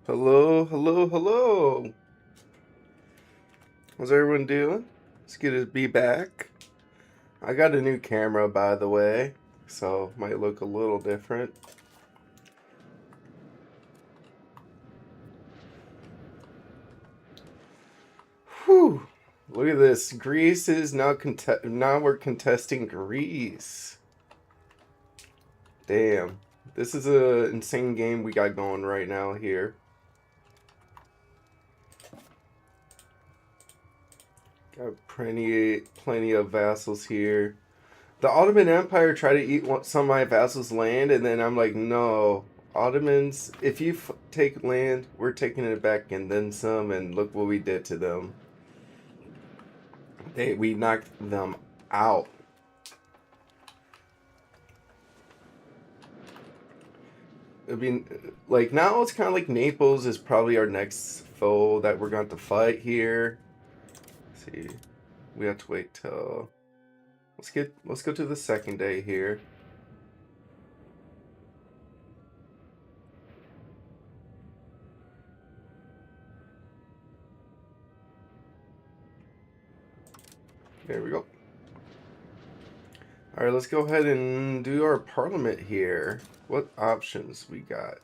Hello, hello, hello. How's everyone doing? It's good to be back. I got a new camera, by the way, so might look a little different. Whew! Look at this. Greece is now we're contesting Greece. Damn, this is a insane game we got going right now here. Got plenty of vassals here. The Ottoman Empire tried to eat some of my vassals' land, and then I'm like, no, Ottomans, if you take land, we're taking it back and then some. And look what we did to them. We knocked them out. I mean, like now it's kind of like Naples is probably our next foe that we're going to fight here. Let's see, we have to wait till let's go to the second day here. There we go. All right, let's go ahead and do our parliament here. What options we got?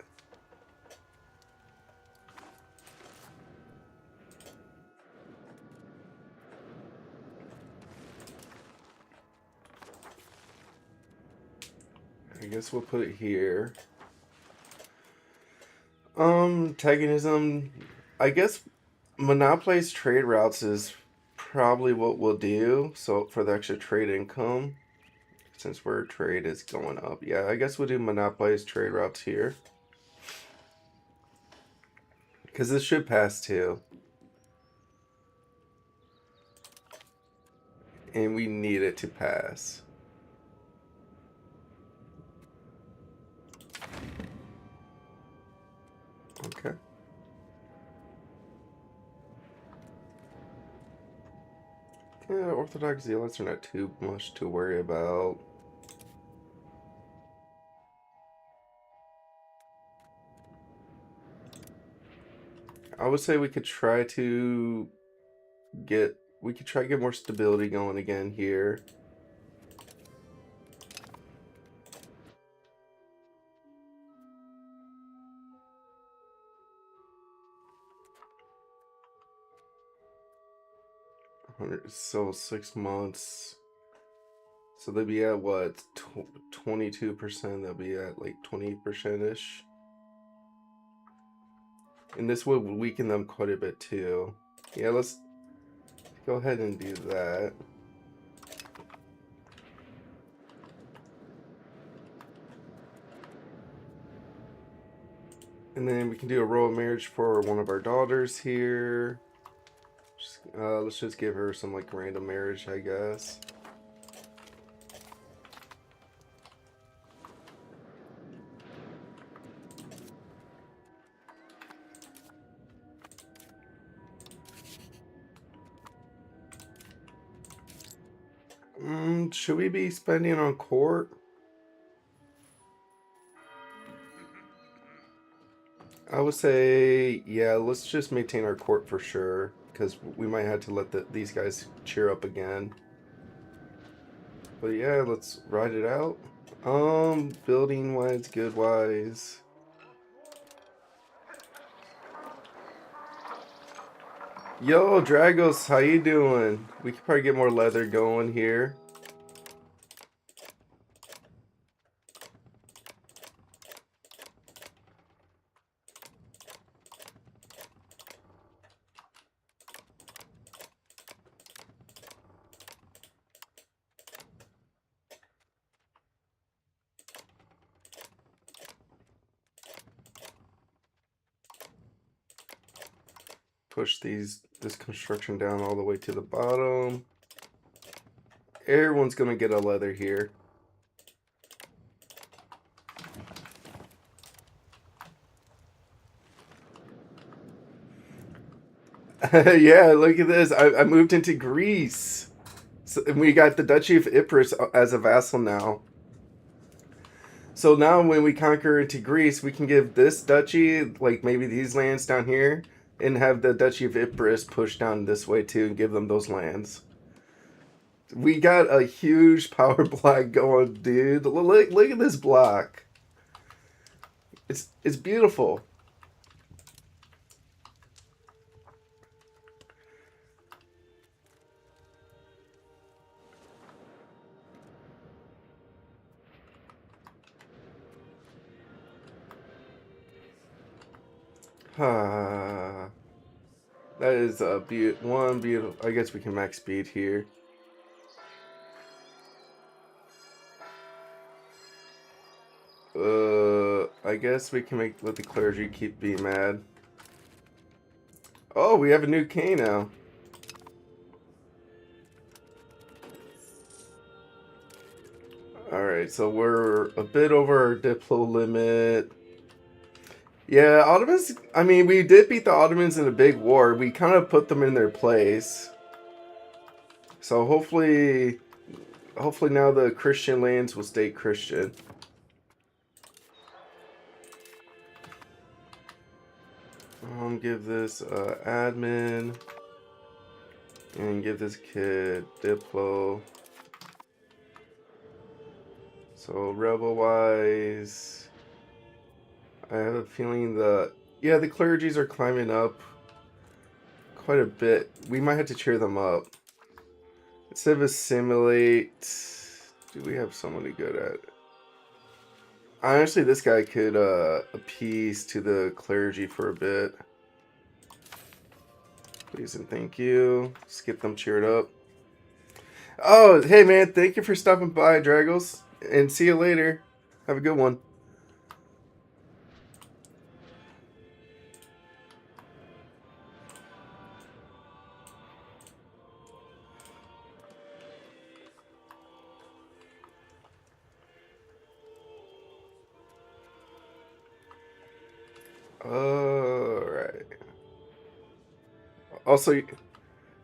I guess we'll put it here. Antagonism. I guess monopolize trade routes is probably what we'll do. So for the extra trade income, since our trade is going up, yeah, I guess we'll do monopolize trade routes here. Because this should pass too. And we need it to pass. Okay. Yeah, Orthodox zealots are not too much to worry about. I would say we could try to get more stability going again here. So 6 months. So they'll be at what, 22%? They'll be at like 20% ish. And this would weaken them quite a bit too. Yeah, let's go ahead and do that. And then we can do a royal marriage for one of our daughters here. Let's just give her some like random marriage, I guess. Should we be spending on court? I would say, yeah, let's just maintain our court for sure, because we might have to let these guys cheer up again. But yeah, let's ride it out. Building wise, good wise. Yo, Dragos, how you doing? We could probably get more leather going here. Push this construction down all the way to the bottom. Everyone's gonna get a leather here. Yeah, look at this. I moved into Greece. So, and we got the Duchy of Ypres as a vassal now. So now when we conquer into Greece, we can give this duchy, like maybe these lands down here, and have the Duchy of Ypres push down this way too and give them those lands. We got a huge power block going, dude. Look at this block. It's beautiful. Ah, that is a one beautiful. I guess we can max speed here. I guess we can let the clergy keep being mad. Oh, we have a new king now. Alright, so we're a bit over our Diplo limit. Yeah, Ottomans, I mean, we did beat the Ottomans in a big war. We kind of put them in their place. So hopefully now the Christian lands will stay Christian. Give this admin. And give this kid Diplo. So rebel-wise, I have a feeling yeah, the clergies are climbing up quite a bit. We might have to cheer them up. Instead of assimilate, do we have somebody good at it? Honestly, this guy could appease to the clergy for a bit. Please and thank you. Let's get them cheered up. Oh, hey man, thank you for stopping by, Dragos. And see you later. Have a good one. Alright. Also,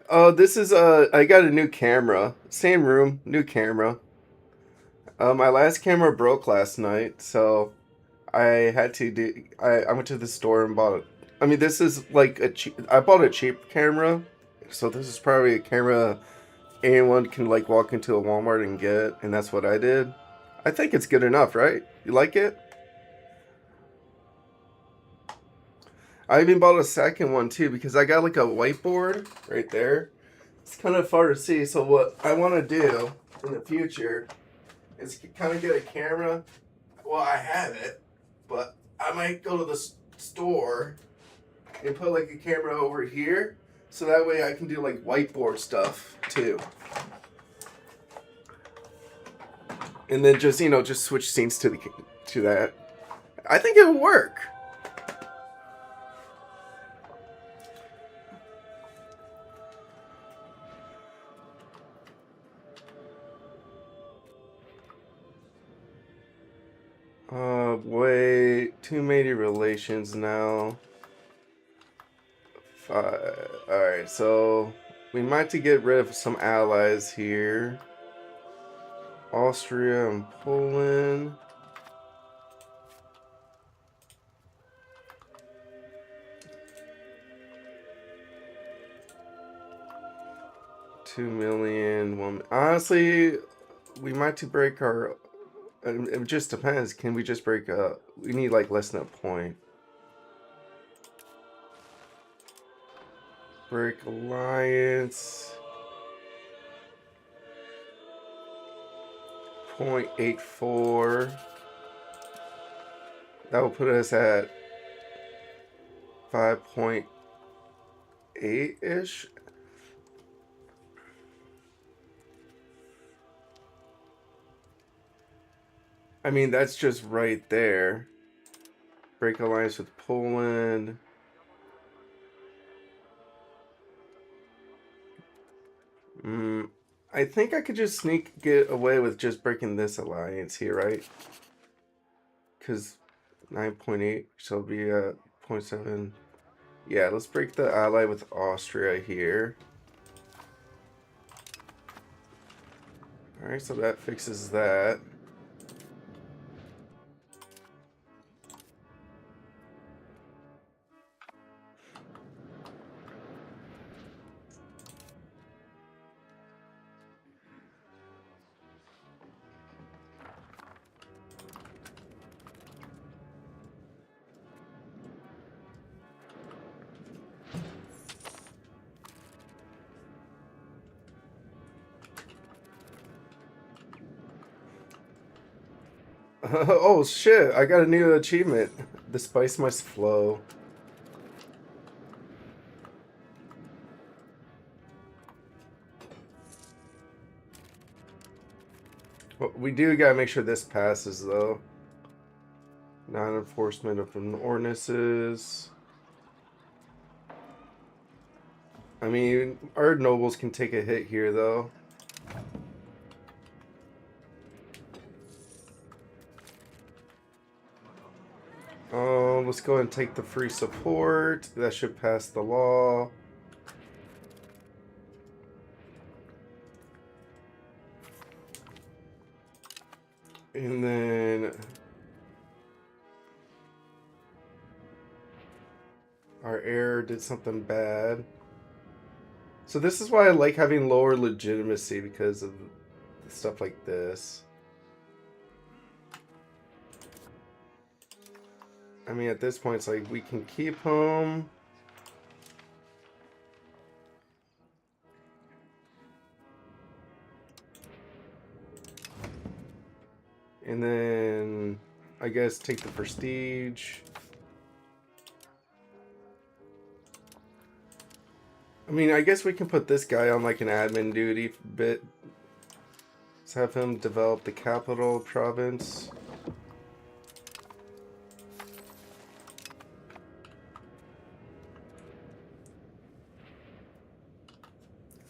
oh, this is I got a new camera. Same room, new camera. My last camera broke last night, so I had to do. I went to the store and bought it. I mean, this is like a cheap. I bought a cheap camera, so this is probably a camera anyone can like walk into a Walmart and get, and that's what I did. I think it's good enough, right? You like it? I even bought a second one too because I got like a whiteboard right there. It's kind of far to see, so what I want to do in the future is kind of get a camera. Well, I have it, but I might go to the store and put like a camera over here, so that way I can do like whiteboard stuff too. And then just just switch scenes to that. I think it'll work. Wait, too many relations now. Alright, so we might have to get rid of some allies here. Austria and Poland. $2 million. Honestly, we might to break our. It just depends. Can we just break up? We need like less than a point. Break alliance. 0.84. That will put us at 5.8-ish. I mean, that's just right there. Break alliance with Poland. I think I could just get away with just breaking this alliance here, right? Because 9.8, so it'll be 0.7. Yeah, let's break the ally with Austria here. Alright, so that fixes that. Oh shit, I got a new achievement. The spice must flow. Well, we do gotta make sure this passes though. Non-enforcement of ordinances. I mean, our nobles can take a hit here though. Let's go ahead and take the free support. That should pass the law. And then our heir did something bad. So this is why I like having lower legitimacy, because of stuff like this. I mean, at this point, it's like we can keep him. And then, I guess, take the prestige. I mean, I guess we can put this guy on like an admin duty bit. Let's have him develop the capital province.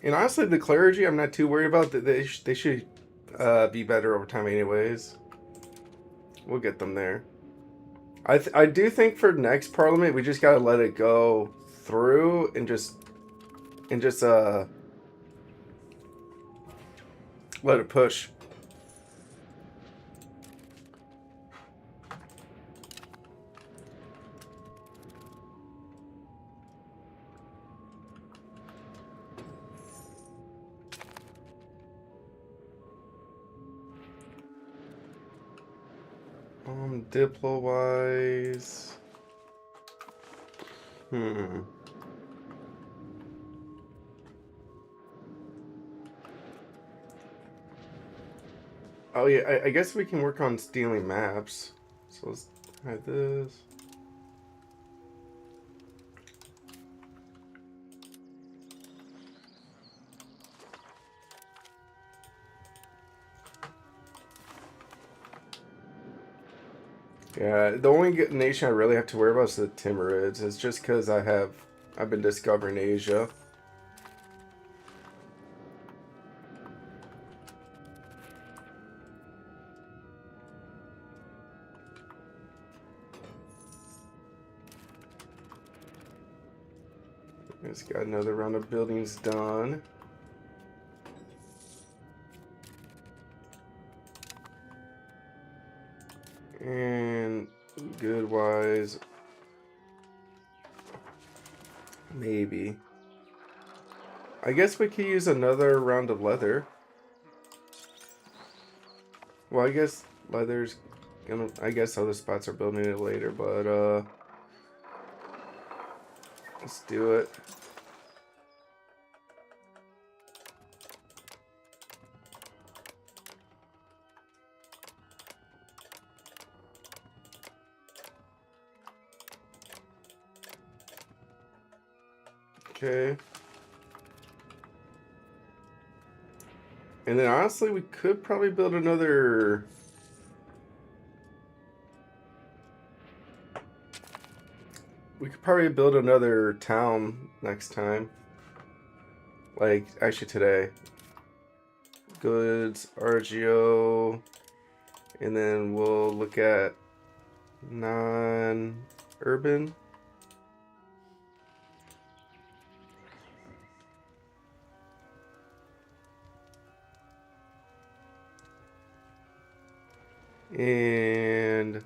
And honestly, the clergy, I'm not too worried about. They should be better over time anyways. We'll get them there. I do think for next parliament, we just gotta let it go through and just let it push. Diplo wise. Oh yeah, I guess we can work on stealing maps. So let's hide this. Yeah, the only nation I really have to worry about is the Timurids. It's just because I've been discovering Asia. Just got another round of buildings done. And good wise, maybe. I guess we could use another round of leather. Well, I guess leather's gonna. I guess other spots are building it later, but let's do it. Okay. And then honestly, we could probably build another. We could probably build another town next time. Like, actually today. Goods, RGO. And then we'll look at non-urban. And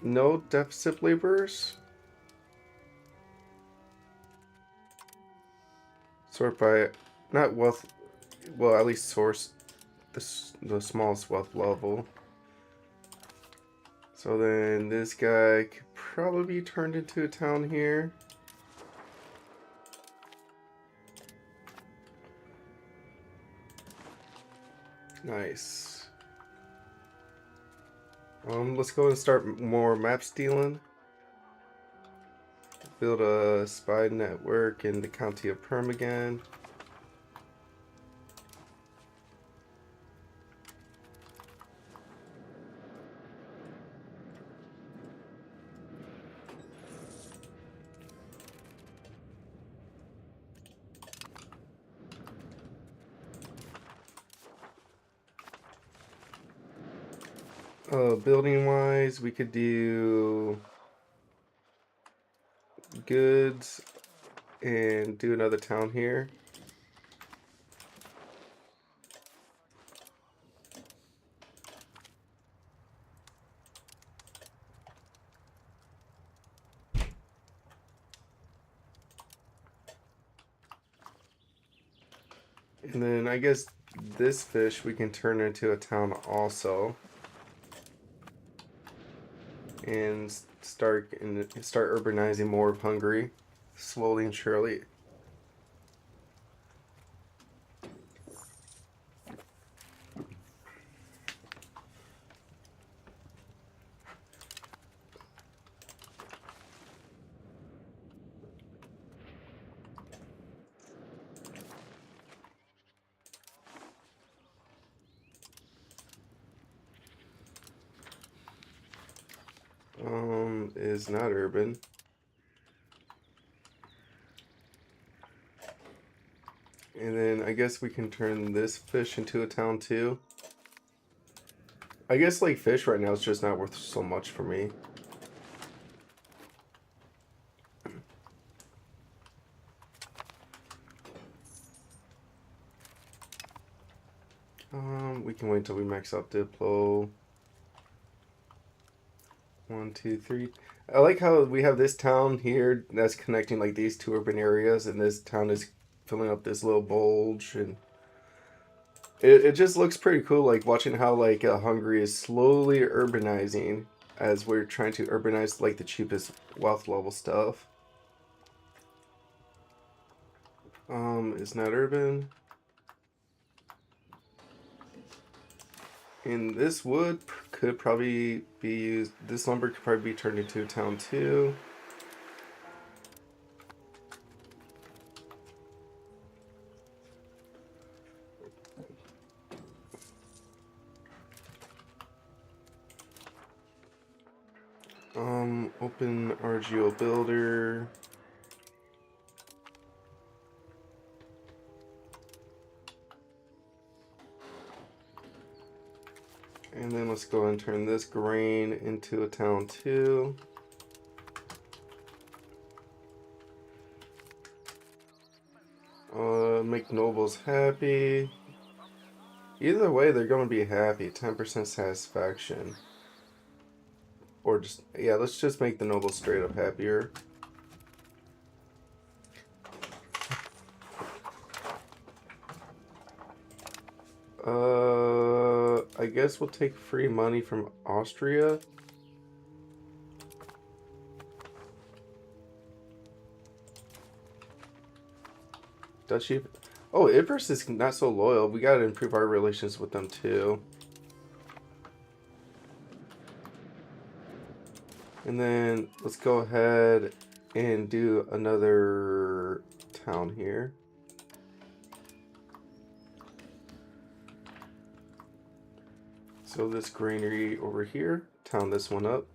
no deficit laborers. Sort by, not wealth, well, at least source the smallest wealth level. So then this guy could probably be turned into a town here. Nice. Let's go and start more map stealing. Build a spy network in the county of Perm again. Building wise, we could do goods and do another town here. And then I guess this fish we can turn into a town also. And start urbanizing more of Hungary, slowly and surely. Is not urban. And then I guess we can turn this fish into a town too. I guess like fish right now is just not worth so much for me. We can wait until we max out Diplo. 1, 2, 3. I like how we have this town here that's connecting like these two urban areas, and this town is filling up this little bulge, and it just looks pretty cool. Like watching how like Hungary is slowly urbanizing as we're trying to urbanize like the cheapest wealth level stuff. Is not urban. And this wood could probably be used. This lumber could probably be turned into a town too. Open RGO builder. And then let's go and turn this grain into a town too. Make nobles happy. Either way, they're gonna be happy. 10% satisfaction. Or just, yeah, let's just make the nobles straight up happier. I guess we'll take free money from Austria. Does she? Oh, Ypres is not so loyal. We gotta improve our relations with them too. And then let's go ahead and do another town here. So this granary over here, town this one up.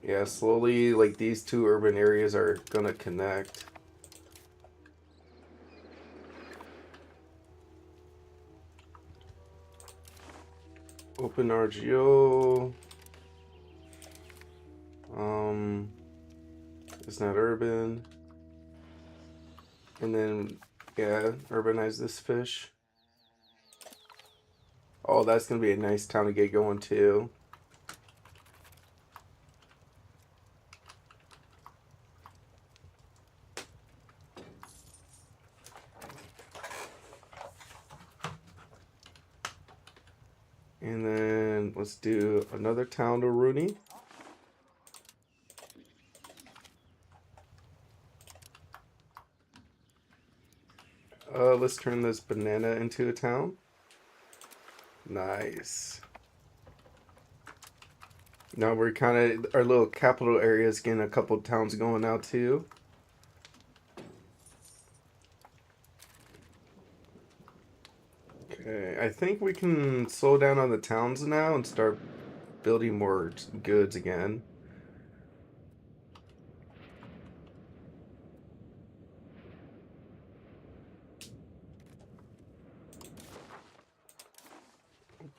Yeah, slowly, like these two urban areas are gonna connect. Open RGO. It's not urban. And then, yeah, urbanize this fish. Oh, that's gonna be a nice town to get going too. And then let's do another town to Rooney. Let's turn this banana into a town. Nice. Now we're kind of, our little capital area is getting a couple towns going now too. Okay, I think we can slow down on the towns now and start building more goods again.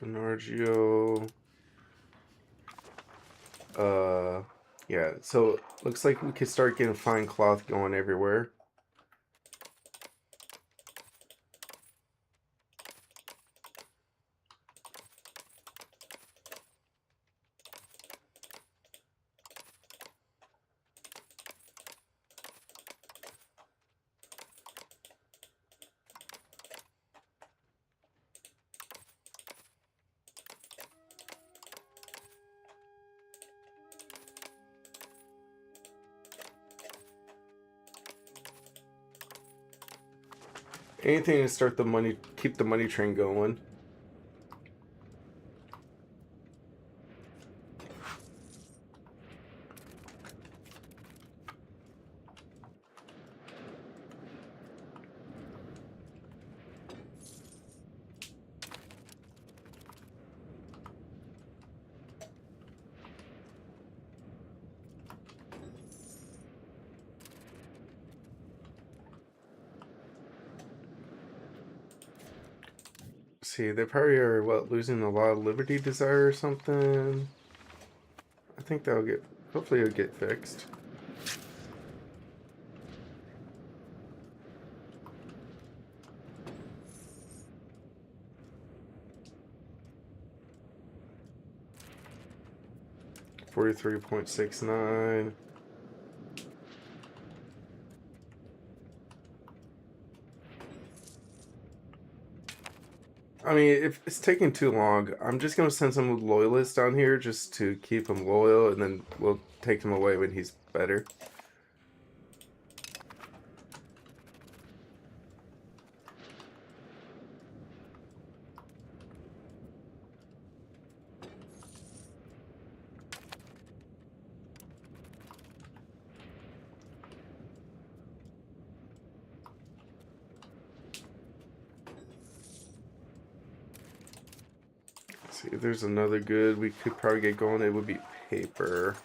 Benargio. Uh, yeah, so looks like we could start getting fine cloth going everywhere. Anything to start the money, keep the money train going. See, they probably are, what, losing a lot of Liberty Desire or something? I think that'll get, hopefully it'll get fixed. $43.69. I mean, if it's taking too long, I'm just gonna send some loyalists down here just to keep him loyal, and then we'll take him away when he's better. See, if there's another good we could probably get going, it would be paper.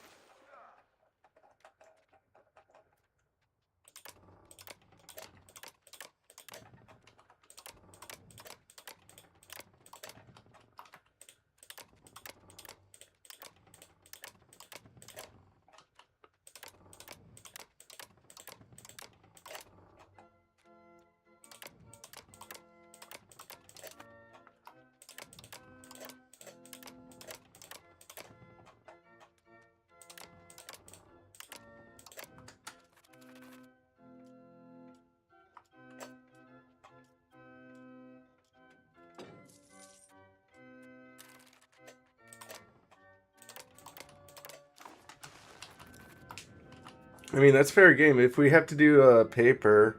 I mean, that's fair game. If we have to do paper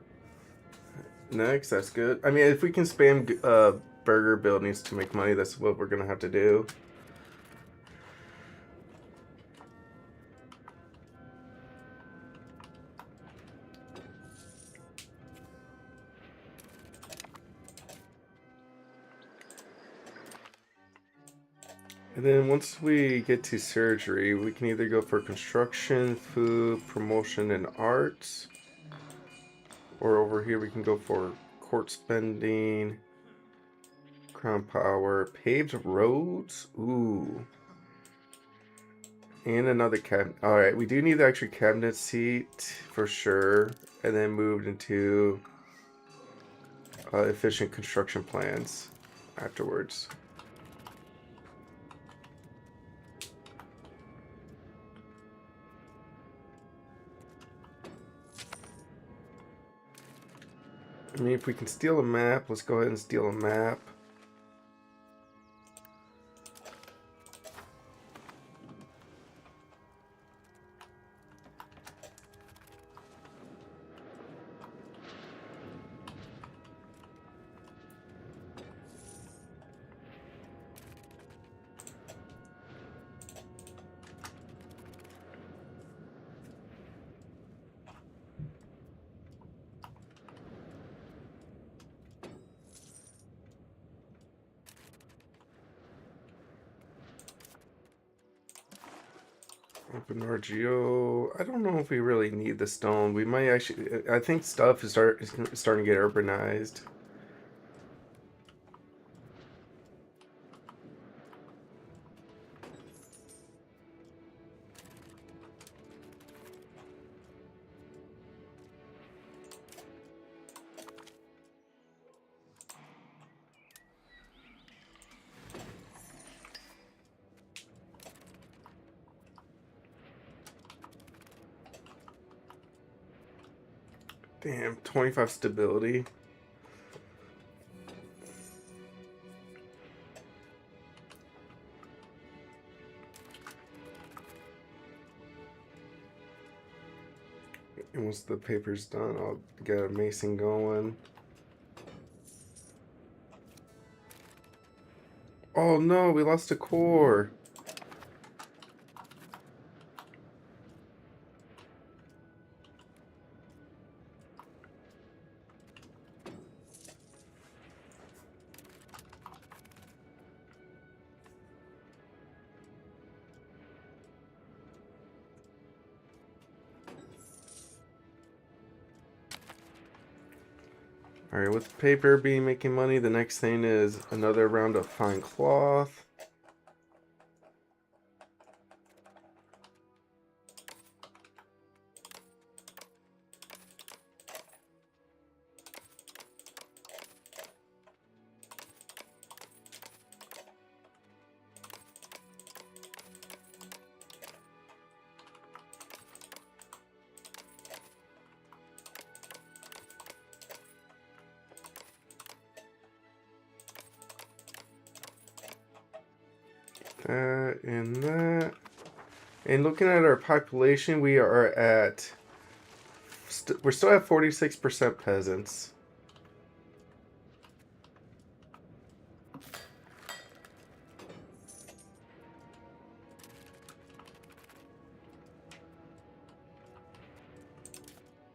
next, that's good. I mean, if we can spam burger buildings to make money, that's what we're gonna have to do. And then once we get to surgery, we can either go for construction, food, promotion, and arts. Or over here we can go for court spending, crown power, paved roads. Ooh. And another cabinet. Alright, we do need the extra cabinet seat for sure. And then moved into efficient construction plans afterwards. I mean, if we can steal a map, let's go ahead and steal a map. Open RGO. I don't know if we really need the stone. We might actually. I think stuff is starting to get urbanized. Damn, 25 stability. And once the paper's done, I'll get a mason going. Oh no, we lost a core. Alright, with paper being making money, the next thing is another round of fine cloth. That and that. And looking at our population, we are at. We're still at 46% peasants.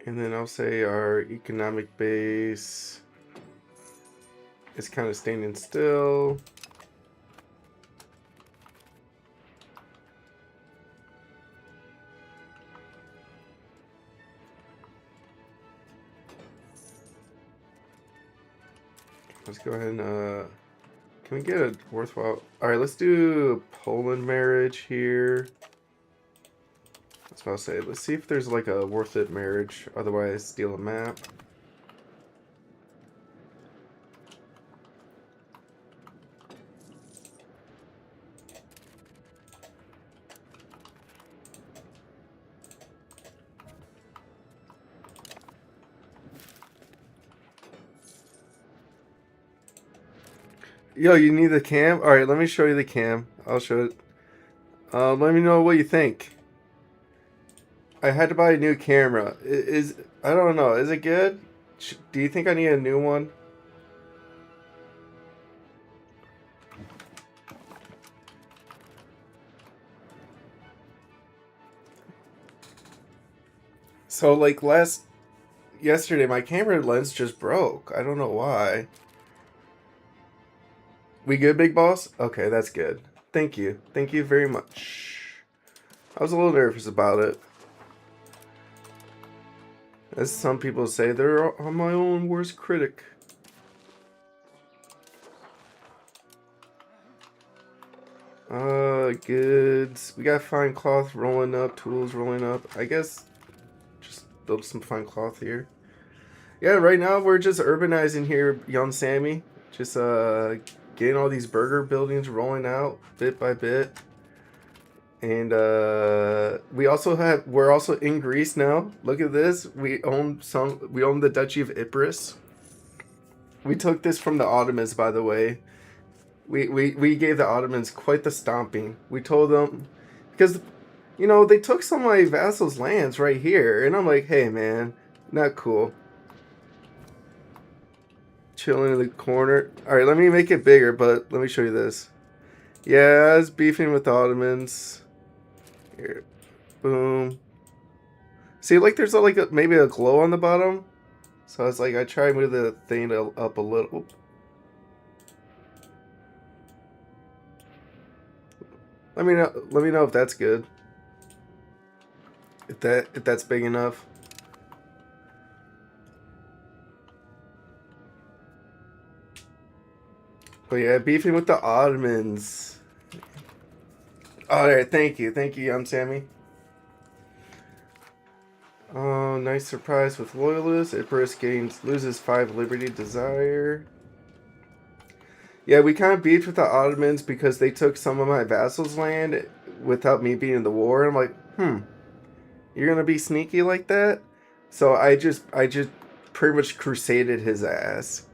And then I'll say our economic base is kind of standing still. Let's go ahead and, can we get a worthwhile? Alright, let's do Poland marriage here. That's what I'll say. Let's see if there's like a worth it marriage. Otherwise, steal a map. Yo, you need the cam? Alright, let me show you the cam. I'll show it. Let me know what you think. I had to buy a new camera. I don't know. Is it good? Do you think I need a new one? So like yesterday, my camera lens just broke. I don't know why. We good, big boss? Okay, that's good. Thank you. Thank you very much. I was a little nervous about it. As some people say, they're my own worst critic. Goods. We got fine cloth rolling up, tools rolling up. I guess just build some fine cloth here. Yeah, right now we're just urbanizing here, young Sammy. Just getting all these burger buildings rolling out bit by bit. And we're also in Greece now. Look at this. We own the Duchy of Ypres. We took this from the Ottomans, by the way. We gave the Ottomans quite the stomping. We told them, because, they took some of my vassals' lands right here. And I'm like, hey, man, not cool. Chilling in the corner. Alright, let me make it bigger, but let me show you this. Yeah, I was beefing with the Ottomans. Here. Boom. See, like, there's maybe a glow on the bottom. So I was like, I try to move the thing up a little. Let me know if that's good. If that's big enough. But yeah, beefing with the Ottomans. All right, thank you, Sammy. Oh, nice surprise with loyalists. Icarus loses 5 liberty desire. Yeah, we kind of beefed with the Ottomans because they took some of my vassals' land without me being in the war. I'm like, you're gonna be sneaky like that? So I just pretty much crusaded his ass.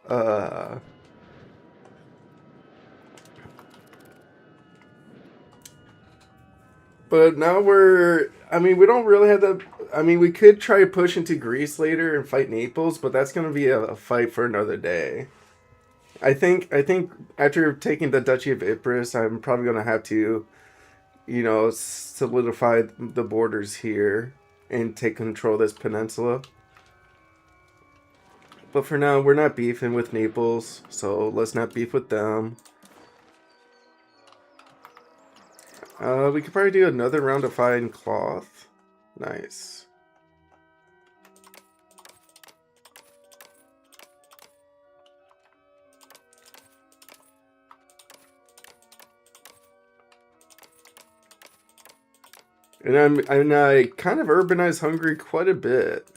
uh, but now I mean, we don't really have the. I mean, we could try to push into Greece later and fight Naples, but that's gonna be a fight for another day. I think after taking the Duchy of Ypres, I'm probably gonna have to, solidify the borders here and take control of this peninsula. But for now, we're not beefing with Naples, so let's not beef with them. We could probably do another round of fine cloth. Nice. I kind of urbanized Hungary quite a bit.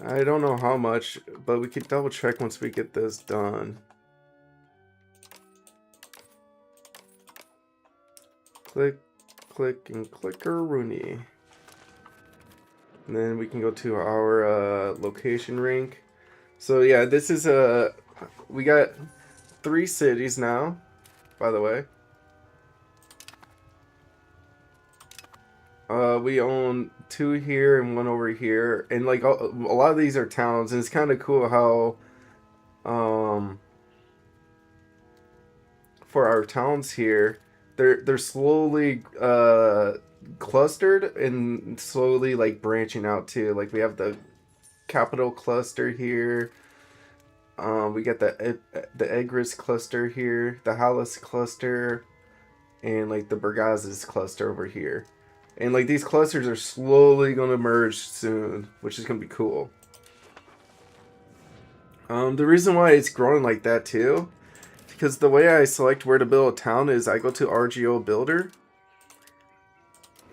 I don't know how much, but we could double check once we get this done. Click, click, and clicker Rooney. And then we can go to our location rank. So yeah, this is we got 3 cities now, by the way. We own 2 here and 1 over here, and like a lot of these are towns, and it's kind of cool how, um, for our towns here, they're slowly clustered and slowly like branching out too. Like we have the capital cluster here. We got the Egris cluster here, the Hallis cluster, and like the Burgazes cluster over here. And like these clusters are slowly going to merge soon, which is going to be cool. The reason why it's growing like that too, because the way I select where to build a town is I go to RGO Builder,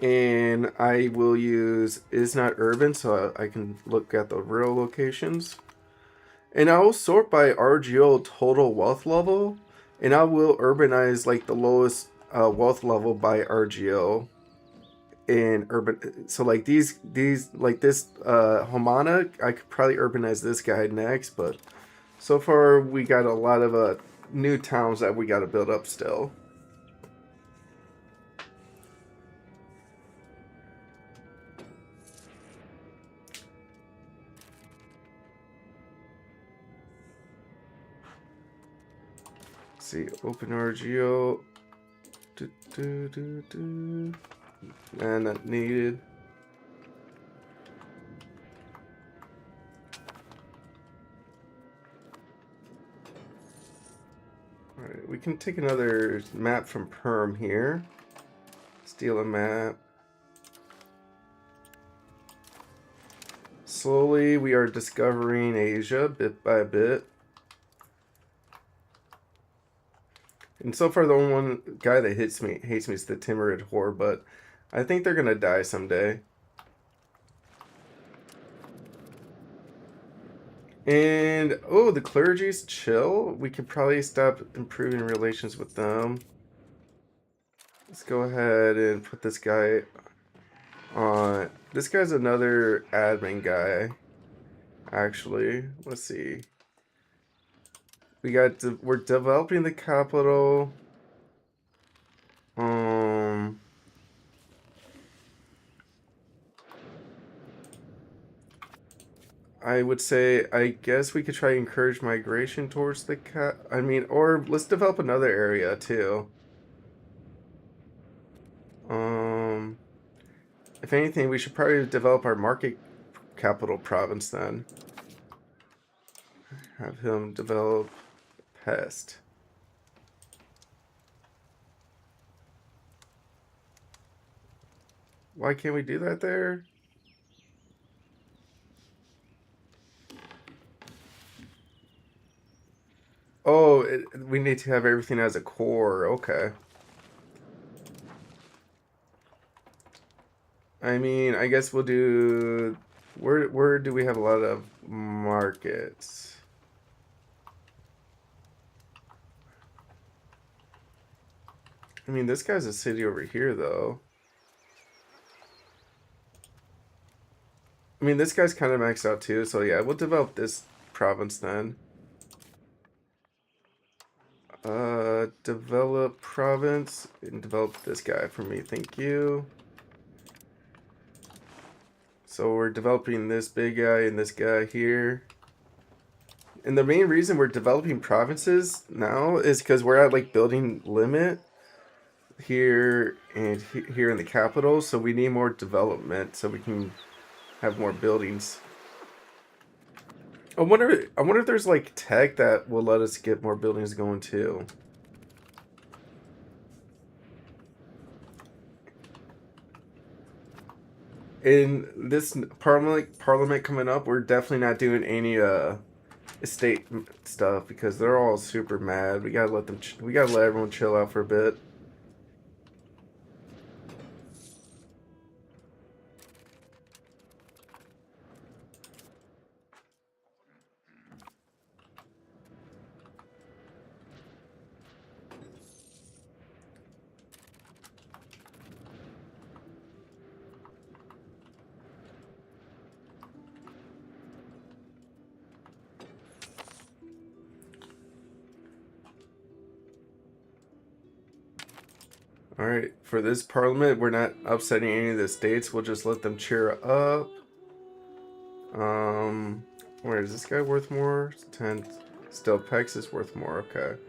and I will use is not urban, so I can look at the real locations. And I will sort by RGO total wealth level, and I will urbanize like the lowest wealth level by RGO. In urban, so like these like this Homana, I could probably urbanize this guy next, but so far we got a lot of new towns that we got to build up still. Let's see, open RGO. And not needed. Alright, we can take another map from Perm here. Steal a map. Slowly, we are discovering Asia bit by bit. And so far, the only one guy that hates me is the Timurid whore, but I think they're gonna die someday. And oh, the clergy's chill. We could probably stop improving relations with them. Let's go ahead and put this guy on. This guy's another admin guy. Actually, let's see. We're developing the capital. I would say, I guess we could try to encourage migration towards the I mean, or let's develop another area too. Um, if anything, we should probably develop our market capital province then. Have him develop pest. Why can't we do that there? Oh, we need to have everything as a core. Okay. I mean, I guess we'll do. Where do we have a lot of markets? I mean, this guy's a city over here, though. I mean, this guy's kind of maxed out too, so yeah, we'll develop this province then. Develop province and develop this guy for me, thank you. So we're developing this big guy and this guy here. And the main reason we're developing provinces now is because we're at like building limit here and here in the capital, so we need more development so we can have more buildings. I wonder if there's like tech that will let us get more buildings going too. In this parliament coming up, we're definitely not doing any estate stuff because they're all super mad. We gotta let them. We gotta let everyone chill out for a bit. All right, for this parliament, we're not upsetting any of the states. We'll just let them cheer up. Where is this guy worth more? 10. Still, Pex is worth more. Okay.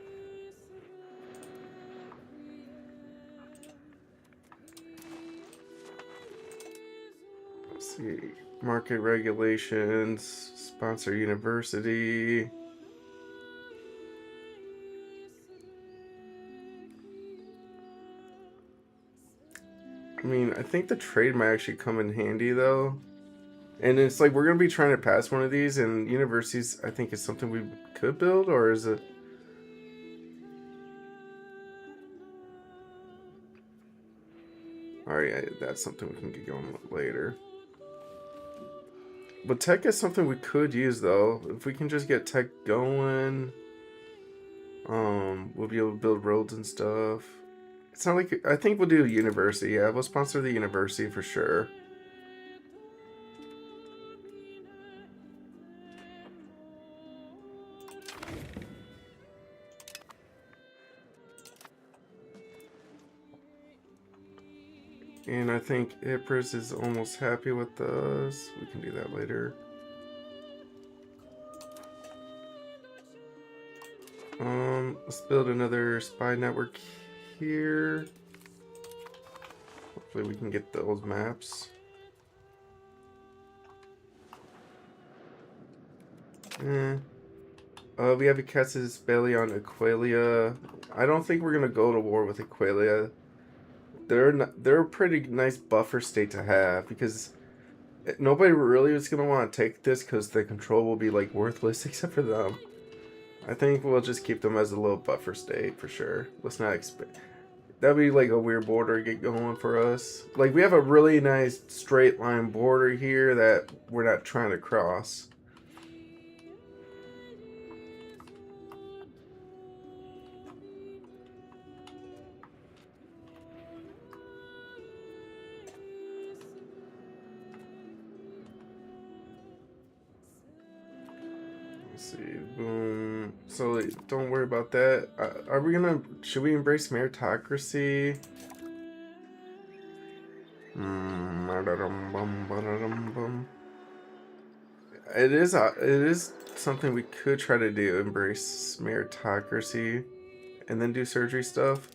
Let's see. Market regulations. Sponsor university. I mean, I think the trade might actually come in handy though. And it's like we're gonna be trying to pass one of these, and universities I think is something we could build, or is it? Alright, yeah, that's something we can get going with later. But tech is something we could use though. If we can just get tech going, we'll be able to build roads and stuff. It's not like I think we'll do a university. Yeah, we'll sponsor the university for sure. And I think Ypres is almost happy with us. We can do that later. Let's build another spy network here. Hopefully we can get those maps. We have a Casus Belli on Aquilia. I don't think we're gonna go to war with Aquilia. They're a pretty nice buffer state to have because nobody really is gonna want to take this because the control will be like worthless except for them. I think we'll just keep them as a little buffer state for sure. Let's not expect that'd be like a weird border to get going for us. Like we have a really nice straight line border here that we're not trying to cross. Let's see, boom. So don't worry about that. Are we gonna? Should we embrace meritocracy? It is something we could try to do. Embrace meritocracy, and then do surgery stuff.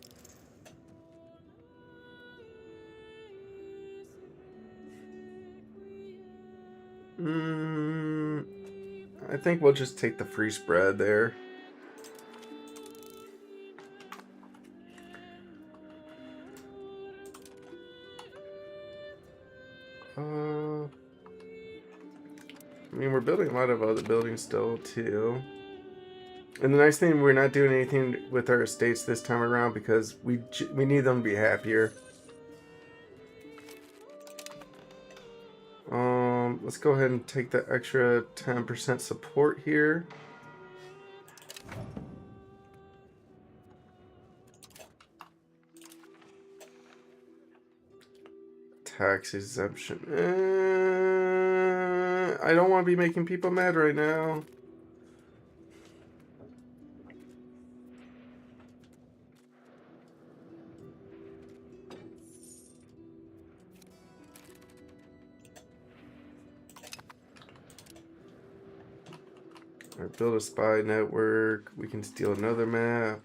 I think we'll just take the free spread there. I mean, we're building a lot of other buildings still, too. And the nice thing, we're not doing anything with our estates this time around because we need them to be happier. Let's go ahead and take the extra 10% support here. Tax exemption. I don't want to be making people mad right now. Or build a spy network. We can steal another map.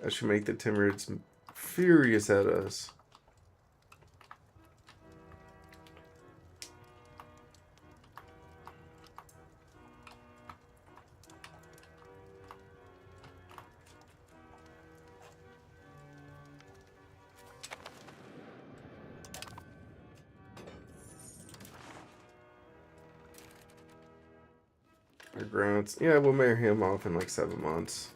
That should make the Timurids furious at us. Our grants. Yeah, we'll marry him off in like 7 months.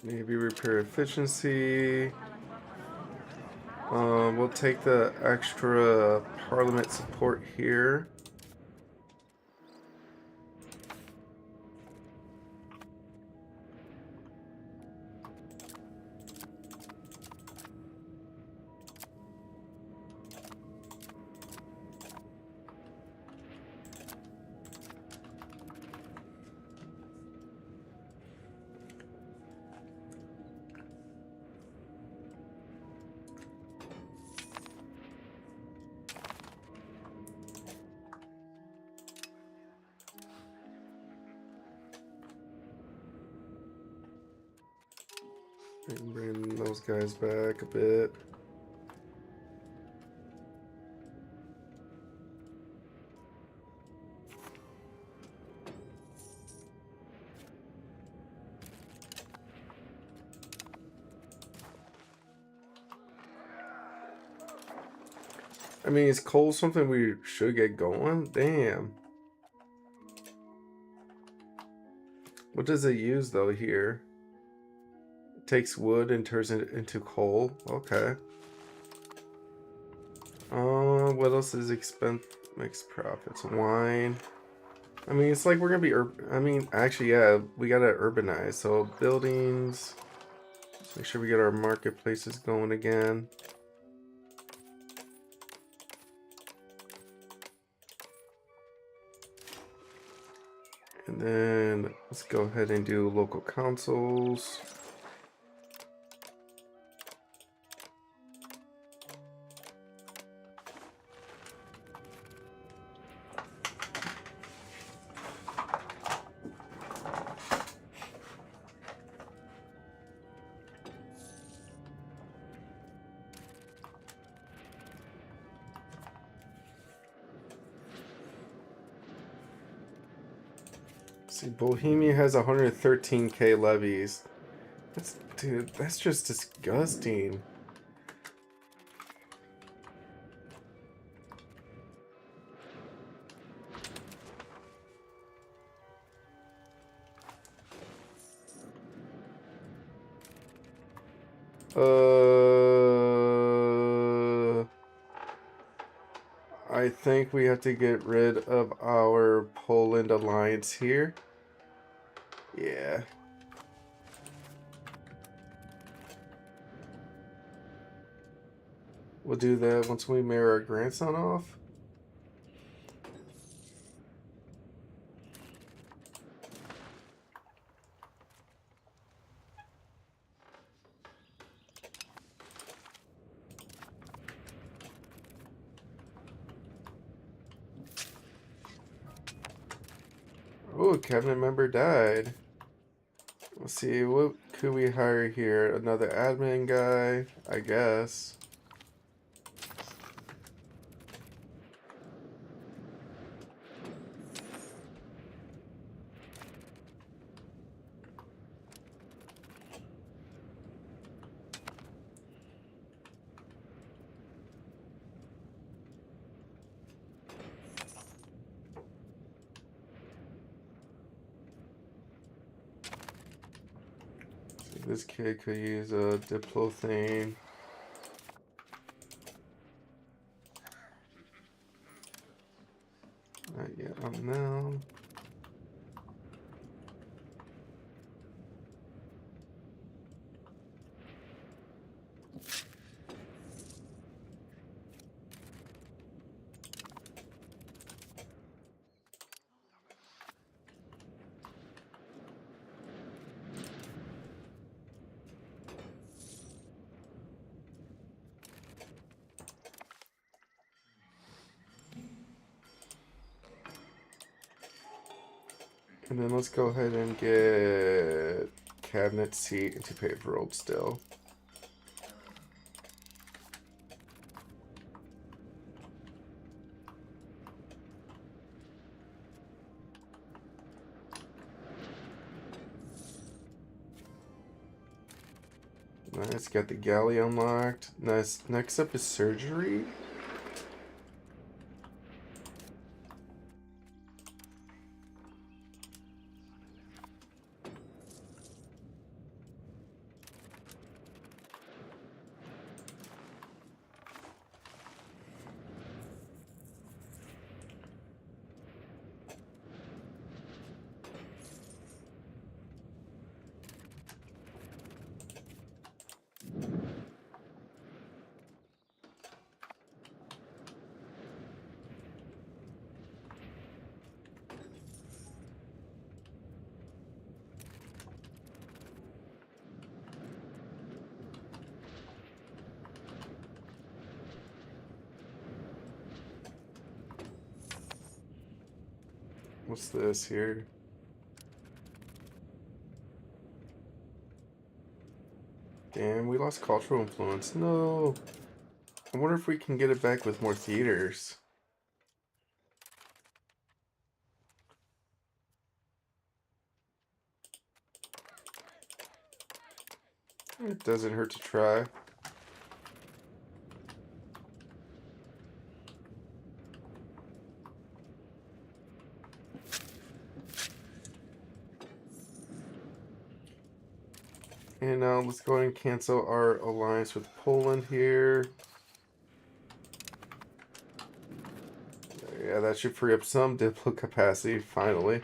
Maybe repair efficiency. We'll take the extra parliament support here. And bring those guys back a bit. I mean, is coal something we should get going? Damn. What does it use though here? It takes wood and turns it into coal. Okay. What else is makes profits? Wine. I mean, it's like we're gonna be I mean, actually, yeah, we gotta urbanize. So buildings. Make sure we get our marketplaces going again. And then let's go ahead and do local councils. See, Bohemia has 113k levies. Dude, that's just disgusting. I think we have to get rid of our Poland alliance here. Yeah. We'll do that once we marry our grandson off. Oh, a cabinet member died. Let's see, what could we hire here? Another admin guy, I guess. This kid could use a diplothane. Not yet now. And then let's go ahead and get cabinet seat into paper rolled still. Nice, got the galley unlocked. Nice. Next up is surgery. What's this here? Damn, we lost cultural influence. No. I wonder if we can get it back with more theaters. It doesn't hurt to try. And now let's go ahead and cancel our alliance with Poland here. Yeah, that should free up some diplo capacity, finally.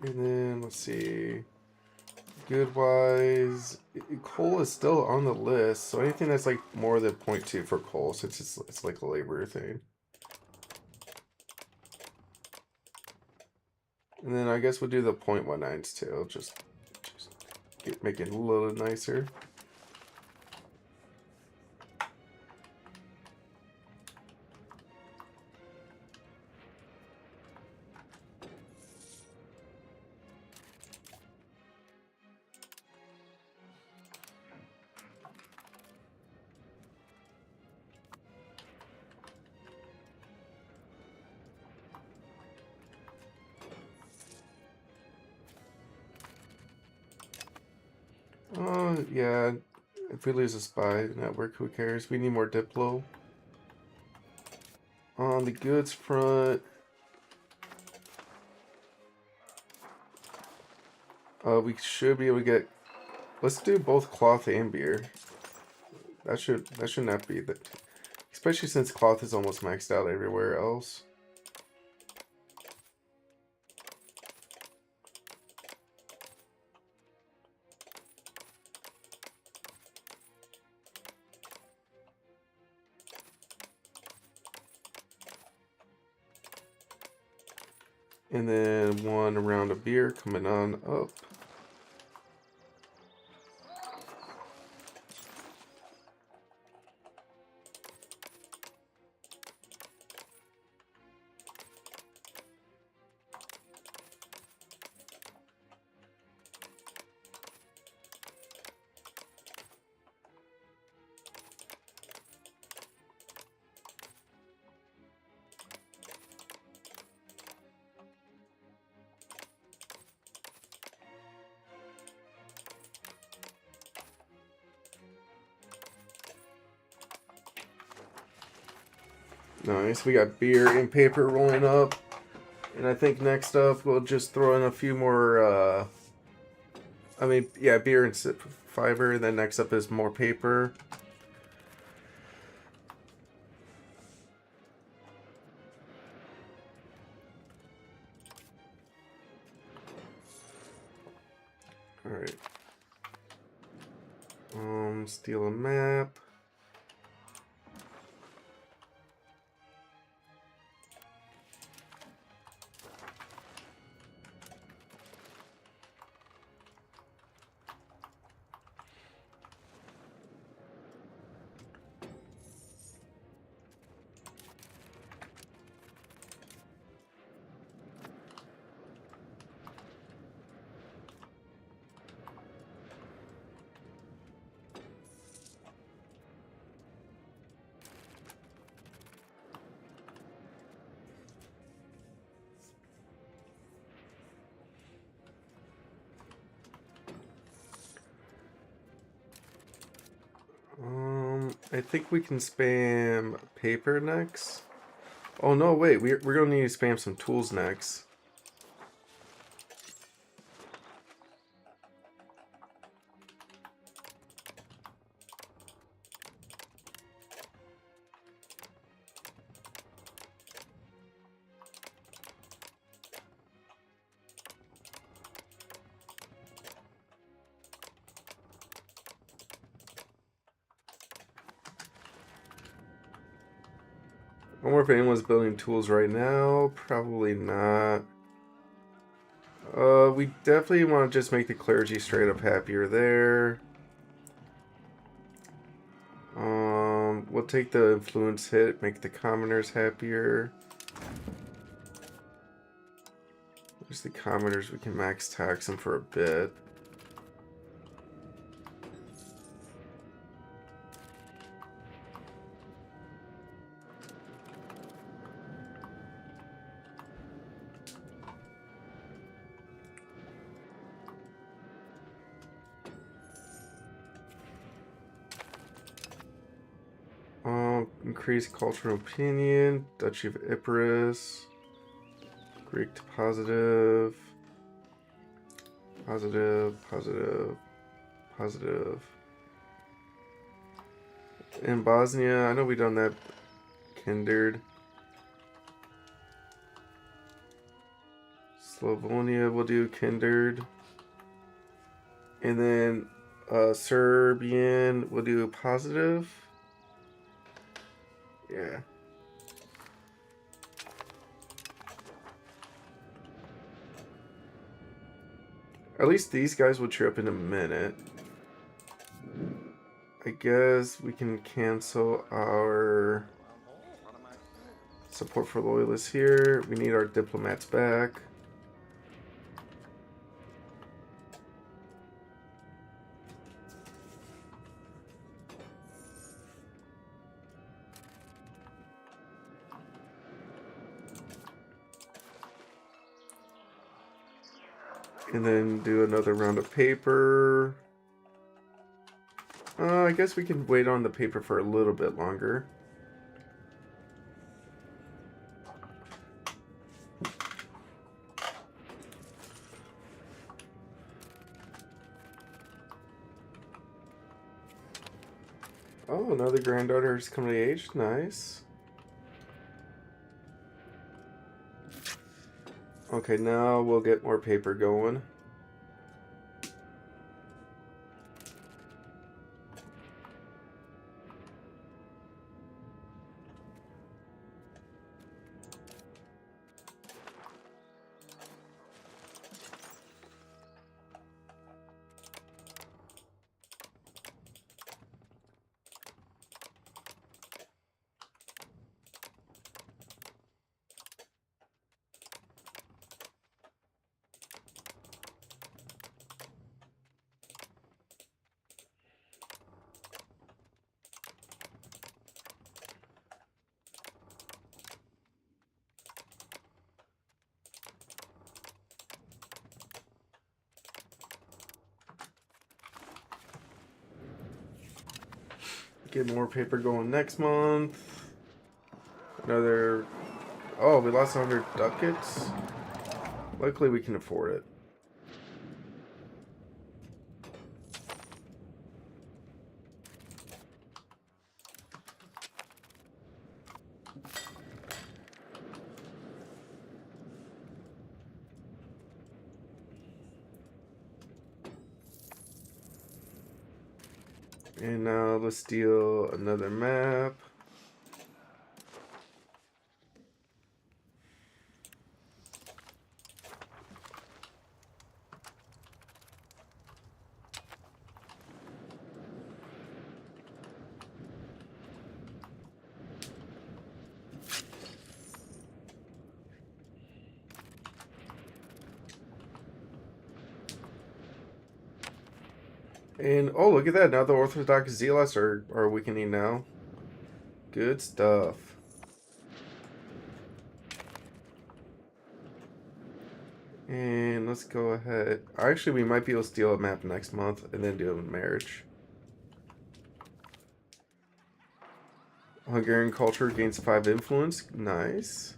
And then, let's see. Good wise. Coal is still on the list, so anything that's like more than 0.2 for coal, since it's like a labor thing. And then I guess we'll do the 0.19s too, just make it a little nicer. Yeah, if we lose a spy network, who cares? We need more Diplo. On the goods front, we should be able to get. Let's do both cloth and beer. That should not be that. Especially since cloth is almost maxed out everywhere else. And then one round of beer coming on up. Nice, we got beer and paper rolling up. And I think next up we'll just throw in a few more, beer and fiber. And then next up is more paper. Alright. Steal a map. I think we can spam paper next. Oh no, wait, we're gonna need to spam some tools next. I wonder if anyone's building tools right now. Probably not. We definitely want to just make the clergy straight up happier there. We'll take the influence hit, make the commoners happier. There's the commoners, we can max tax them for a bit. Increase cultural opinion, Duchy of Epirus, Greek to positive, positive, positive, positive. In Bosnia, I know we've done that, Kindred. Slavonia will do Kindred. And then Serbian will do positive. Yeah. At least these guys will cheer up in a minute. I guess we can cancel our support for loyalists here. We need our diplomats back. And then do another round of paper. I guess we can wait on the paper for a little bit longer. Oh, another granddaughter's coming to age. Nice. Okay, now we'll get more paper going. Get more paper going next month. Another... Oh, we lost 100 ducats? Luckily we can afford it. And now let's steal another map. And oh, look at that. Now the Orthodox Zealots are weakening now. Good stuff. And let's go ahead. Actually, we might be able to steal a map next month and then do a marriage. Hungarian culture gains 5 influence. Nice.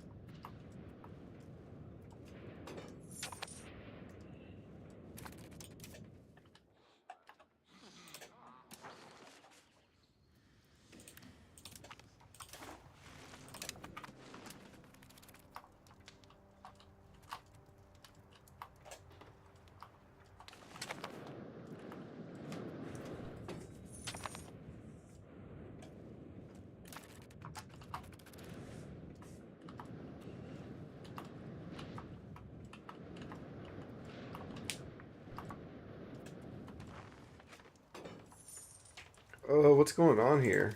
Oh, what's going on here?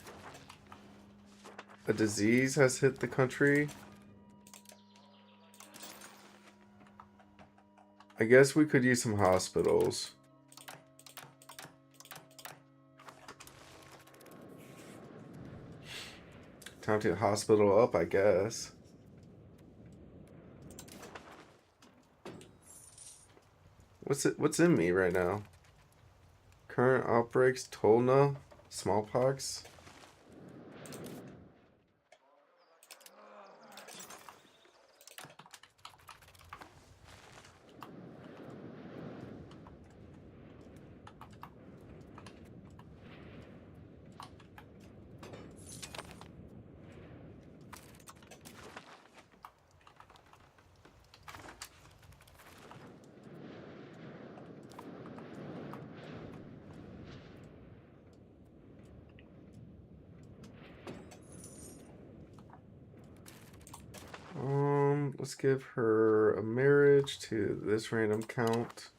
A disease has hit the country. I guess we could use some hospitals. Time to hospital up, I guess. What's in me right now? Current outbreaks, Tolna, smallpox. Let's give her a marriage to this random count.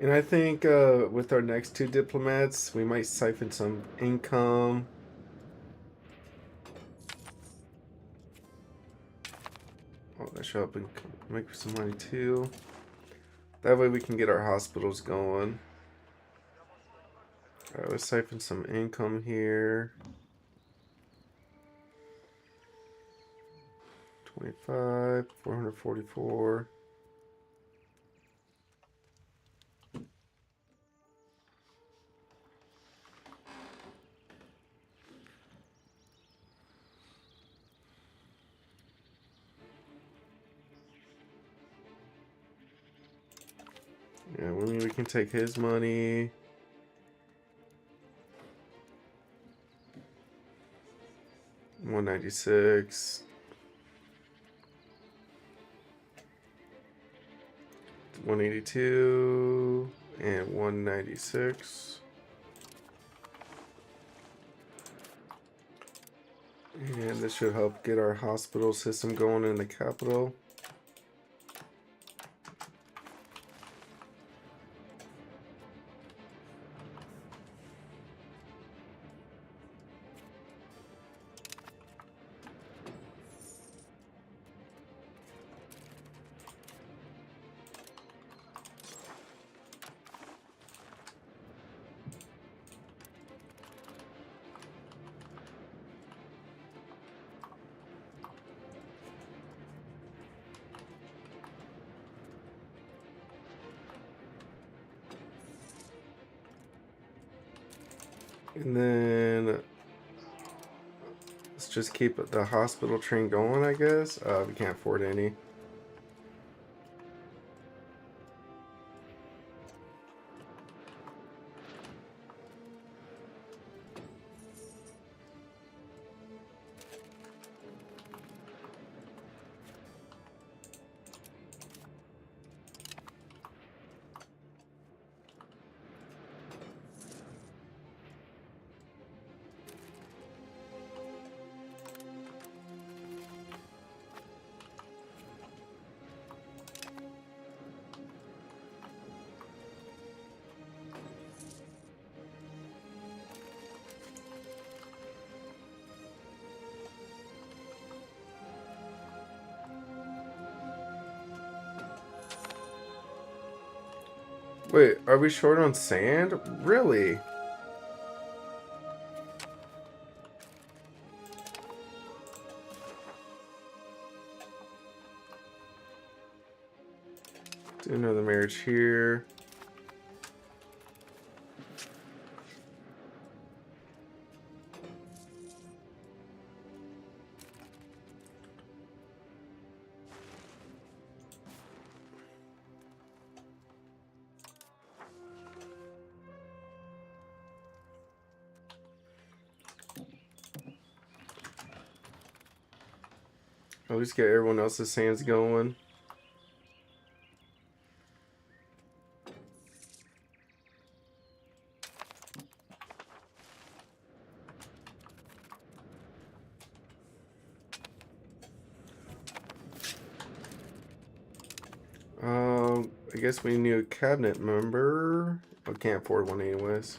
And I think with our next two diplomats, we might siphon some income. Oh, that should help and make some money too. That way we can get our hospitals going. Alright, let's siphon some income here. 25, 444. Yeah, I mean, we can take his money. $196. 182 and 196. And this should help get our hospital system going in the capital. And then let's just keep the hospital train going, I guess. We can't afford any. Wait, are we short on sand? Really? Do another marriage here. I'll just get everyone else's sands going. I guess we need a cabinet member. I can't afford one anyways.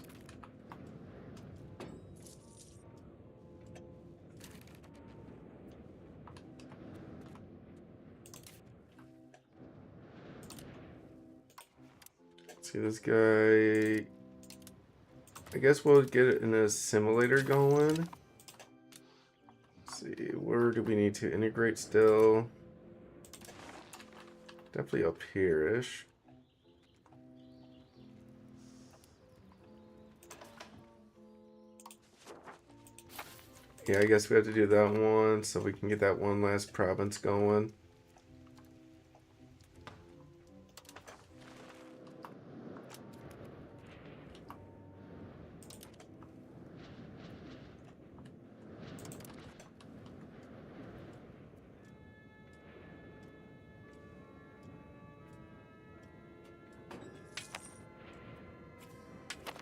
Let's see this guy. I guess we'll get it in a simulator going. Let's see, where do we need to integrate still? Definitely up here-ish. Yeah, I guess we have to do that one so we can get that one last province going.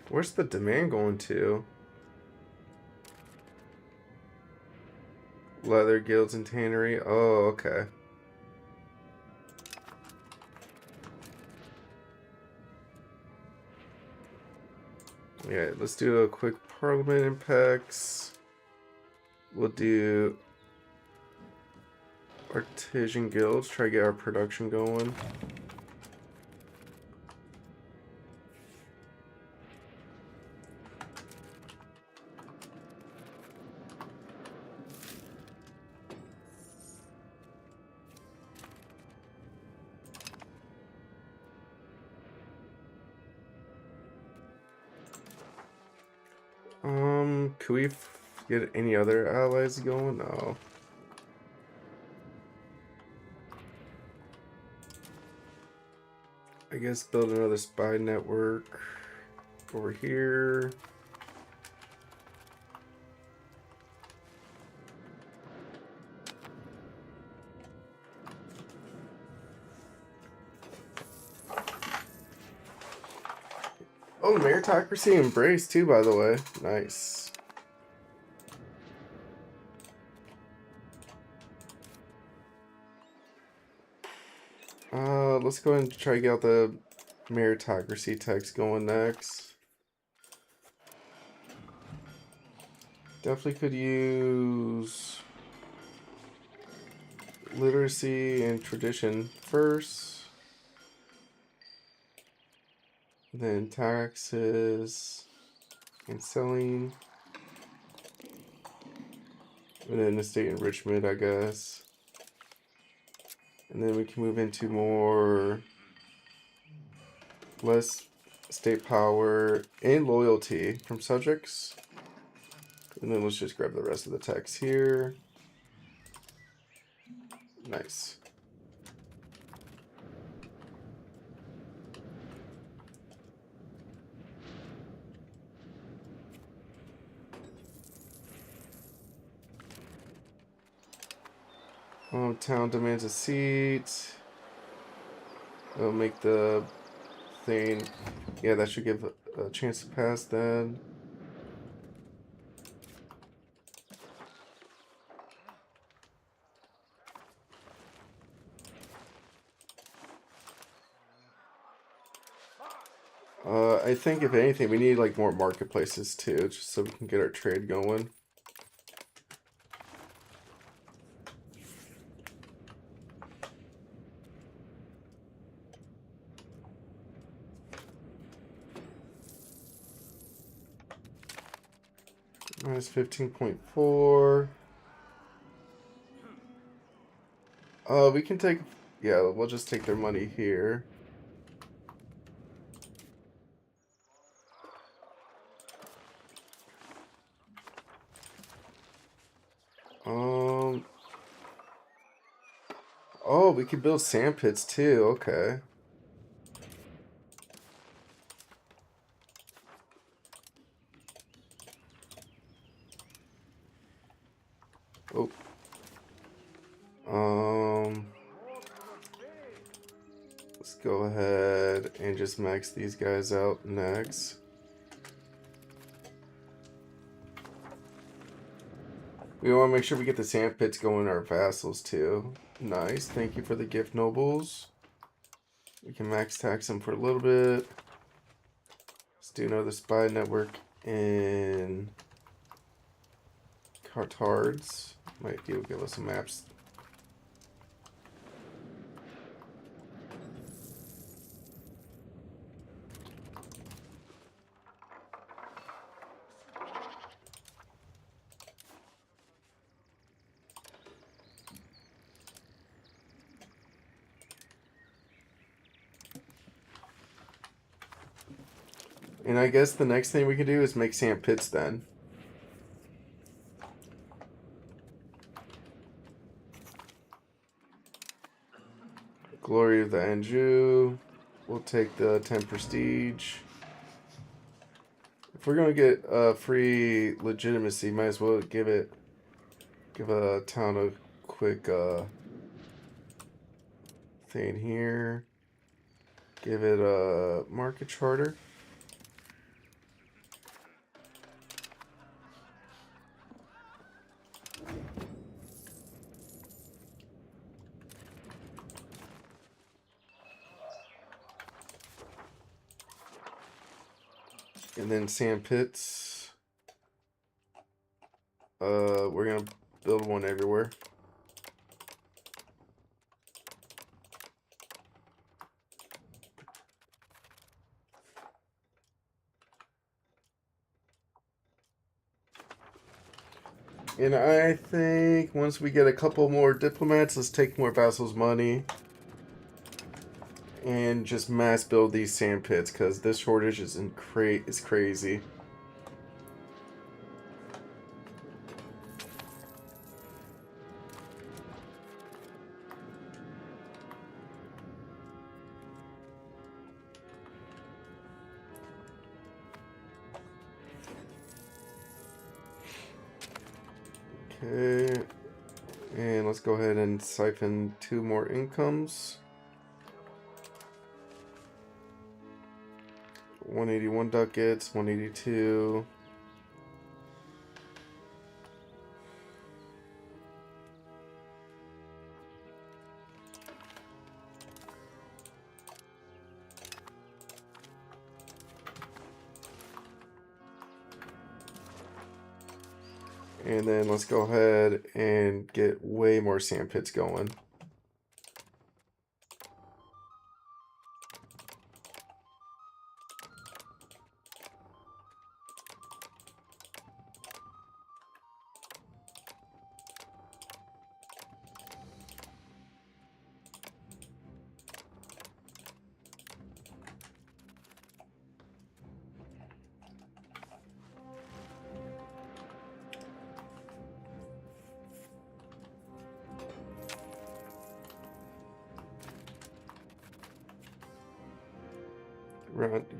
Where's the demand going to? Leather guilds and tannery. Oh, okay. Yeah, let's do a quick Parliament impacts. We'll do Artisan Guilds, try to get our production going. Could we get any other allies going? No. I guess build another spy network over here. Oh, meritocracy embraced too, by the way. Nice. Let's go ahead and try to get out the meritocracy text going next. Definitely could use literacy and tradition first. Then taxes and selling. And then estate enrichment, I guess. And then we can move into more less state power and loyalty from subjects. And then let's just grab the rest of the text here. Nice. Town demands a seat. We'll make the thing. Yeah, that should give a chance to pass then. I think if anything, we need like more marketplaces too, just so we can get our trade going. Minus 15.4. We can take, yeah, we'll just take their money here. Oh, we could build sand pits too, okay. Oh. Let's go ahead and just max these guys out next. We want to make sure we get the sand pits going our vassals too. Nice, thank you for the gift nobles. We can max tax them for a little bit. Let's do another spy network in Cartards. Might be able to give us some maps. And I guess the next thing we can do is make sand pits then. Glory of the Anjou. We'll take the 10 prestige. If we're gonna get free legitimacy, might as well give a town a quick thing here. Give it a market charter. And then sand pits. We're gonna build one everywhere. And I think once we get a couple more diplomats, let's take more vassals' money and just mass build these sand pits because this shortage is crazy. Okay, and let's go ahead and siphon 2 more incomes. 181 ducats, 182. And then let's go ahead and get way more sand pits going.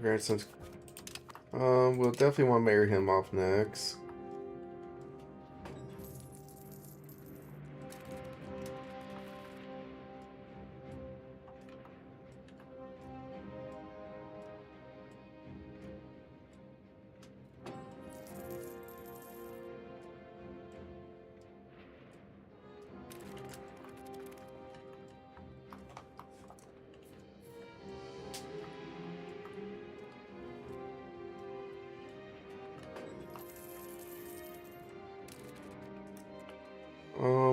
Grandson's. We'll definitely want to marry him off next.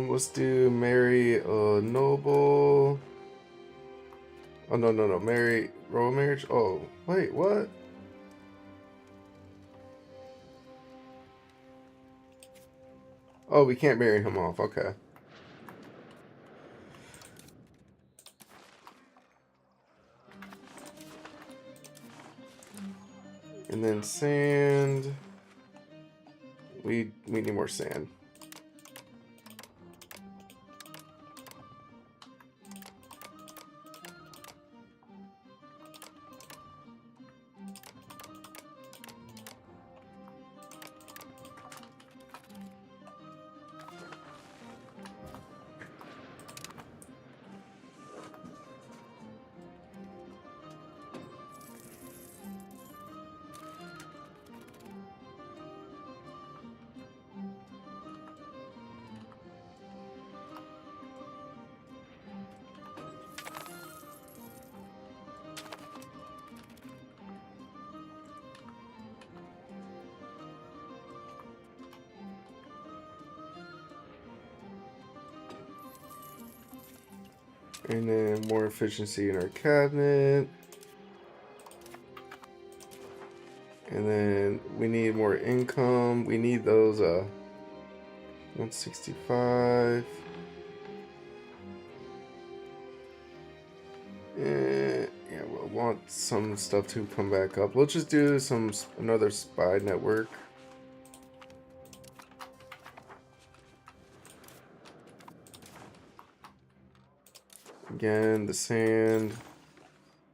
Let's do marry a noble. Oh, no. Marry royal marriage. Oh, wait, what? Oh, we can't marry him off. Okay. And then sand. We need more sand. And then more efficiency in our cabinet. And then we need more income. We need those 165. Yeah, we'll want some stuff to come back up. We'll just do another spy network. Again, the sand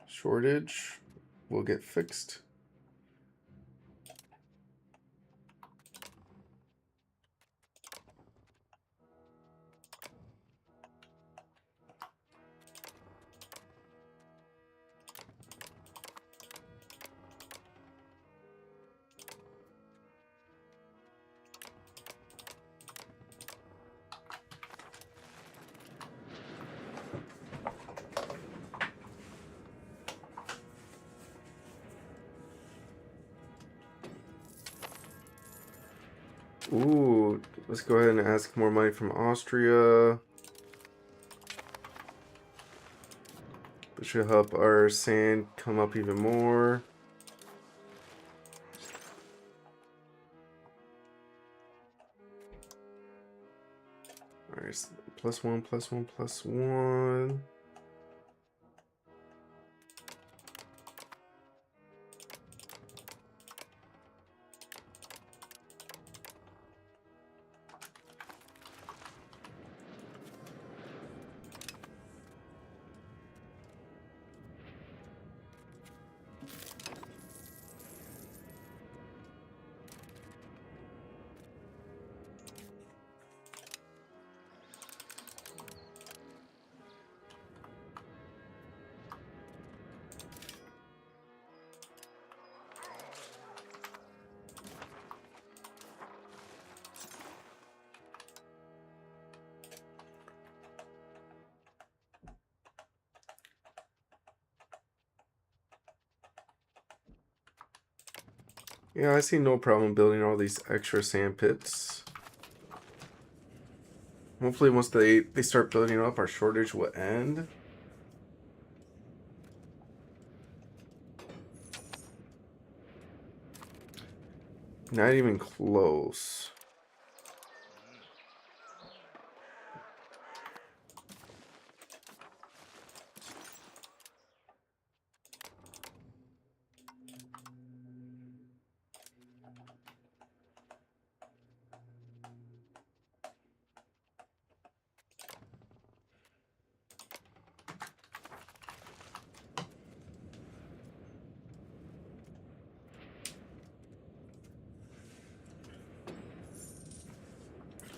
shortage will get fixed. Ooh, let's go ahead and ask more money from Austria. This should help our sand come up even more. Alright, +1, +1, +1. Yeah, I see no problem building all these extra sand pits. Hopefully once they start building up, our shortage will end. Not even close.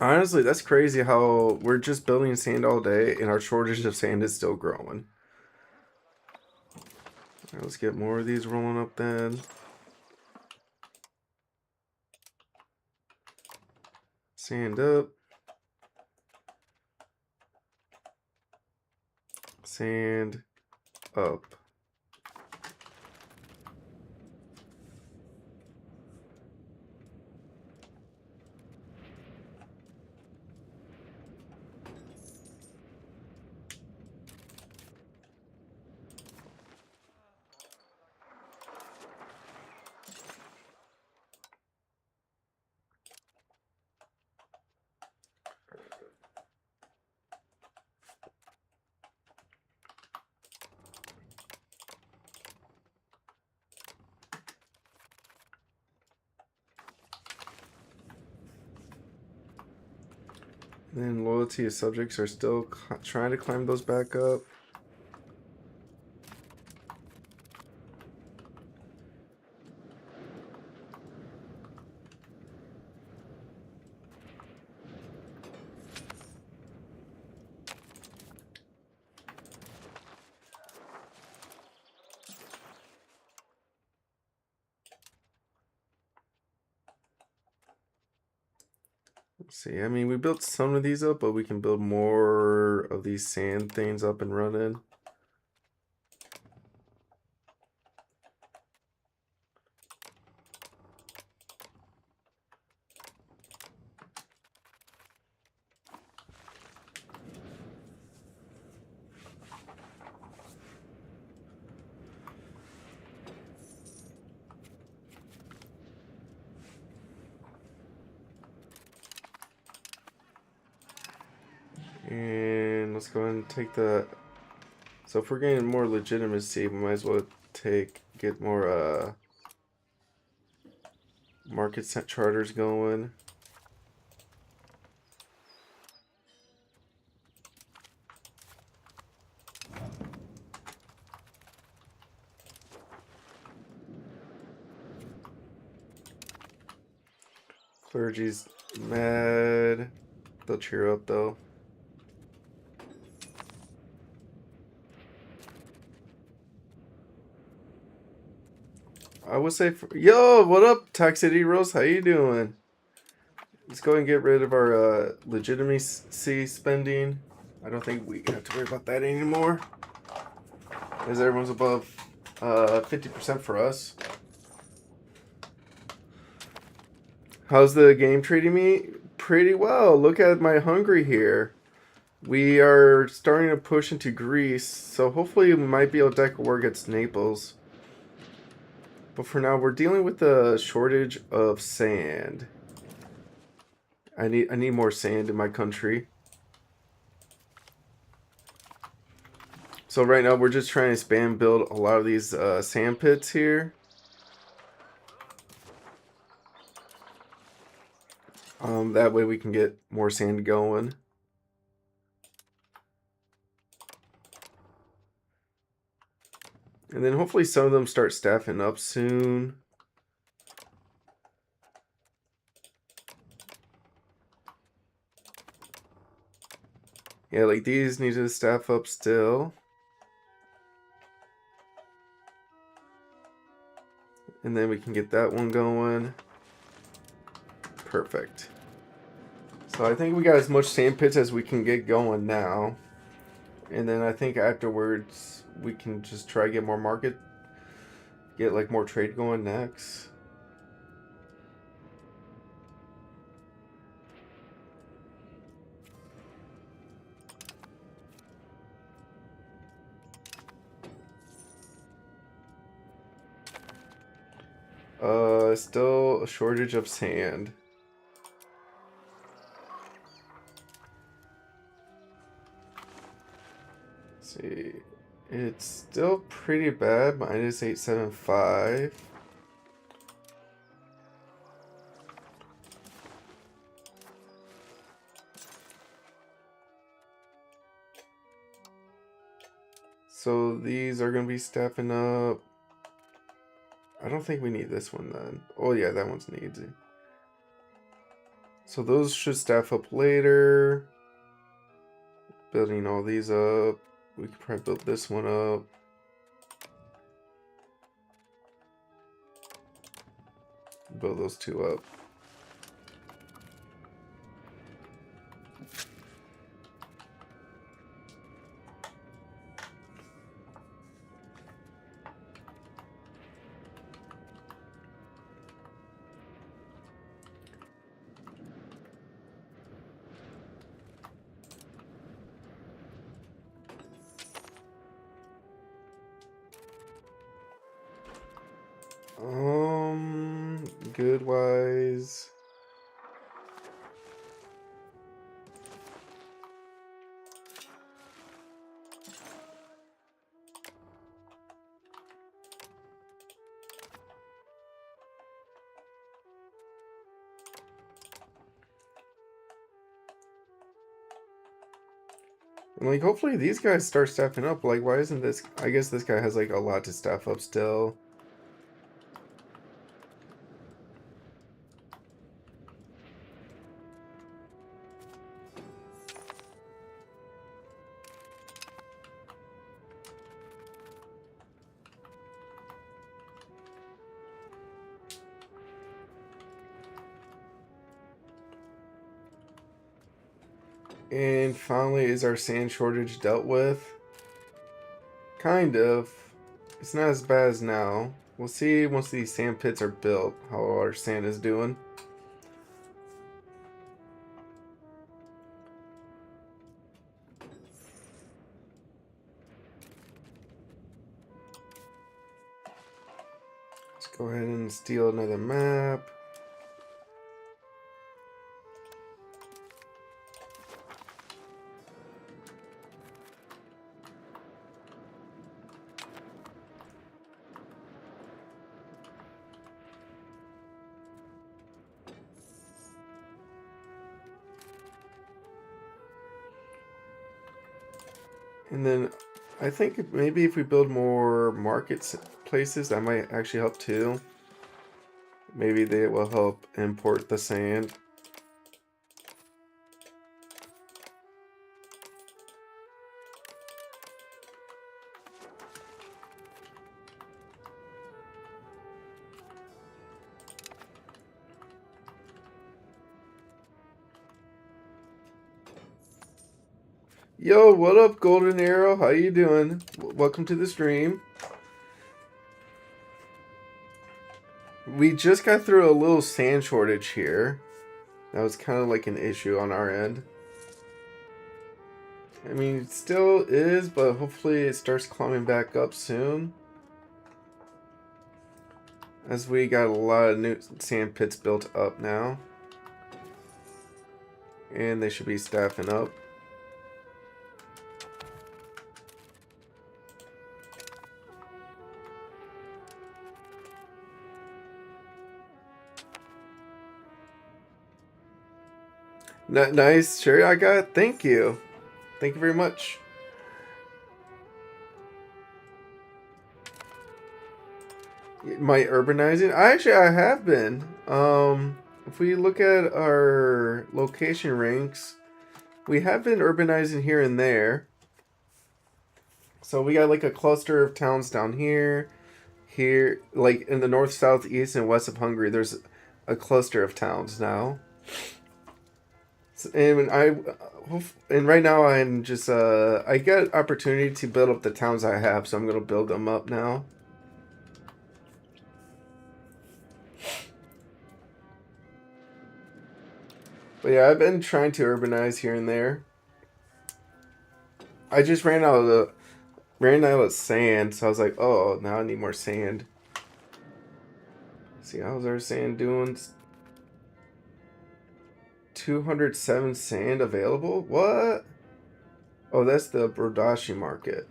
Honestly, that's crazy how we're just building sand all day and our shortage of sand is still growing. Alright, let's get more of these rolling up then. Sand up. Sand up. And then loyalty of subjects are still trying to climb those back up. Let's see, I mean, we built some of these up, but we can build more of these sand things up and running. And let's go ahead and take the... So if we're getting more legitimacy, we might as well get more market set charters going. Clergy's mad. They'll cheer up though. I would say, yo, what up, Tax City Rose? How you doing? Let's go and get rid of our legitimacy spending. I don't think we have to worry about that anymore, as everyone's above 50% for us. How's the game treating me? Pretty well. Look at my Hungary here. We are starting to push into Greece, so hopefully we might be able to declare war against Naples. But for now, we're dealing with the shortage of sand. I need more sand in my country. So right now we're just trying to spam build a lot of these sand pits here. That way we can get more sand going. And then hopefully some of them start staffing up soon. Yeah, like these need to staff up still. And then we can get that one going. Perfect. So I think we got as much sand pits as we can get going now. And then I think afterwards we can just try to get more market, get like more trade going next. Still a shortage of sand. Let's see. It's still pretty bad, minus 875. So these are going to be staffing up. I don't think we need this one then. Oh yeah, that one's needs it. So those should staff up later. Building all these up. We could probably build this one up. Build those two up. Good wise. And like hopefully these guys start staffing up. Like why isn't this, I guess this guy has like a lot to staff up still. And finally, is our sand shortage dealt with? Kind of. It's not as bad as now. We'll see once these sand pits are built how our sand is doing. Let's go ahead and steal another map. And then I think maybe if we build more market places, that might actually help too. Maybe they will help import the sand. Yo, what up, Golden Arrow? How you doing? Welcome to the stream. We just got through a little sand shortage here. That was kind of like an issue on our end. I mean, it still is, but hopefully it starts climbing back up soon. As we got a lot of new sand pits built up now. And they should be staffing up. Nice, sure, I got it. Thank you. Thank you very much. My urbanizing? I have been. If we look at our location ranks, we have been urbanizing here and there. So we got like a cluster of towns down here, like in the north, south, east, and west of Hungary. There's a cluster of towns now. And right now I'm just I get opportunity to build up the towns I have, so I'm gonna build them up now. But yeah, I've been trying to urbanize here and there. I just ran out of sand, so I was like, oh, now I need more sand. See, how's our sand doing? 207 sand available? What? Oh, that's the Brodashi market.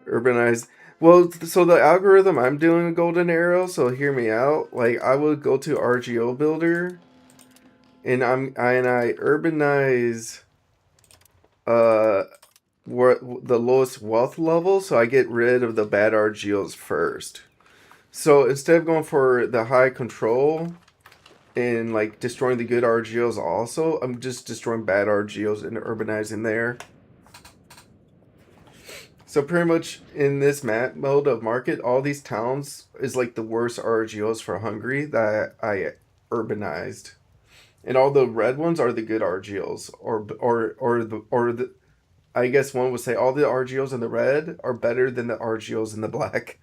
Urbanized. Well, so the algorithm I'm doing a golden arrow, so hear me out. Like I would go to RGO Builder and I urbanize uh the lowest wealth level, so I get rid of the bad RGOs first. So instead of going for the high control and like destroying the good RGOs also, I'm just destroying bad RGOs and urbanizing there. So pretty much in this map mode of market, all these towns is like the worst RGOs for Hungary that I urbanized. And all the red ones are the good RGOs, or the I guess one would say all the RGOs in the red are better than the RGOs in the black.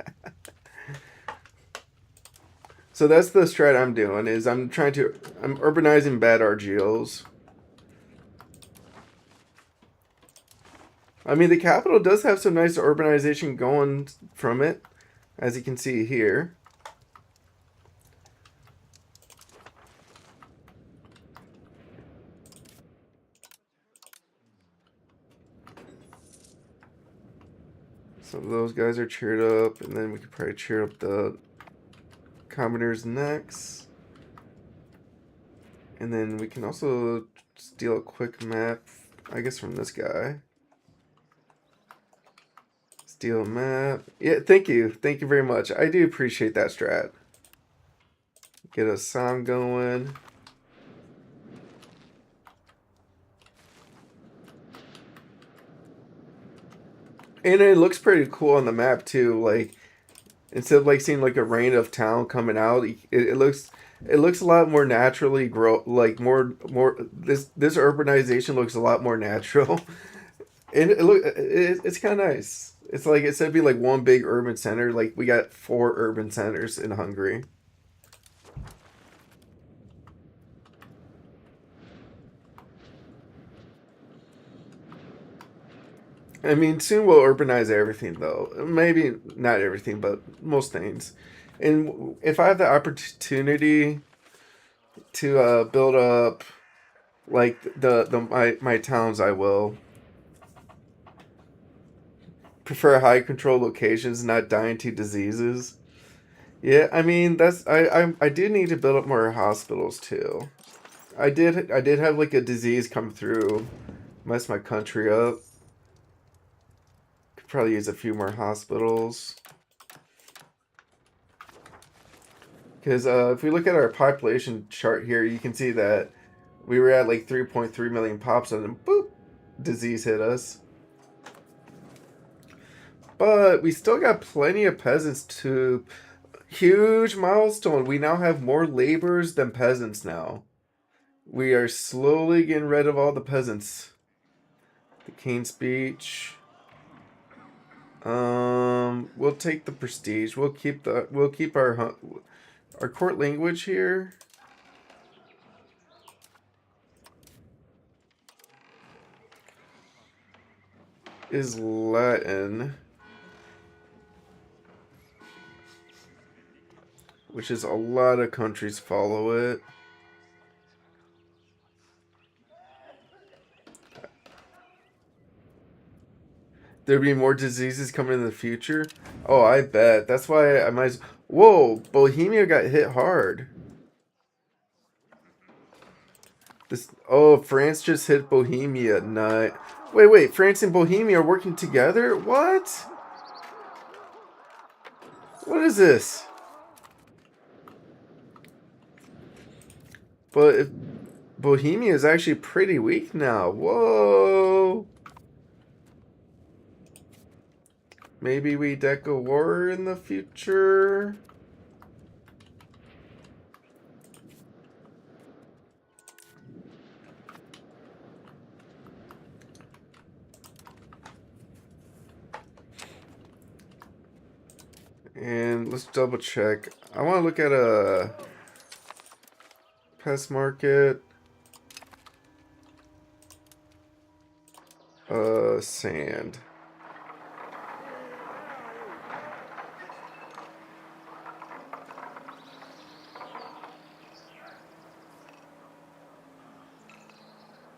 So that's the strat I'm doing. Is I'm urbanizing bad RGOs. I mean, the capital does have some nice urbanization going from it, as you can see here. Some of those guys are cheered up, and then we could probably cheer up the commoners next. And then we can also steal a quick map, I guess, from this guy. Steal a map. Yeah, thank you. Thank you very much. I do appreciate that strat. Get a song going. And it looks pretty cool on the map too. Like instead of like seeing like a rain of town coming out, it looks a lot more naturally grow. Like more this urbanization looks a lot more natural, and it's kind of nice. It's like it said be like one big urban center. Like we got 4 urban centers in Hungary. I mean, soon we'll urbanize everything, though. Maybe not everything, but most things. And if I have the opportunity to build up like my towns, I will prefer high control locations, not dying to diseases. Yeah, I mean I do need to build up more hospitals too. I did have like a disease come through, mess my country up. Could probably use a few more hospitals. Because if we look at our population chart here, you can see that we were at like 3.3 million pops, and then boop, disease hit us. But we still got plenty of peasants to. Huge milestone. We now have more laborers than peasants now. We are slowly getting rid of all the peasants. The King's Speech. We'll take the prestige. We'll keep our court language here. Is Latin, which is a lot of countries follow it. There'll be more diseases coming in the future. Oh, I bet. That's why I might. Whoa, Bohemia got hit hard. This. Oh, France just hit Bohemia. Nut. Wait. France and Bohemia are working together. What? What is this? But if Bohemia is actually pretty weak now. Whoa. Maybe we deck a war in the future. And let's double check. I want to look at a pest market. Sand.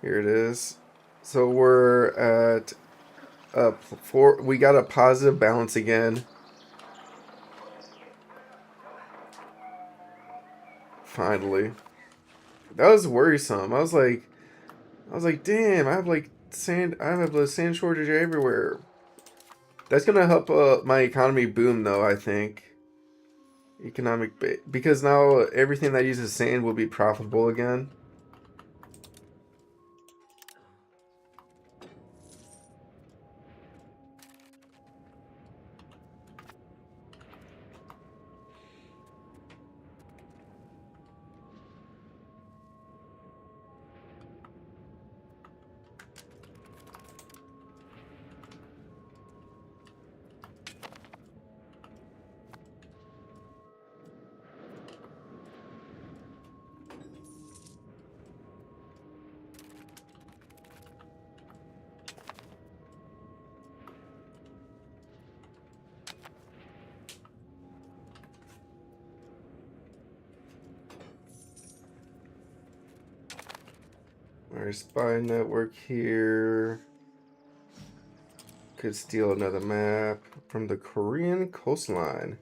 Here it is. So we're at we got a positive balance again. Finally. That was worrisome. I was like, damn, I have a sand shortage everywhere. That's gonna help my economy boom though, I think. Because now everything that uses sand will be profitable again. Our spy network here. Could steal another map from the Korean coastline.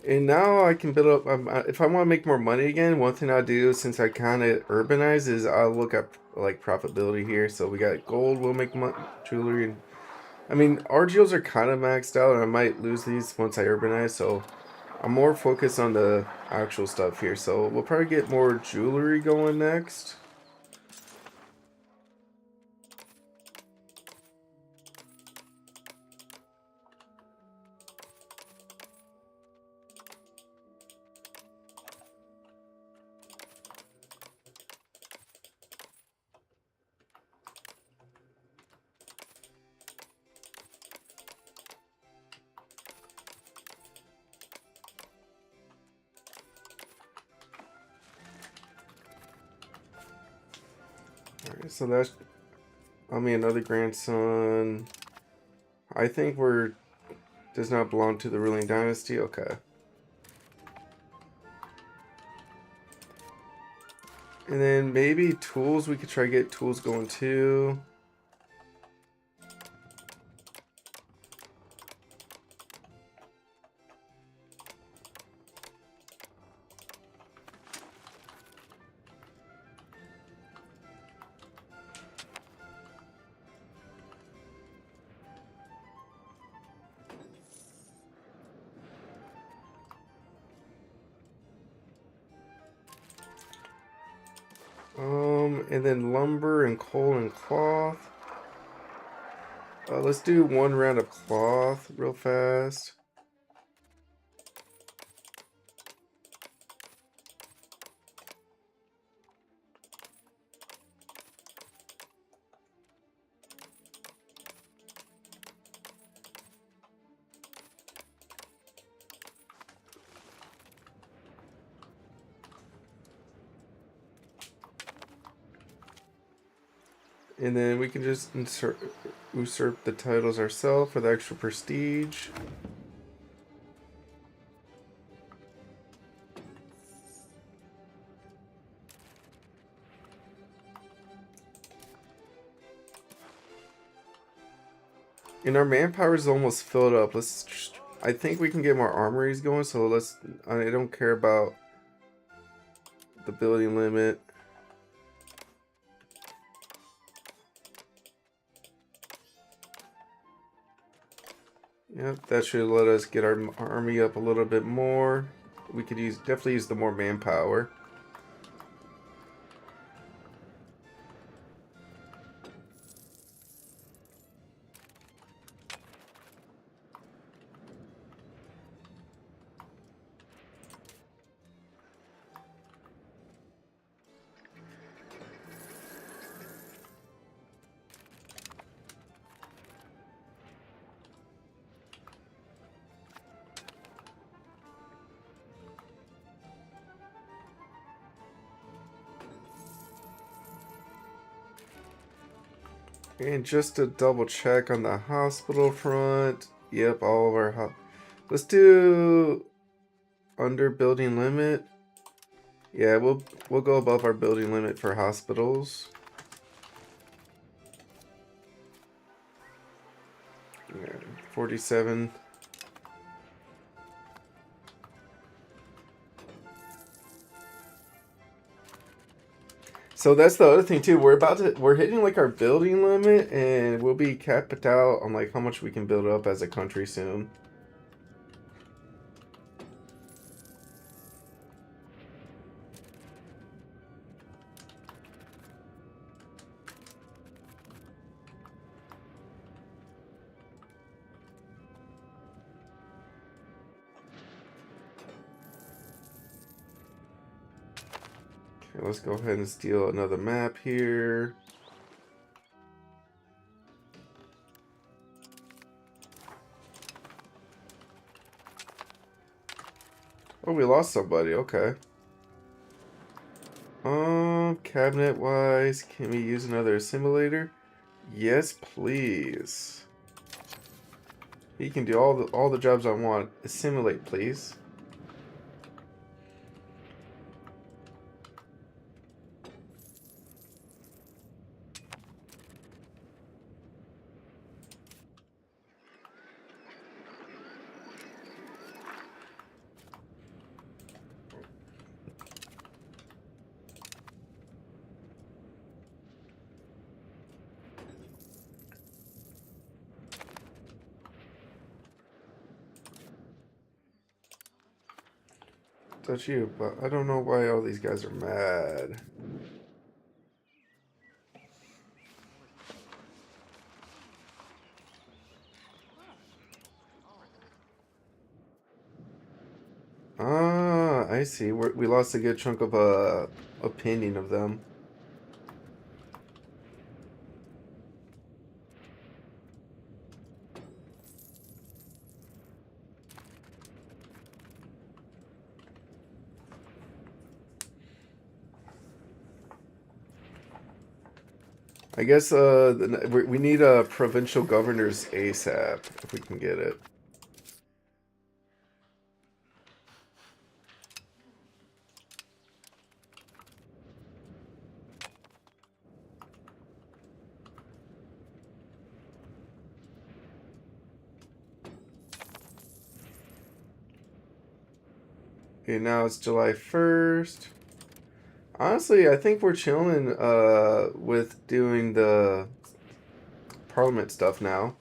And now I can build up. If I want to make more money again, one thing I'll do since I kind of urbanize is I'll look up like profitability here. So we got gold. We'll make jewelry. And I mean, RGLs are kind of maxed out, and I might lose these once I urbanize. So I'm more focused on the actual stuff here. So we'll probably get more jewelry going next. Alright, so that's another grandson. I think does not belong to the ruling dynasty. Okay. And then maybe tools. We could try to get tools going too. And then lumber and coal and cloth. Let's do one round of cloth real fast. And then we can just usurp the titles ourselves for the extra prestige. And our manpower is almost filled up. I think we can get more armories going, so I don't care about the building limit. Yep, that should let us get our army up a little bit more. We could definitely use the more manpower. And just to double check on the hospital front. Yep, all of our let's do under building limit. Yeah, we'll go above our building limit for hospitals. Yeah, 47. So that's the other thing too. We're hitting like our building limit, and we'll be capped out on like how much we can build up as a country soon. Okay, let's go ahead and steal another map here. Oh, we lost somebody. Okay. Cabinet wise, can we use another assimilator? Yes, please. He can do all the jobs I want. Assimilate, please. That's you, but I don't know why all these guys are mad. Ah, I see. We lost a good chunk of opinion of them. I guess we need a provincial governors ASAP if we can get it. Okay, now it's July 1st. Honestly, I think we're chilling with doing the parliament stuff now.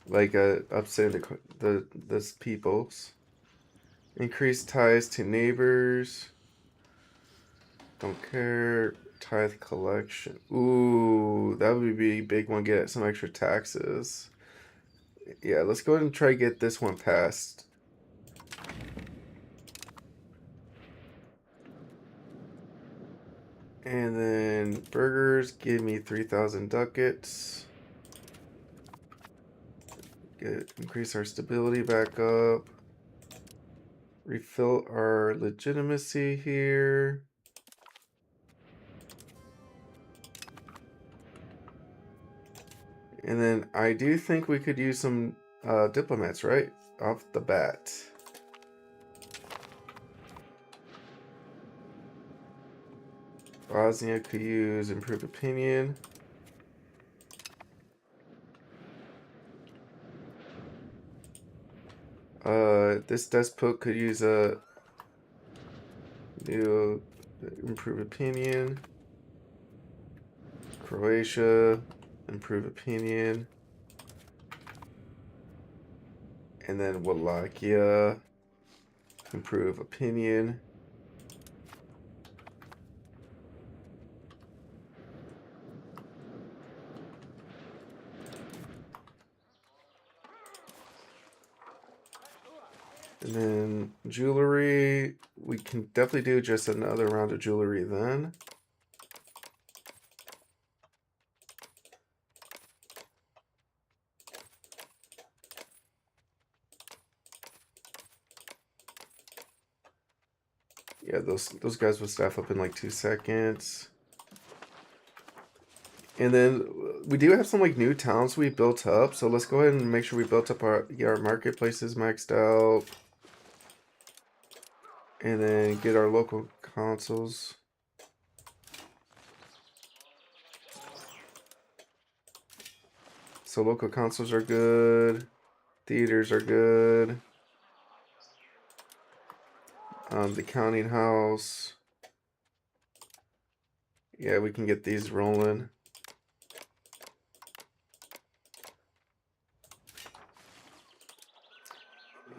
Like upsetting the peoples. Increase ties to neighbors. Don't care. Tithe collection. Ooh, that would be a big one. Get some extra taxes. Yeah, let's go ahead and try to get this one passed. And then burgers, give me 3,000 ducats. Increase our stability back up. Refill our legitimacy here. And then I do think we could use some diplomats, right? Off the bat. Bosnia could use improved opinion. This despot could use a new improved opinion. Croatia, improve opinion. And then Wallachia, improve opinion. And then jewelry, we can definitely do just another round of jewelry then. Yeah, those guys will staff up in like 2 seconds. And then we do have some like new towns we built up, so let's go ahead and make sure we built up our marketplaces maxed out. And then get our local consuls. So local consuls are good. Theaters are good. The counting house. Yeah, we can get these rolling.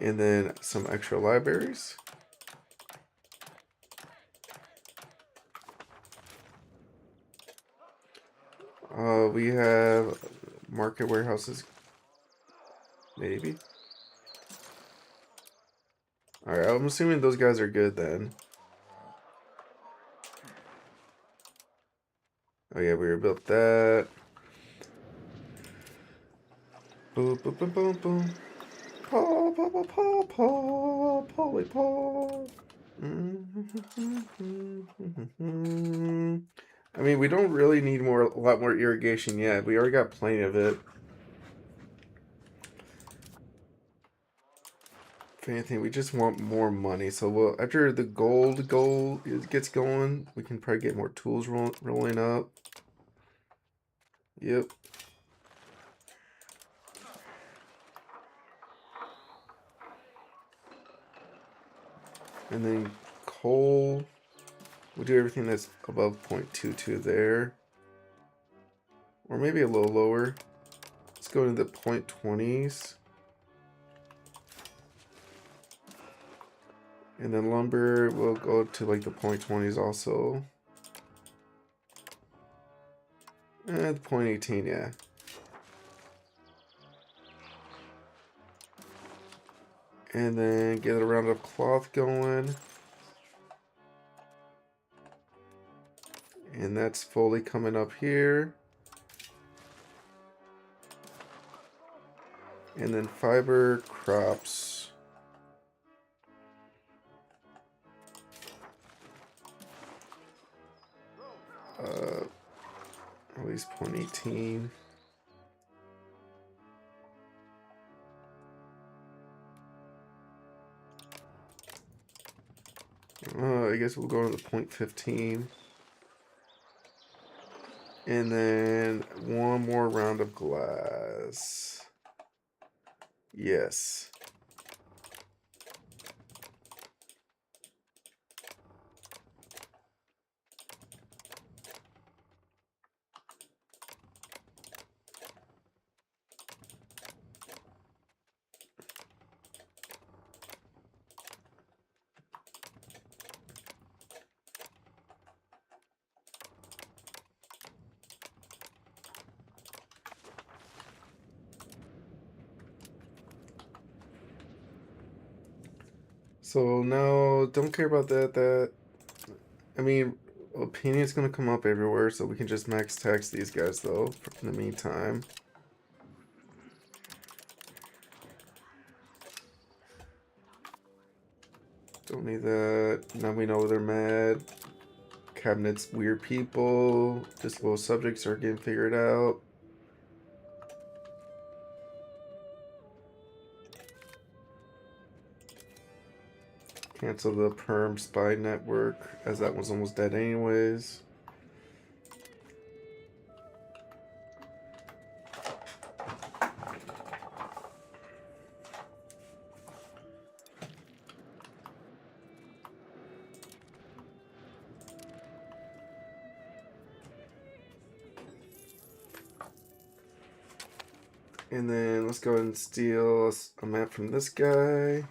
And then some extra libraries. We have market warehouses. Maybe. Alright, I'm assuming those guys are good then. Oh yeah, we rebuilt that. Boom, boom, boom, boom, boom. Paw, paw, paw, paw, paw, Polly paw. I mean, we don't really need a lot more irrigation yet. We already got plenty of it. If anything, we just want more money. So we'll, after the gold goal gets going, we can probably get more tools rolling up. Yep. And then coal, we'll do everything that's above 0.22 there. Or maybe a little lower. Let's go into the 0.20s. And then lumber, we'll go to like the 0.20s also. And 0.18, yeah. And then get a round of cloth going. And that's fully coming up here. And then fiber crops. At least 0.18. I guess we'll go to the 0.15. And then one more round of glass. Yes. So no, don't care about that. I mean, opinion's gonna come up everywhere, so we can just max tax these guys though in the meantime. Don't need that. Now we know they're mad. Cabinet's weird people. Disclosed subjects are getting figured out. Cancel the perm spy network, as that one's almost dead anyways. And then let's go ahead and steal a map from this guy.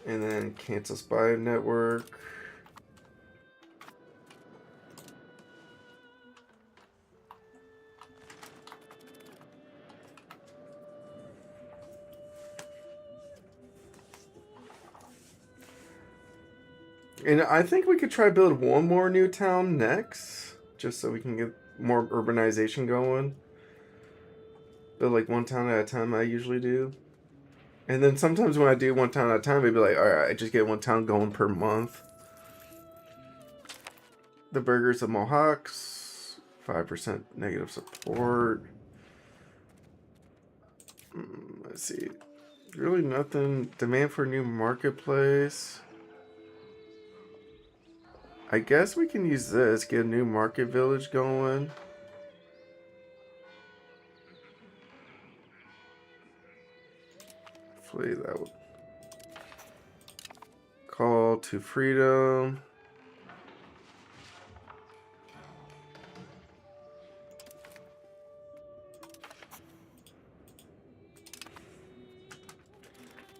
And then cancel spy network. And I think we could try to build one more new town next, just so we can get more urbanization going. Build like one town at a time, I usually do. And then sometimes when I do one town at a time, it'd be like, alright, I just get one town going per month. The Burgers of Mohawks, 5% negative support. Let's see. Really nothing. Demand for a new marketplace. I guess we can use this, get a new market village going. Hopefully that would call to freedom.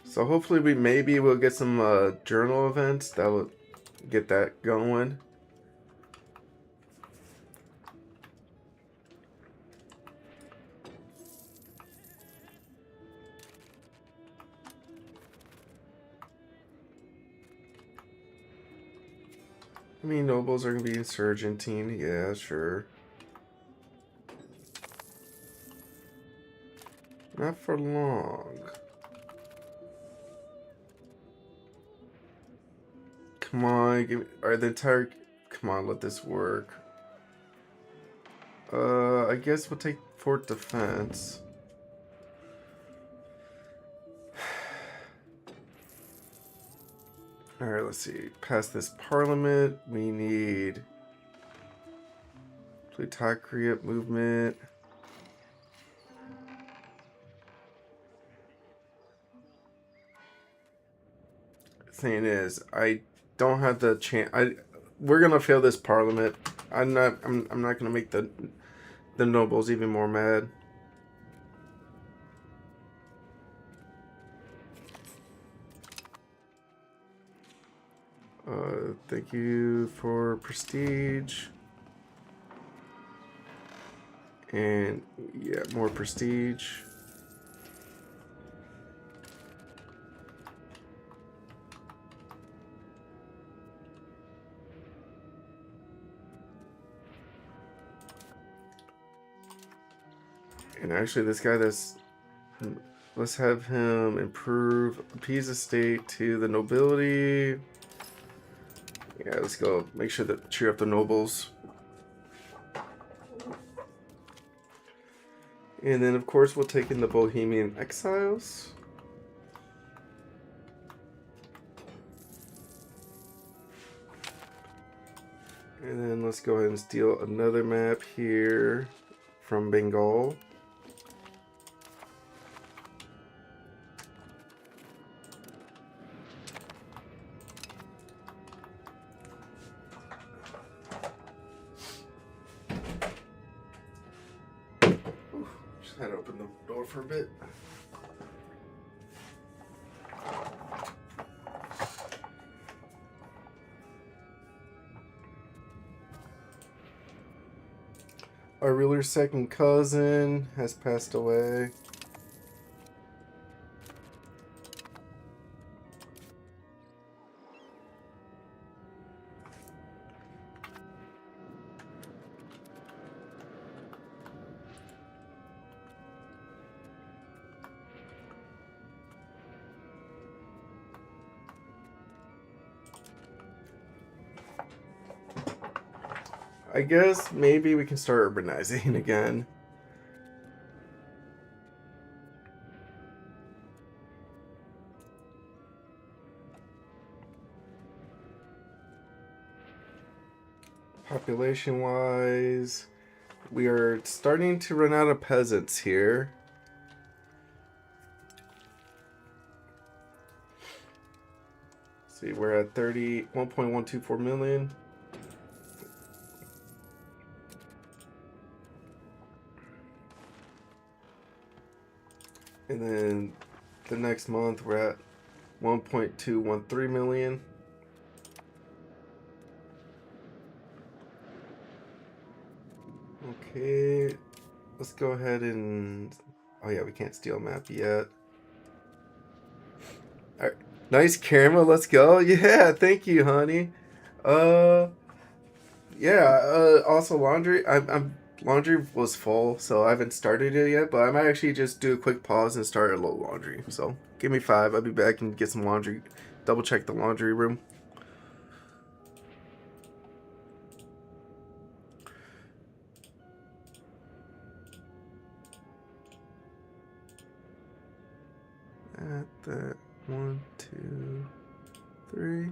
So hopefully maybe we'll get some journal events that will get that going. I mean, nobles are going to be insurgenting. Yeah, sure. Not for long. Come on, give me, or the entire, come on, let this work. I guess we'll take fort defense. Alright, let's see. Past this parliament, we need plutocrat movement. Thing is, I don't have the chance. We're gonna fail this parliament. I'm not gonna make the nobles even more mad. Thank you for prestige. And yeah, more prestige. And actually this guy let's have him improve appease the state to the nobility. Yeah, let's go make sure that cheer up the nobles. And then of course we'll take in the Bohemian exiles. And then let's go ahead and steal another map here from Bengal. Just had to open the door for a bit. Our ruler's second cousin has passed away. I guess maybe we can start urbanizing again. Population wise, we are starting to run out of peasants here. See, we're at 1.124 million. And then the next month we're at 1.213 million. Okay, let's go ahead and... Oh yeah, we can't steal map yet. Alright, nice camera, let's go. Yeah, thank you, honey. Uh, yeah, also laundry. Laundry was full, so I haven't started it yet, but I might actually just do a quick pause and start a little laundry. So give me 5, I'll be back and get some laundry. Double check the laundry room. At that 1, 2, 3.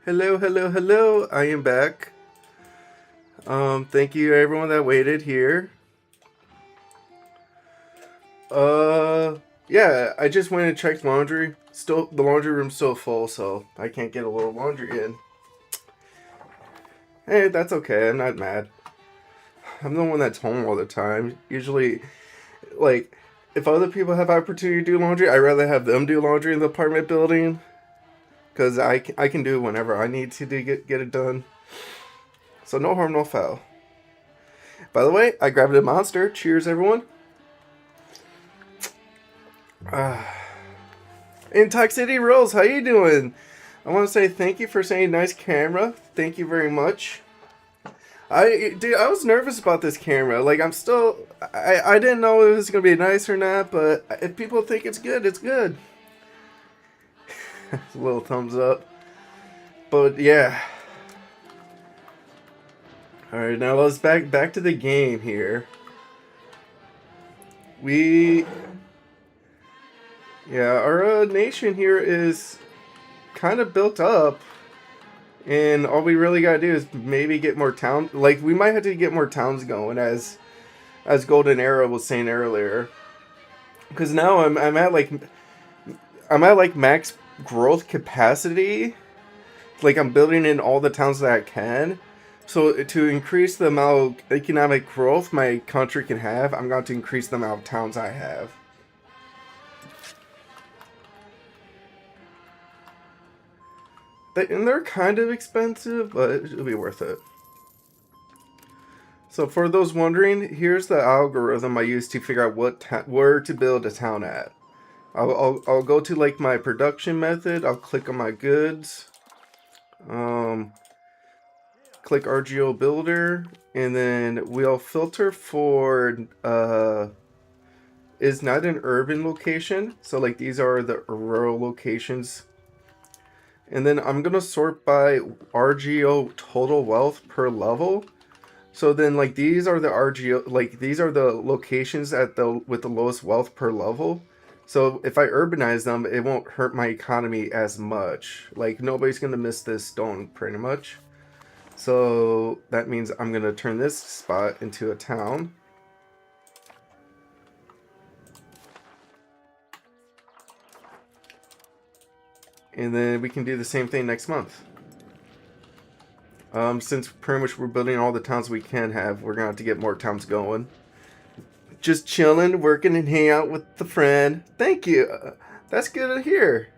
Hello, hello, hello. I am back. Thank you everyone that waited here. Uh, yeah, I just went and checked laundry. Still, the laundry room's still full, so I can't get a little laundry in. Hey, that's okay. I'm not mad. I'm the one that's home all the time. Usually, like, if other people have opportunity to do laundry, I'd rather have them do laundry in the apartment building. Because I can do it whenever I need to get it done. So no harm, no foul. By the way, I grabbed a monster. Cheers, everyone. In Talk City Rose, how you doing? I want to say thank you for saying nice camera. Thank you very much. I was nervous about this camera. Like I didn't know if it was gonna be nice or not, but if people think it's good, it's good. A little thumbs up. But yeah. All right, now let's back to the game here. We Yeah, our nation here is kind of built up, and all we really gotta do is maybe get more town. Like we might have to get more towns going, as Golden Era was saying earlier. Because now I'm at like max growth capacity. Like I'm building in all the towns that I can. So to increase the amount of economic growth my country can have, I'm going to increase the amount of towns I have. And they're kind of expensive, but it'll be worth it. So for those wondering, here's the algorithm I use to figure out where to build a town at. I'll go to like my production method. I'll click on my goods. Um, Click RGO Builder, and then we'll filter for is not an urban location. So like these are the rural locations. And then I'm gonna sort by RGO total wealth per level. So then like these are the RGO, like these are the locations with the lowest wealth per level. So if I urbanize them, it won't hurt my economy as much. Like nobody's gonna miss this stone pretty much. So that means I'm gonna turn this spot into a town. And then we can do the same thing next month. Since pretty much we're building all the towns we can have, we're gonna have to get more towns going. Just chilling, working, and hang out with the friend. Thank you. That's good to hear.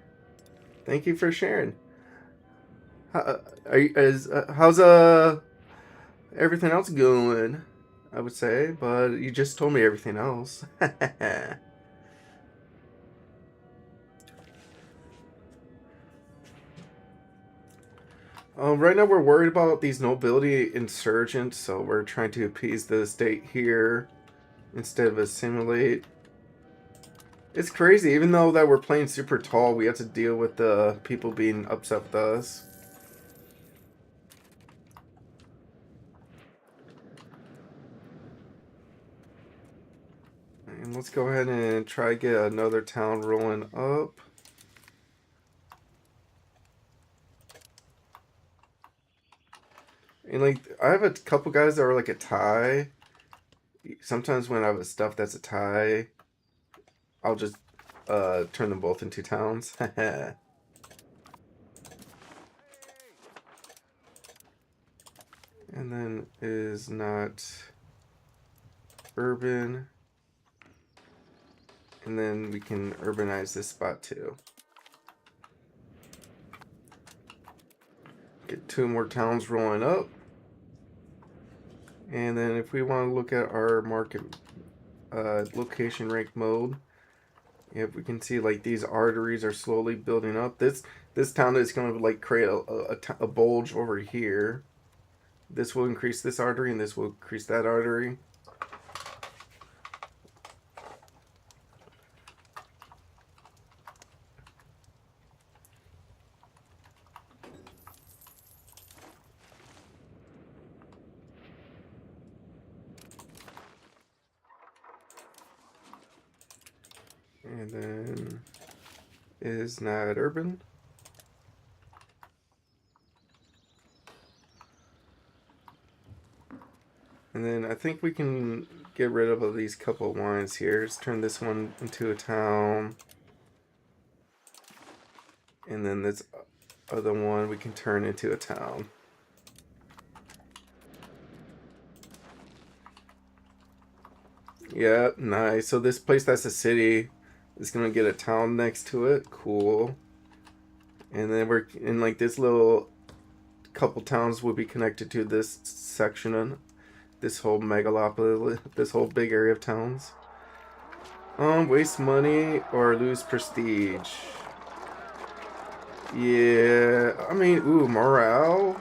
Thank you for sharing. How's everything else going? I would say, but you just told me everything else. Right now we're worried about these nobility insurgents, so we're trying to appease the state here instead of assimilate. It's crazy, even though that we're playing super tall, we have to deal with the people being upset with us. And let's go ahead and try to get another town rolling up. And like, I have a couple guys that are like a tie. Sometimes when I have a stuff that's a tie, I'll just turn them both into towns. And then is not urban. And then we can urbanize this spot too. Get 2 more towns rolling up. And then if we want to look at our market location rank mode, if we can see like these arteries are slowly building up. This town is going to like create a bulge over here. This will increase this artery and this will increase that artery. And then is not urban. And then I think we can get rid of these couple lines here. Let's turn this one into a town. And then this other one we can turn into a town. Yeah, nice. So this place that's a city is gonna get a town next to it. Cool. And then we're in like this little couple towns will be connected to this section of this whole megalopolis, this whole big area of towns. Waste money or lose prestige. Yeah, I mean, ooh, morale.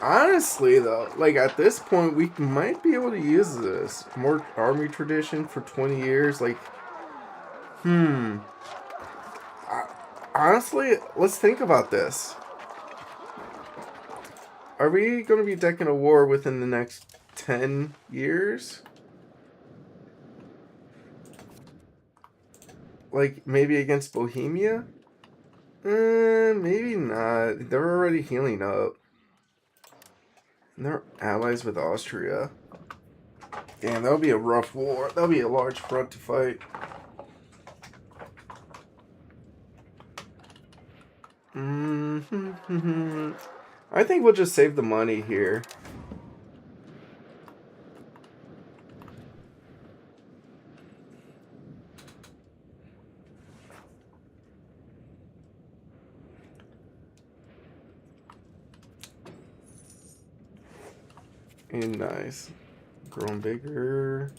Honestly, though, like at this point, we might be able to use this. More army tradition for 20 years. Like, hmm. I, honestly, let's think about this. Are we going to be decking a war within the next 10 years? Like, maybe against Bohemia? Maybe not. They're already healing up. And they're allies with Austria. Damn, that'll be a rough war. That'll be a large front to fight. I think we'll just save the money here. And nice. Growing bigger.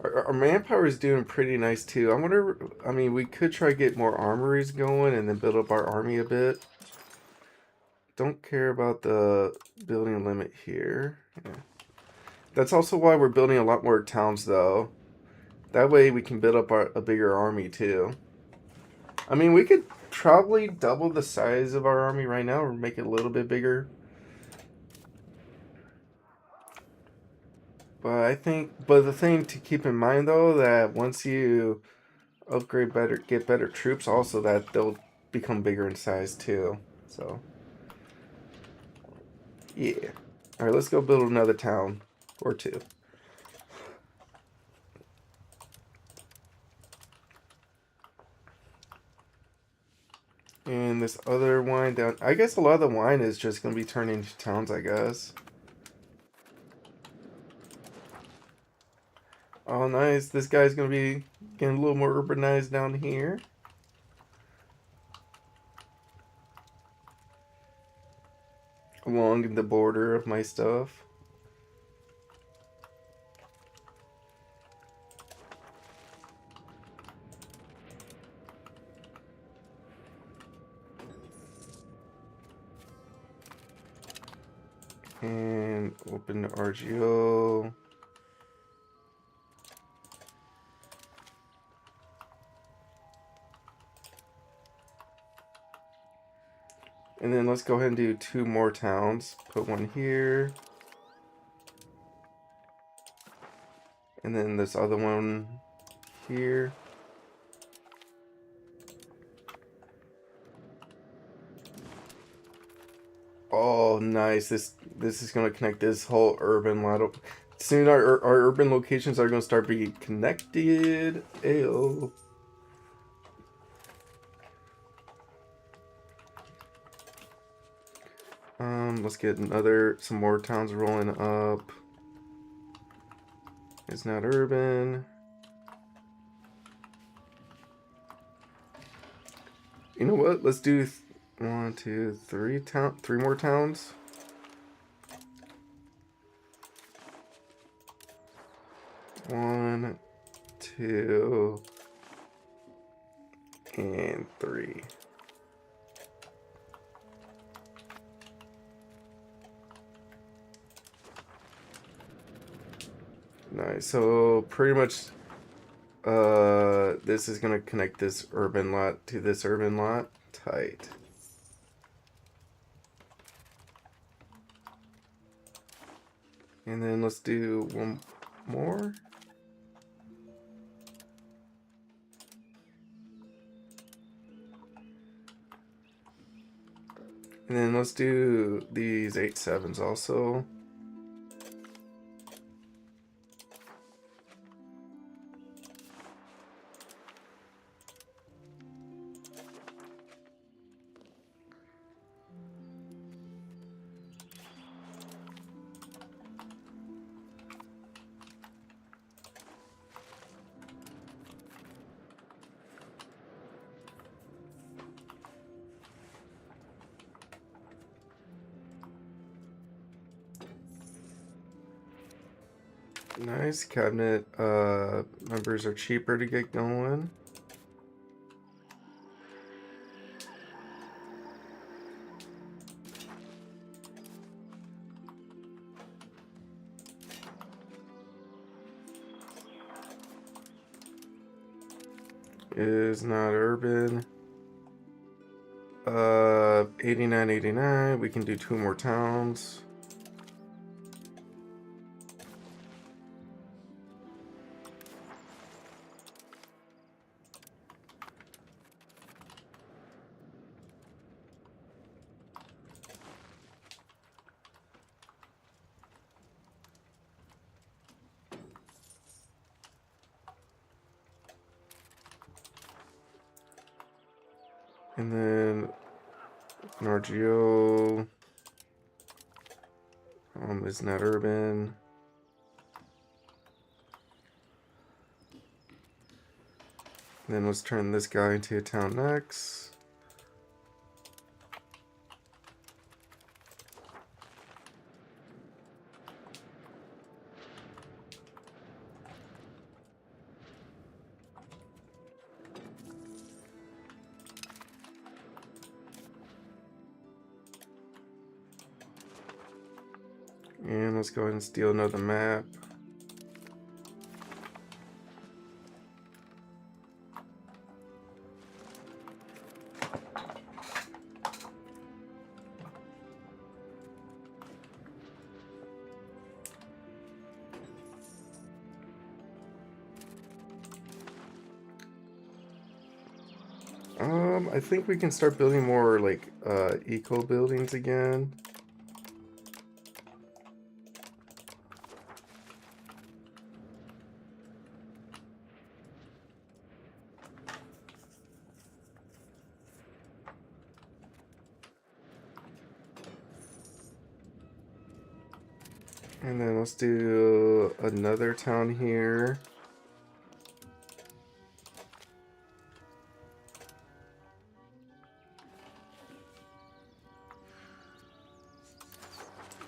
Our manpower is doing pretty nice too. I wonder, I mean, we could try to get more armories going and then build up our army a bit. Don't care about the building limit here. Yeah. That's also why we're building a lot more towns though. That way we can build up a bigger army too. I mean, we could probably double the size of our army right now or make it a little bit bigger. But the thing to keep in mind though, that once you upgrade better, get better troops, also that they'll become bigger in size too. So, yeah. All right, let's go build another town or two. And this other wine down, I guess a lot of the wine is just going to be turned into towns, I guess. Oh, nice. This guy's going to be getting a little more urbanized down here. Along the border of my stuff. And open the RGO. And then let's go ahead and do two more towns. Put one here. And then this other one here. Oh, nice. This is going to connect this whole urban lot. Soon our urban locations are going to start being connected. Ew. Let's get some more towns rolling up. It's not urban. You know what? Let's do 1, 2, 3 three more towns. One, two, and three. Nice. So pretty much this is gonna connect this urban lot to this urban lot. Tight. And then let's do one more. And then let's do these 8 7s also. Nice. Cabinet members are cheaper to get going. Is not urban. 89.89. We can do 2 more towns. And then Nargio is not urban. And then let's turn this guy into a town next. And let's go ahead and steal another map. I think we can start building more like eco buildings again. And then let's do another town here.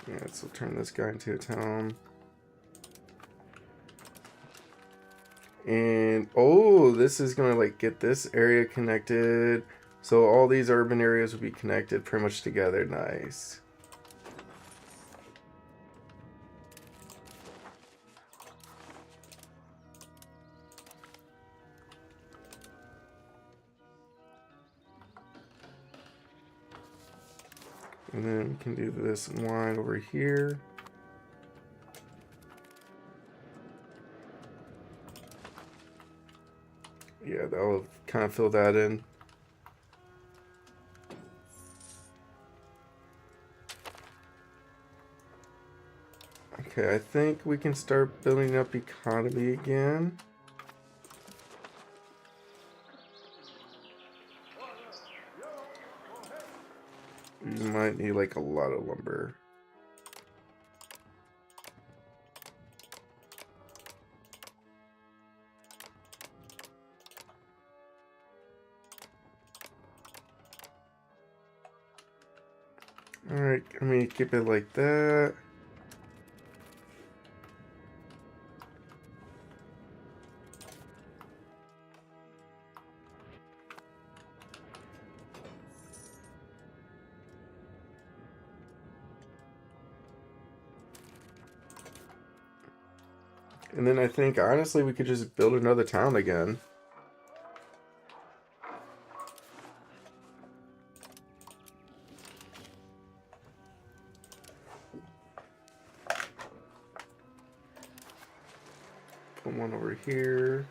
Yeah, so turn this guy into a town. And oh, this is gonna like get this area connected. So all these urban areas will be connected pretty much together. Nice. And then we can do this line over here. Yeah, that'll kind of fill that in. Okay, I think we can start building up economy again. We might need like a lot of lumber. Alright, let me keep it like that. And then I think, honestly, we could just build another town again. Put one over here.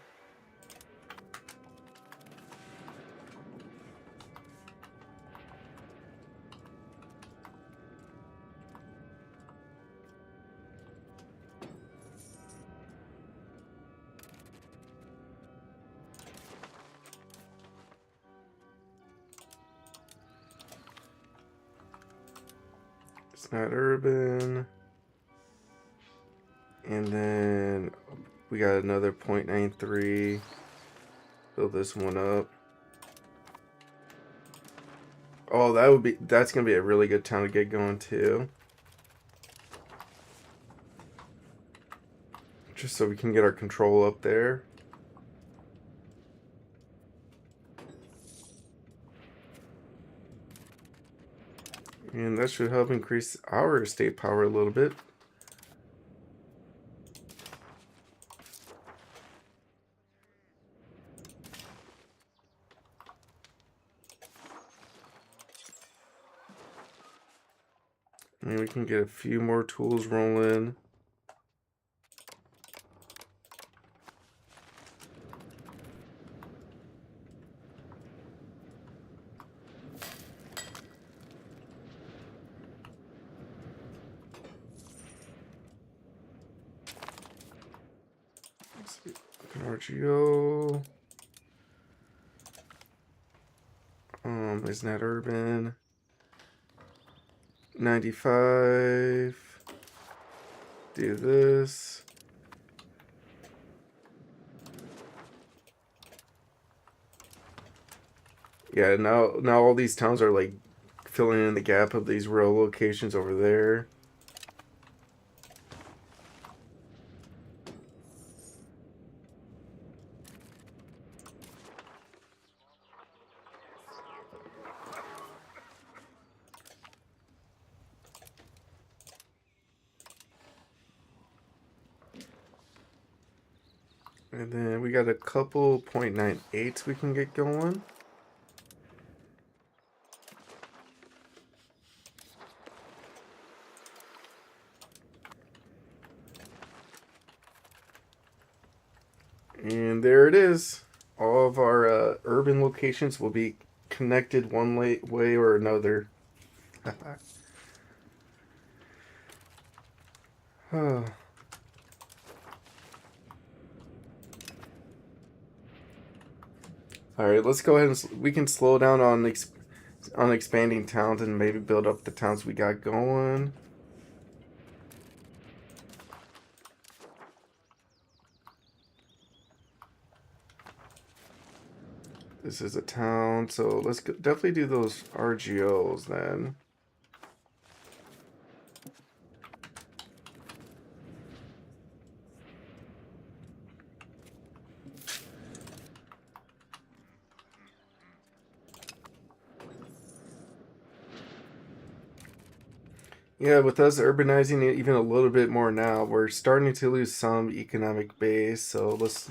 It's not urban. And then we got another 0.93. Build this one up. Oh, that's gonna be a really good town to get going too. just so we can get our control up there. And that should help increase our estate power a little bit. And we can get a few more tools rolling. Let's see. RGO. Isn't that urban? 95. Do this. Yeah, now all these towns are like filling in the gap of these rural locations over there. And then we got a couple .98s we can get going. And there it is. All of our urban locations will be connected one way or another. All right, let's go ahead and we can slow down on expanding towns and maybe build up the towns we got going. This is a town, so let's definitely do those RGOs then. Yeah, with us urbanizing it even a little bit more now, we're starting to lose some economic base, so let's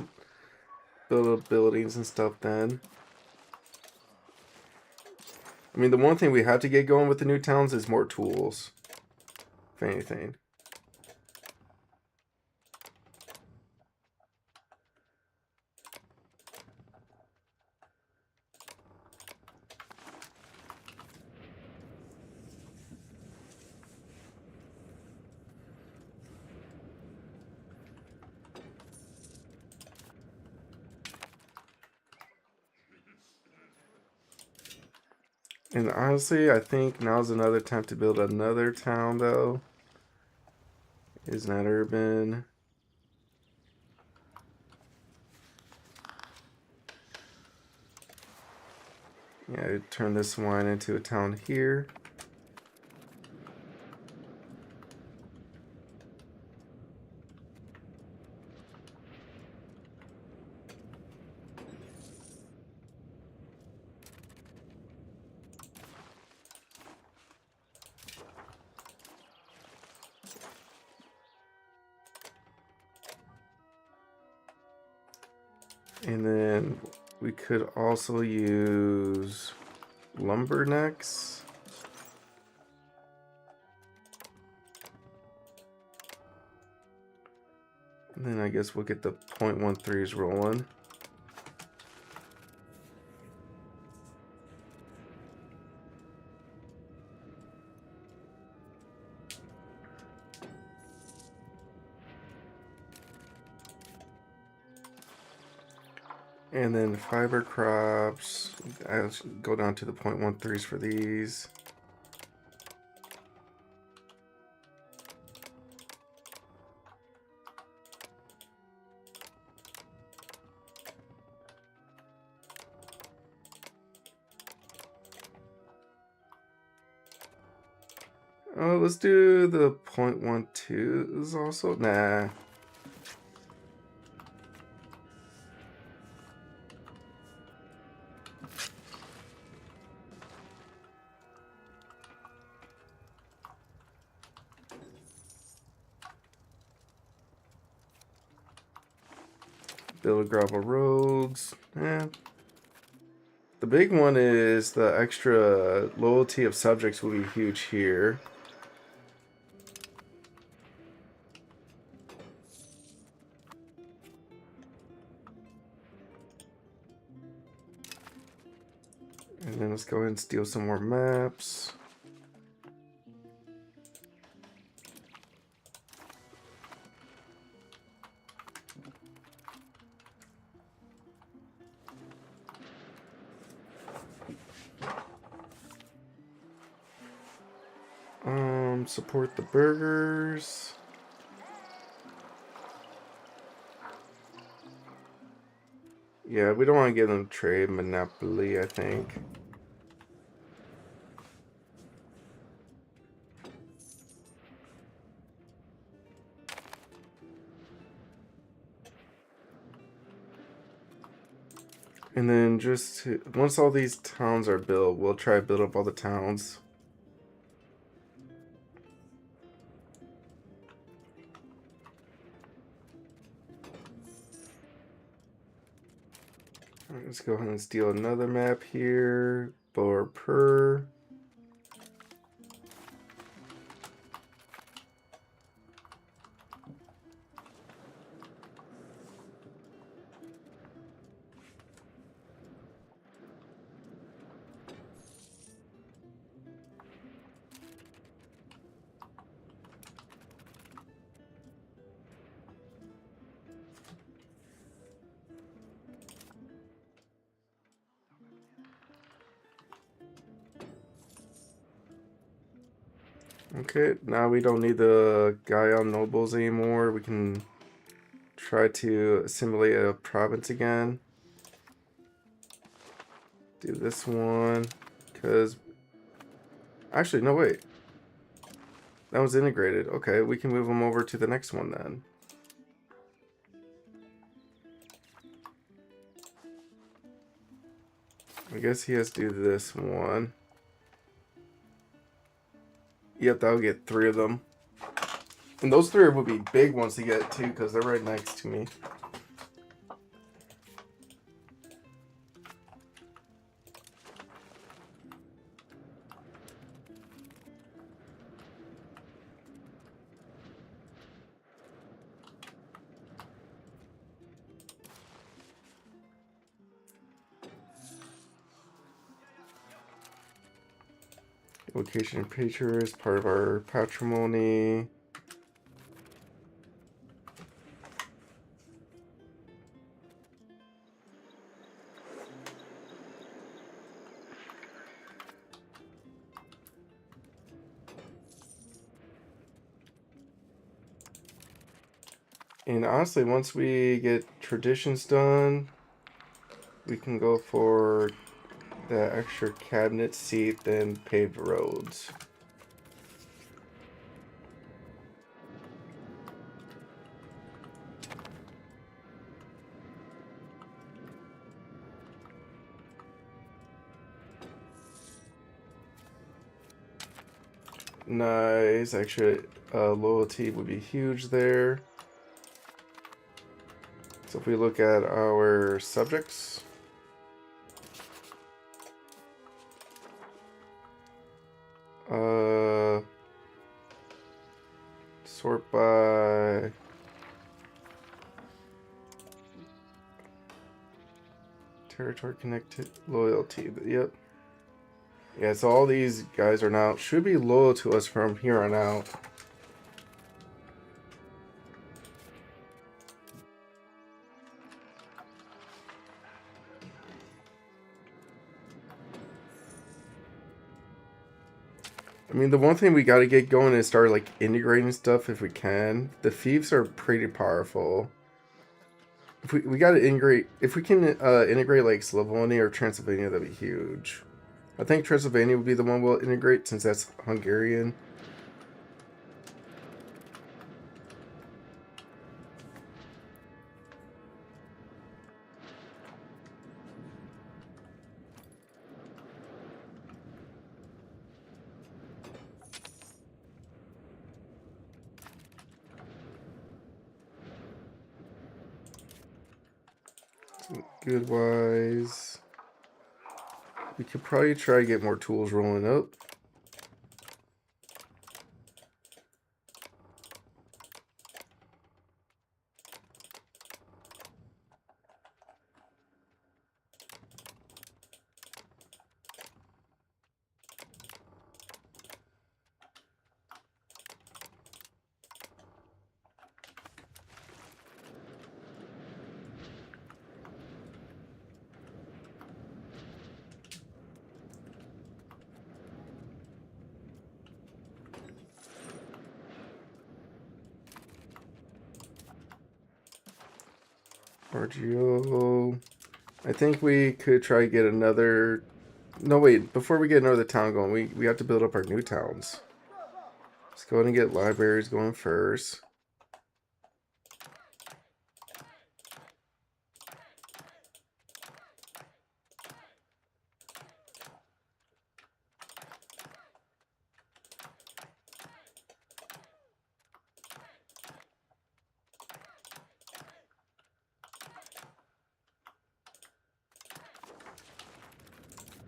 build up buildings and stuff then. I mean, the one thing we have to get going with the new towns is more tools, if anything. And honestly, I think now's another time to build another town, though. Isn't that urban? Yeah, turn this one into a town here. And then we could also use lumber next. And then I guess we'll get the .13s rolling. And then fiber crops, I'll go down to the .13s for these. Oh, let's do the .12s also. Nah. Build gravel roads. The big one is the extra loyalty of subjects will be huge here. And then let's go ahead and steal some more maps. Support the burgers. Yeah, we don't want to give them trade monopoly, I think. And then just once all these towns are built, we'll try to build up all the towns. All right, let's go ahead and steal another map here for per. Okay, now we don't need the guy on nobles anymore. We can try to assimilate a province again. Do this one, because... Actually, no, wait. That was integrated. Okay, we can move them over to the next one then. I guess he has to do this one. Yep, that'll get 3 of them. And those 3 would be big ones to get too, because they're right next to me. Location of Patriot is part of our patrimony. And honestly, once we get traditions done, we can go for the extra cabinet seat, then paved roads. Nice. Actually, loyalty would be huge there. So if we look at our subjects, sort by territory connected loyalty. Yep. Yeah, so all these guys are now should be loyal to us from here on out. I mean, the one thing we got to get going is start like integrating stuff if we can. The thieves are pretty powerful. If we got to integrate, if we can integrate like Slavonia or Transylvania, that'd be huge. I think Transylvania would be the one we'll integrate since that's Hungarian. Good wise. We could probably try to get more tools rolling up. RGO. I think we could try to get another... No, wait. Before we get another town going, we have to build up our new towns. Let's go ahead and get libraries going first.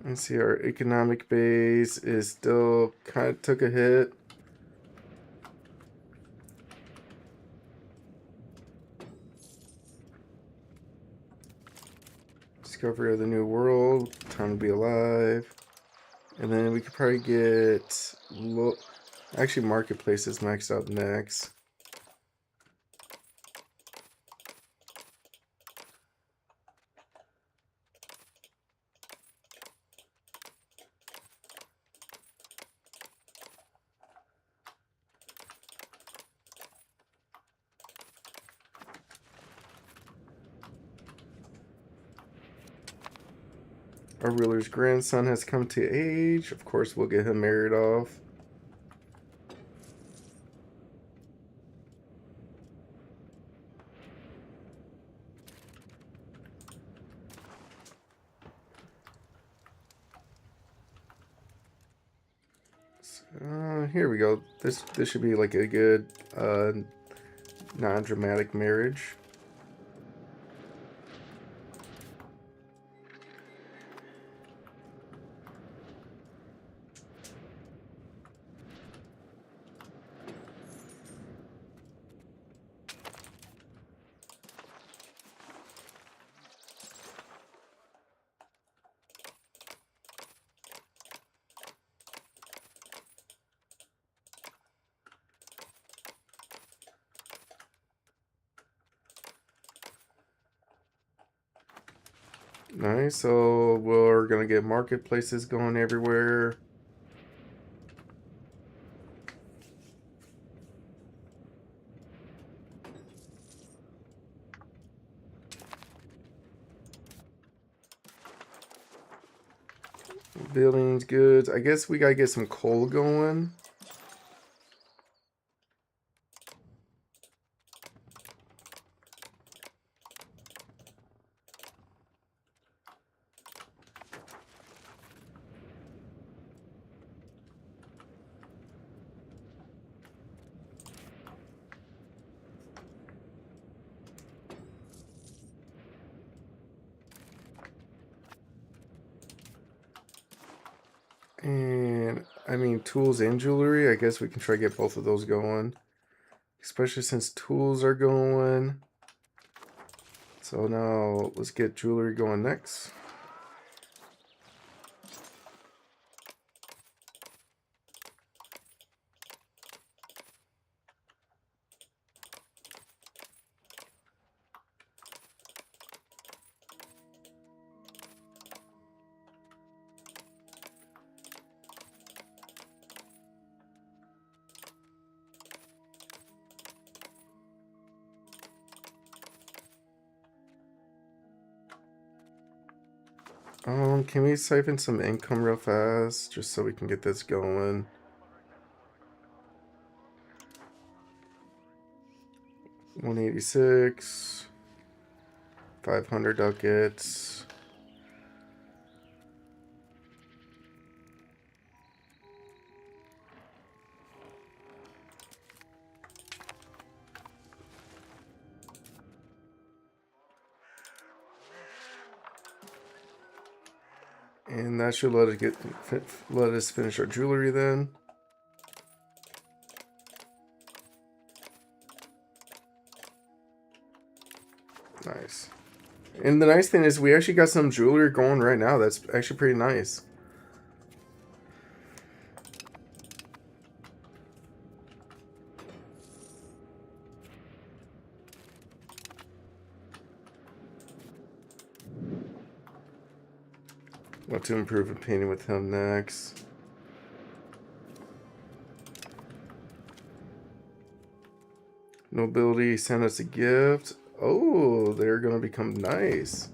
Let's see, our economic base is still kind of took a hit. Discovery of the New World, time to be alive. And then we could probably get... Actually, Marketplace is maxed out next. Our ruler's grandson has come to age. Of course, we'll get him married off. Here we go. This should be like a good non-dramatic marriage. Nice, so we're gonna get marketplaces going everywhere. Buildings, goods. I guess we gotta get some coal going. And I mean, tools and jewelry. I guess we can try to get both of those going, especially since tools are going. So now let's get jewelry going next. Can we siphon some income real fast, just so we can get this going? $186, 500 ducats. And that should let us finish our jewelry then. Nice. And the nice thing is we actually got some jewelry going right now. That's actually pretty nice. Want to improve opinion with him next. Nobility sent us a gift. Oh, they're gonna become nice.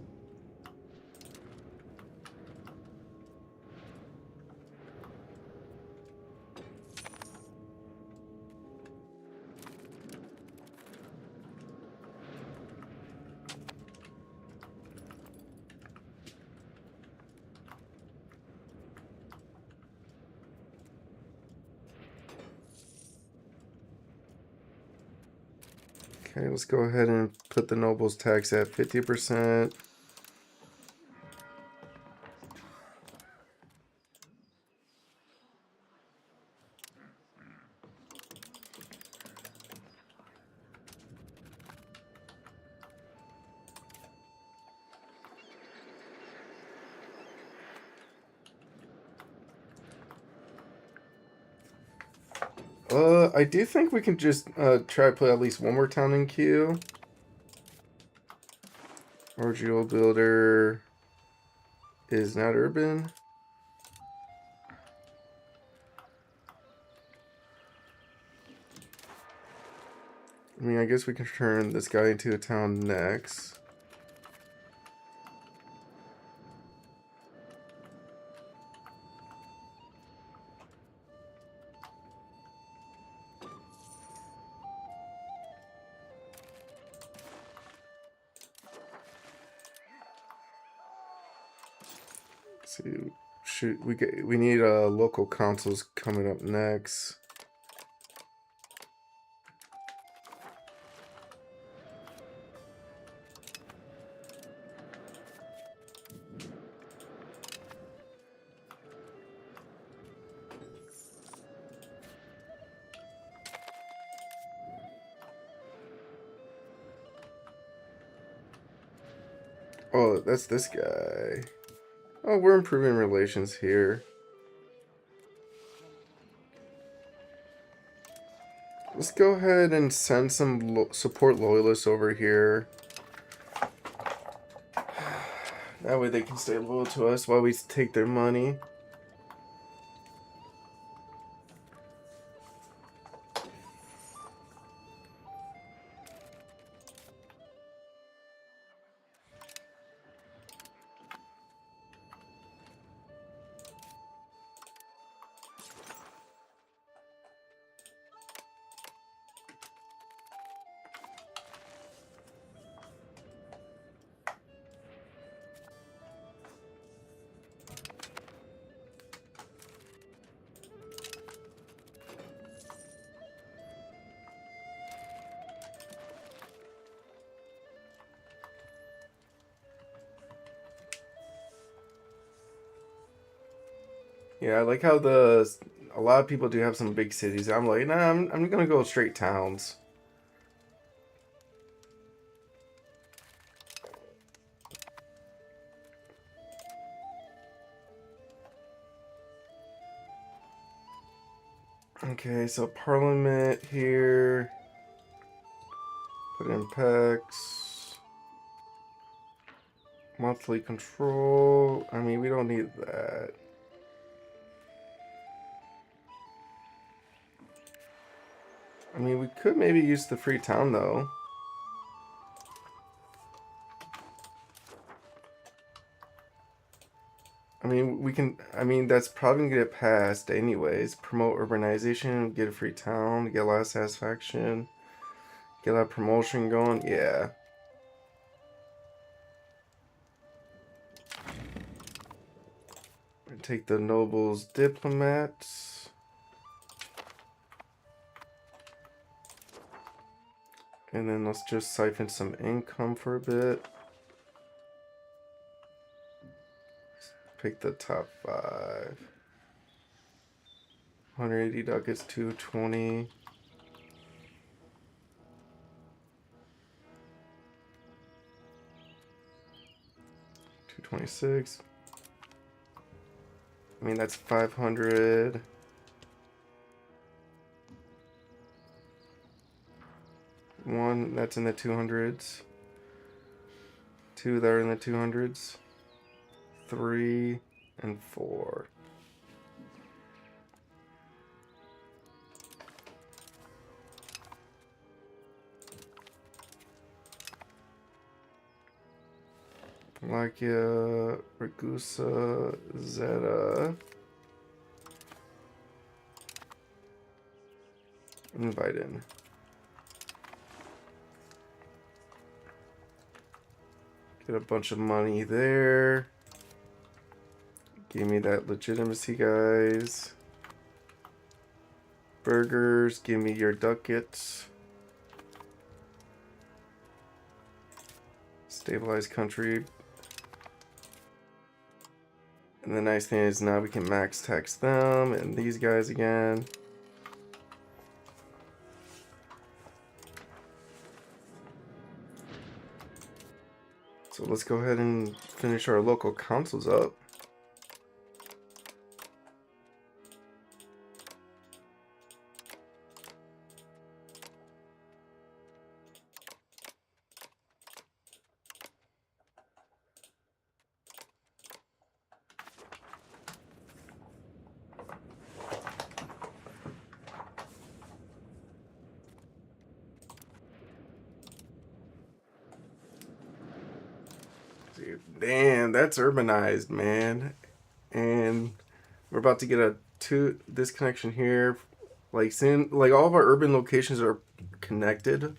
Okay, let's go ahead and put the nobles tax at 50%. I do think we can just try to put at least one more town in queue. Orgeal Builder is not urban. I mean, I guess we can turn this guy into a town next. Let's see, we need local councils coming up next. Oh, that's this guy. Oh, we're improving relations here. Let's go ahead and send some support loyalists over here. That way they can stay loyal to us while we take their money. Yeah, I like how a lot of people do have some big cities. I'm like, nah, I'm gonna go straight towns. Okay, so Parliament here. Put in packs. Monthly control. I mean, we don't need that. I mean, we could maybe use the free town though. I mean, we can. I mean, that's probably gonna get passed anyways. Promote urbanization, get a free town, get a lot of satisfaction, get a lot of promotion going. Yeah. Take the nobles, diplomats. And then let's just siphon some income for a bit. pick the top 5. 180 ducats, 220. 226. I mean, that's 500. One, that's in the 200s. 2 that are in the 200s. 3 and 4. Lakia, Ragusa, Zeta. Invite in. Get a bunch of money there. Give me that legitimacy, guys. Burgers, give me your ducats. Stabilize country. And the nice thing is now we can max tax them and these guys again. So let's go ahead and finish our local councils up. Damn, that's urbanized, man. And we're about to get this connection here. Like soon, like all of our urban locations are connected.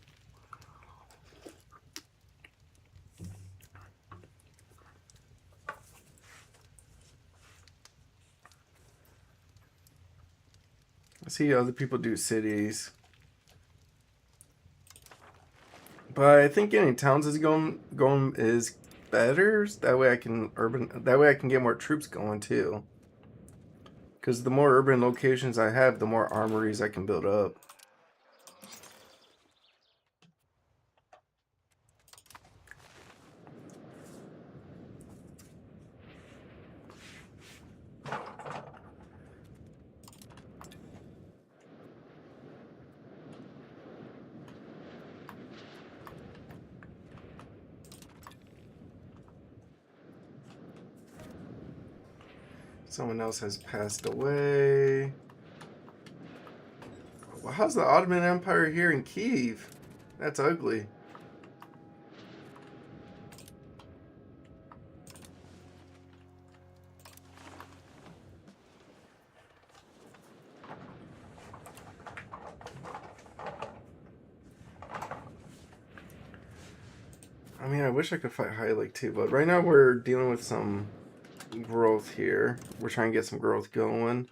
I see other people do cities. But I think getting towns is going is better. That way I can get more troops going too. Because the more urban locations I have, the more armories I can build up. Someone else has passed away. Well, how's the Ottoman Empire here in Kiev? That's ugly. I mean, I wish I could fight High Lake too, but right now we're dealing with some growth here. We're trying to get some growth going.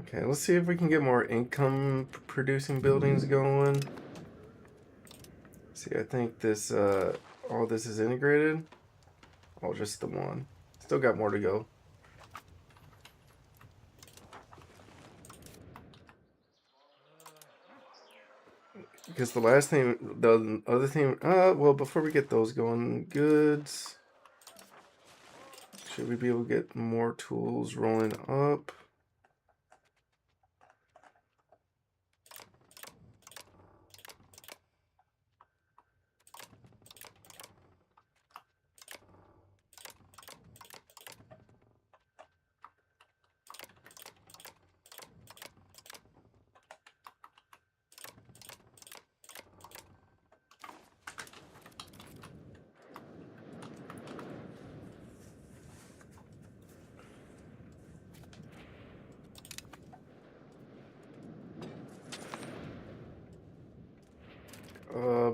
Okay, let's see if we can get more income producing buildings going. See, I think this all this is integrated. Oh, just the one. Still got more to go. Because the last thing, the other thing, well, before we get those going, goods. Should we be able to get more tools rolling up?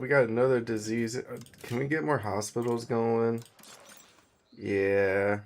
We got another disease. Can we get more hospitals going? Yeah.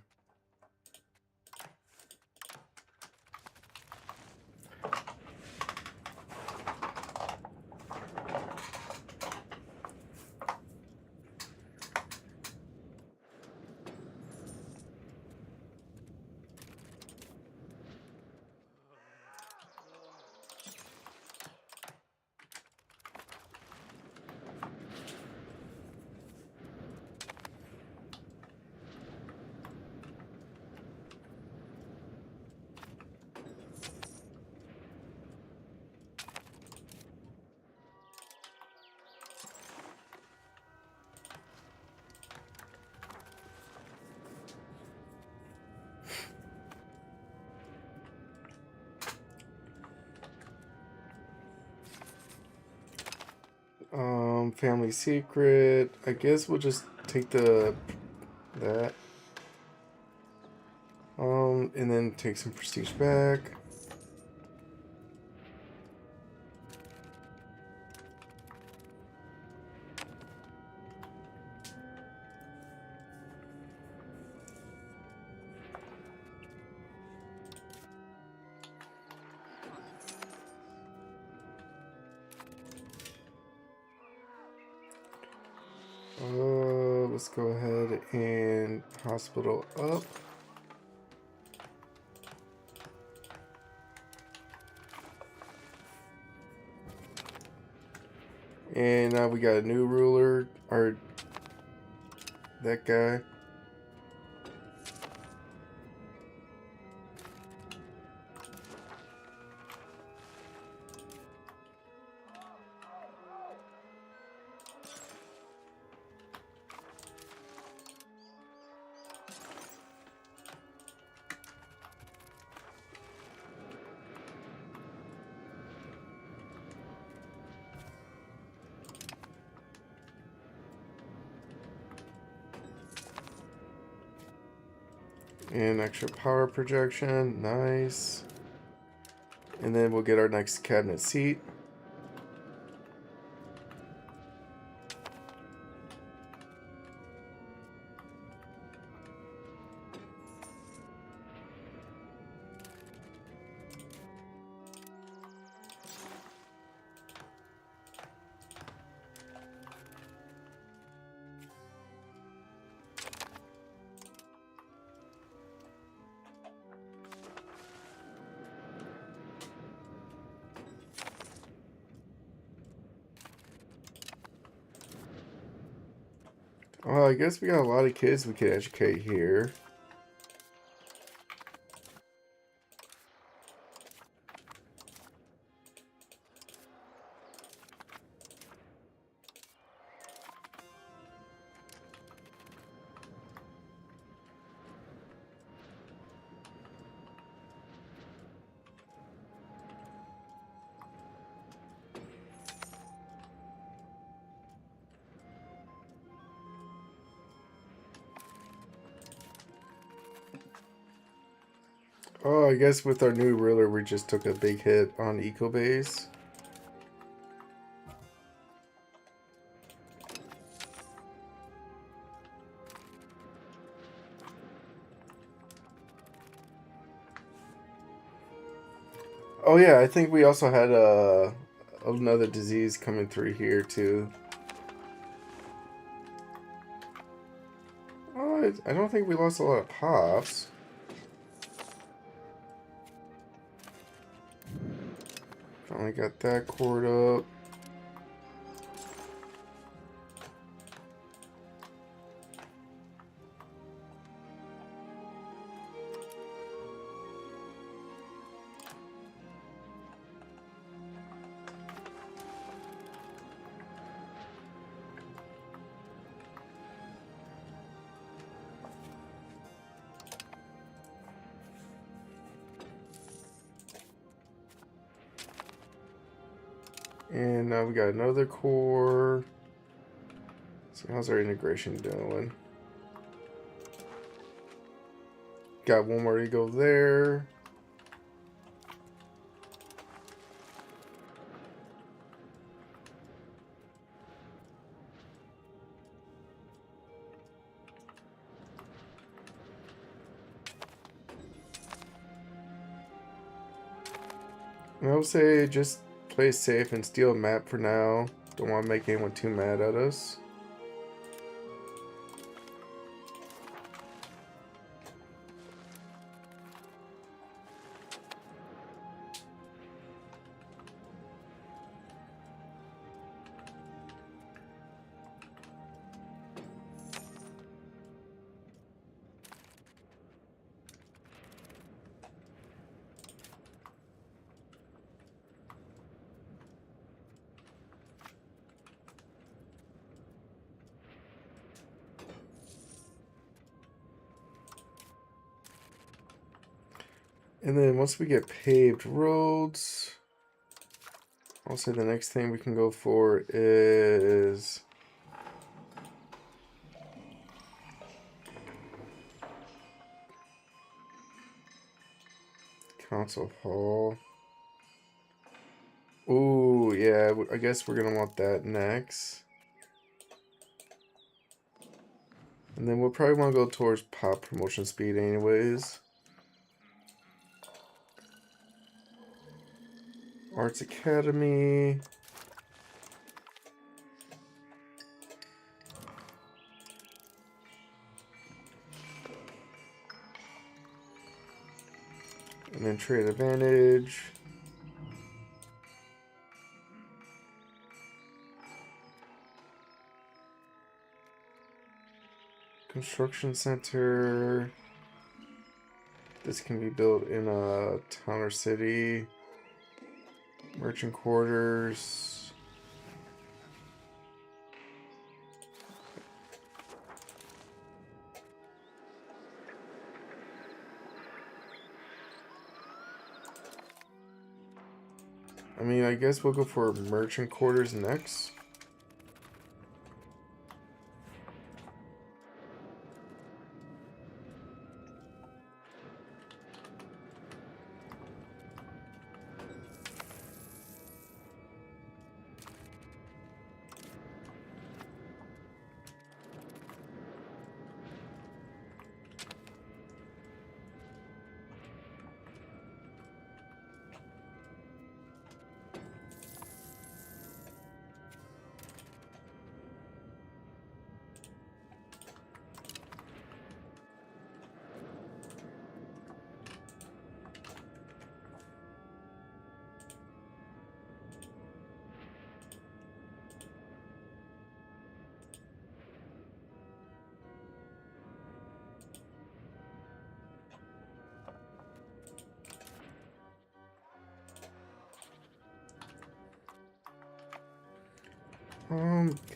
Family secret. I guess we'll just take that. And then take some prestige back. Let's go ahead and hospital up. And now we got a new ruler, or that guy. And extra power projection, nice. And then we'll get our next cabinet seat. Oh, I guess we got a lot of kids we could educate here. Oh, I guess with our new ruler, we just took a big hit on Eco Base. Oh yeah, I think we also had another disease coming through here too. Oh, I don't think we lost a lot of pops. Finally got that cord up. And now we got another core. So how's our integration doing? Got one more to go there. I would say just play safe and steal a map for now. Don't want to make anyone too mad at us. And then once we get paved roads, I'll say the next thing we can go for is Council Hall. Ooh, yeah, I guess we're gonna want that next. And then we'll probably want to go towards pop promotion speed anyways. Arts Academy. And then trade advantage. Construction center. This can be built in a town or city. Merchant quarters. I mean, I guess we'll go for merchant quarters next.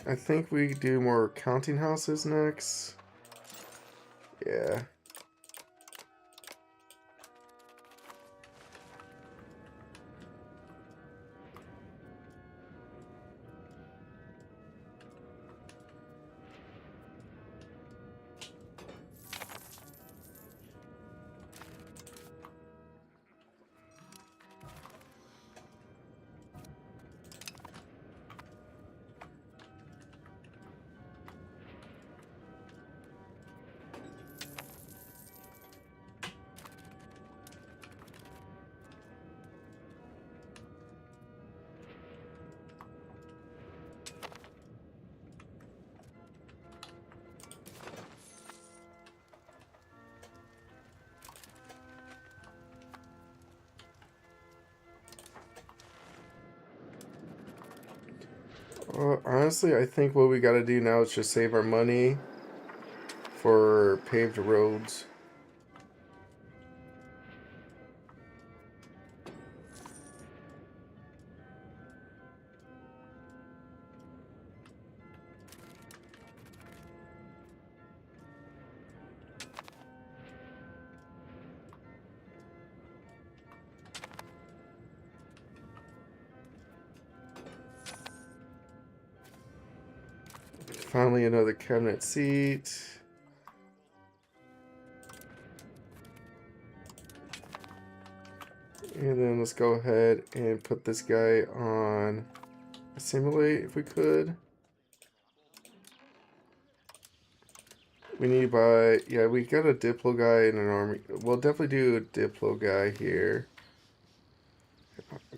I think we do more counting houses next. Yeah. Honestly, I think what we gotta do now is just save our money for paved roads. Finally, another cabinet seat. And then let's go ahead and put this guy on assimilate if we could. We need to buy, yeah, we got a Diplo guy in an army. We'll definitely do a Diplo guy here.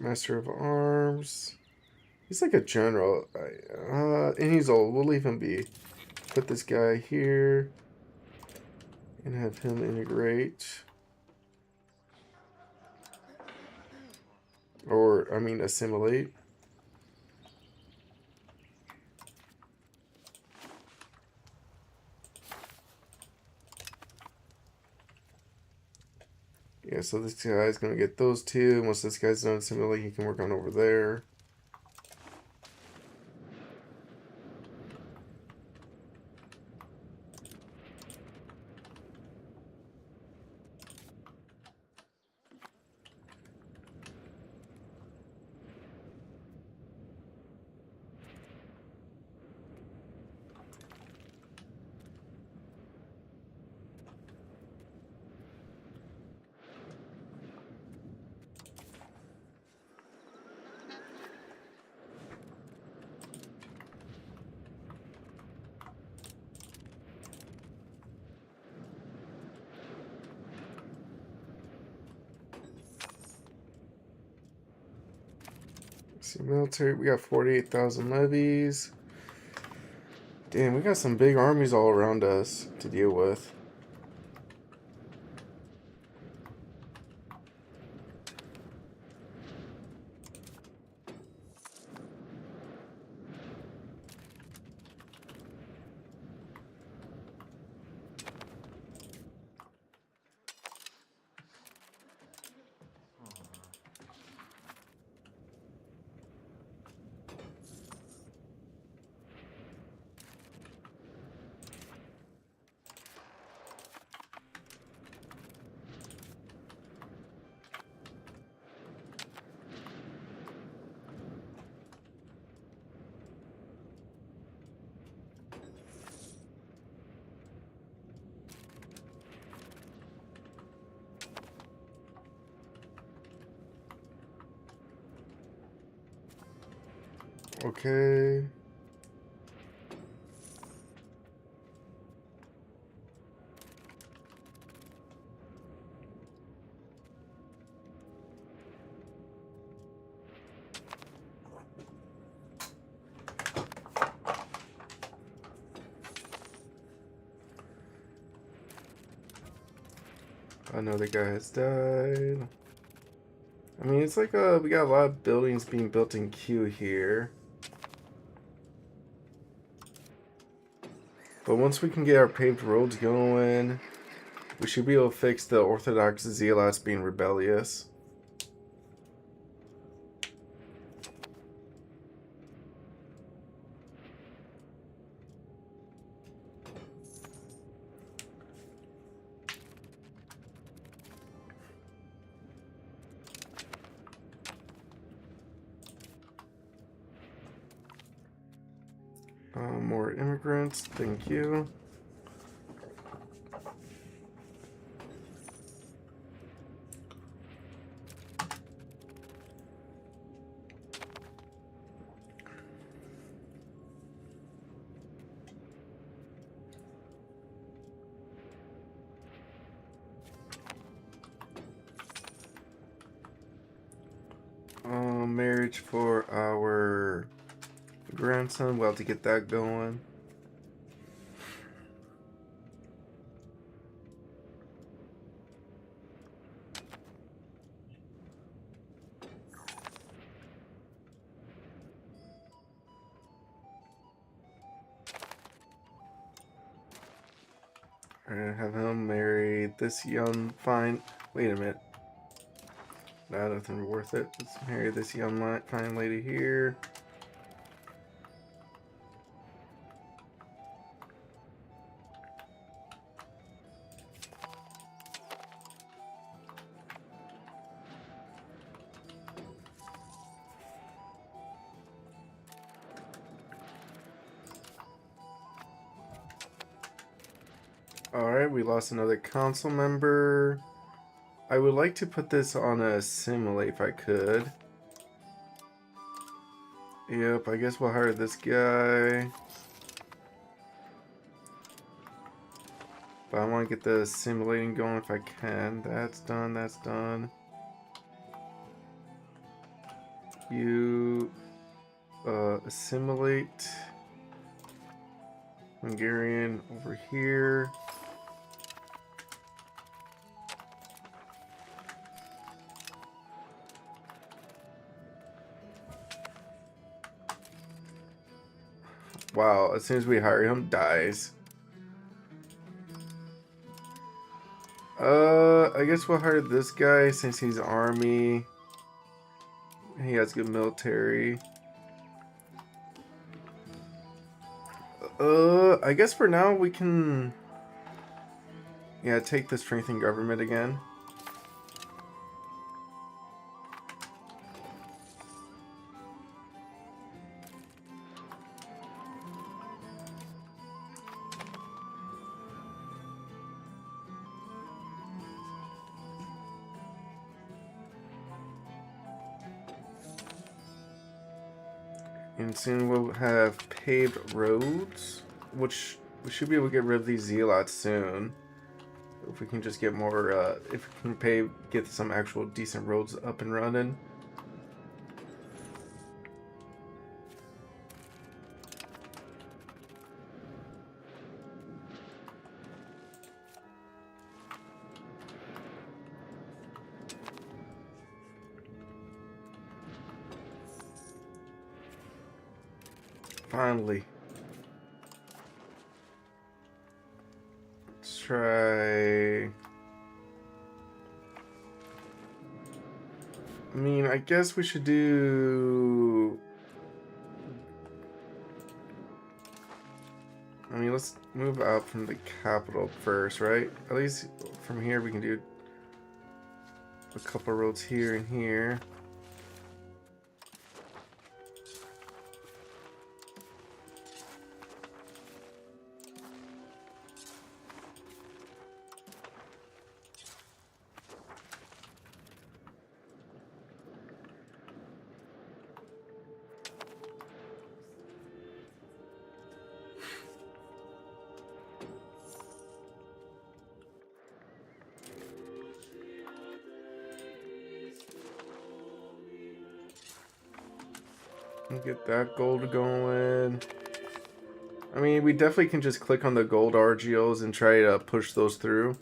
Master of Arms. He's like a general. And he's old. We'll leave him be. Put this guy here. And have him integrate. Or, I mean, assimilate. Yeah, so this guy's going to get those two. Once this guy's done assimilate, he can work on over there. See, military, we got 48,000 levies. Damn, we got some big armies all around us to deal with. Okay. Another guy has died. I mean, it's like we got a lot of buildings being built in queue here. But once we can get our paved roads going, we should be able to fix the Orthodox zealots being rebellious. More immigrants, thank you. Marriage for our grandson. We'll have to get that going. Alright, have him marry this young fine. Wait a minute. Nah, nothing worth it. Let's marry this young fine lady here. Alright, we lost another council member. I would like to put this on a assimilate if I could. Yep, I guess we'll hire this guy. But I want to get the assimilating going if I can. That's done, that's done. You assimilate Hungarian over here. Wow, as soon as we hire him, dies. I guess we'll hire this guy since he's army. He has good military. I guess for now we can... Yeah, take the strengthened government again. And soon we'll have paved roads, which we should be able to get rid of these zealots soon. If we can just get more, if we can get some actual decent roads up and running. Finally. Let's try... I mean, I guess we should do... I mean, let's move out from the capital first, right? At least from here we can do a couple roads here and here. Get that gold going. I mean, we definitely can just click on the gold RGOs and try to push those through.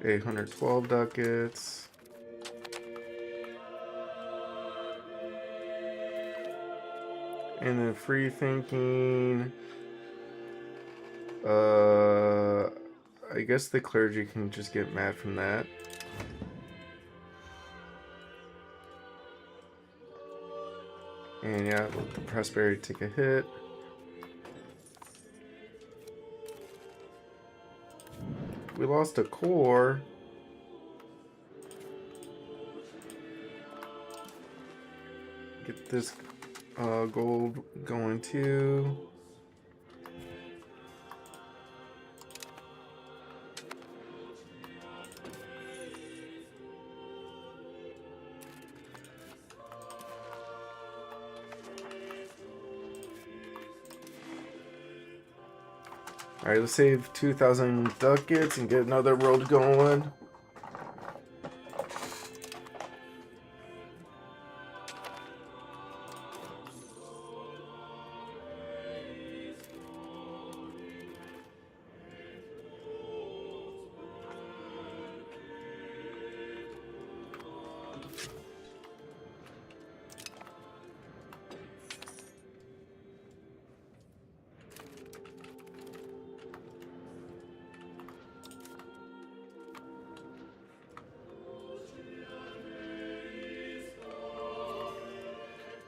$812 ducats. And then free thinking. I guess the clergy can just get mad from that. And yeah, let the prosperity take a hit. We lost a core. Get this gold going too. Alright, let's save 2,000 ducats and get another road going.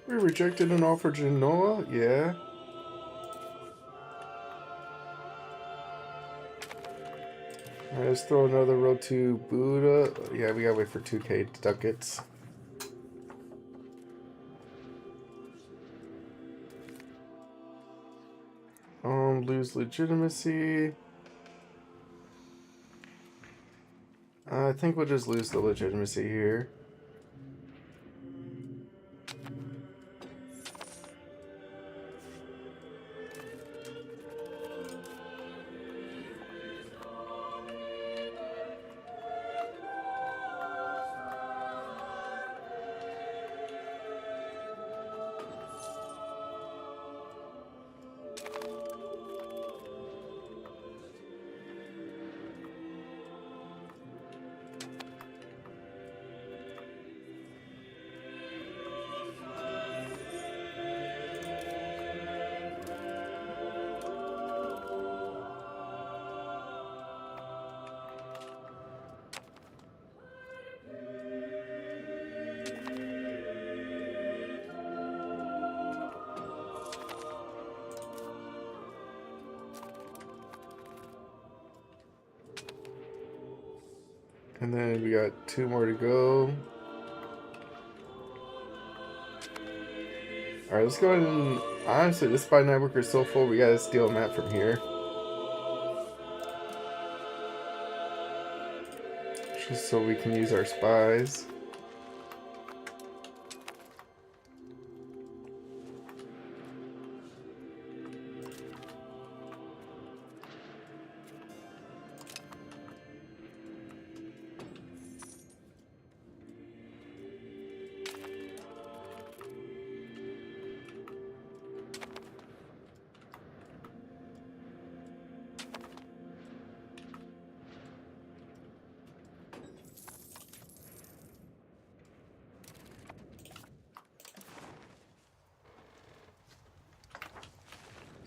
We rejected an offer to Noah? Yeah. Alright, let's throw another road to Buddha. Yeah, we gotta wait for 2k ducats. Lose legitimacy. I think we'll just lose the legitimacy here. And then we got 2 more to go. Alright, let's go ahead and... Honestly, this spy network is so full, we gotta steal a map from here. Just so we can use our spies.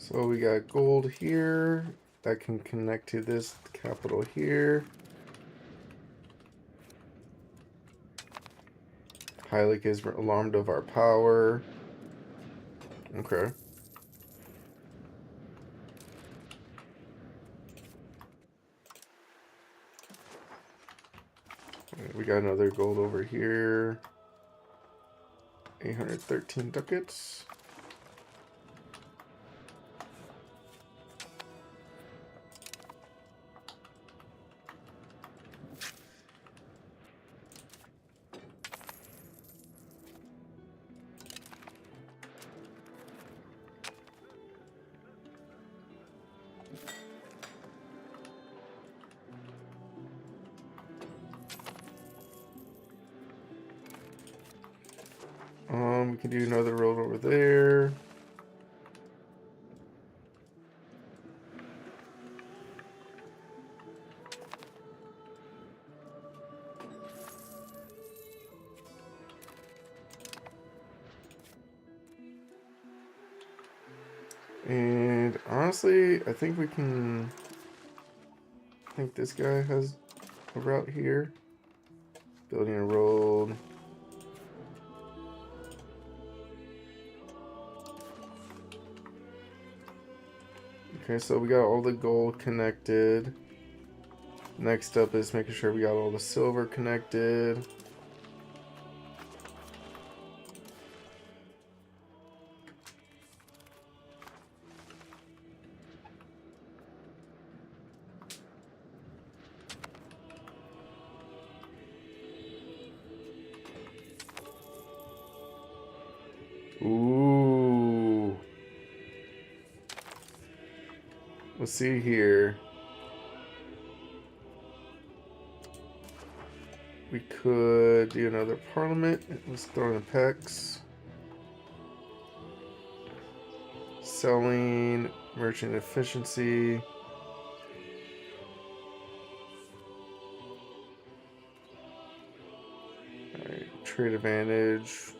So we got gold here that can connect to this capital here. Heilig is alarmed of our power. Okay. We got another gold over here. 813 ducats. We can do another road over there. And honestly, I think we can... I think this guy has a route here. Building a road. Okay, so we got all the gold connected. Next up is making sure we got all the silver connected. Ooh. Let's see here. We could do another parliament. Let's throw in the pecs. Selling, merchant efficiency. Alright, trade advantage.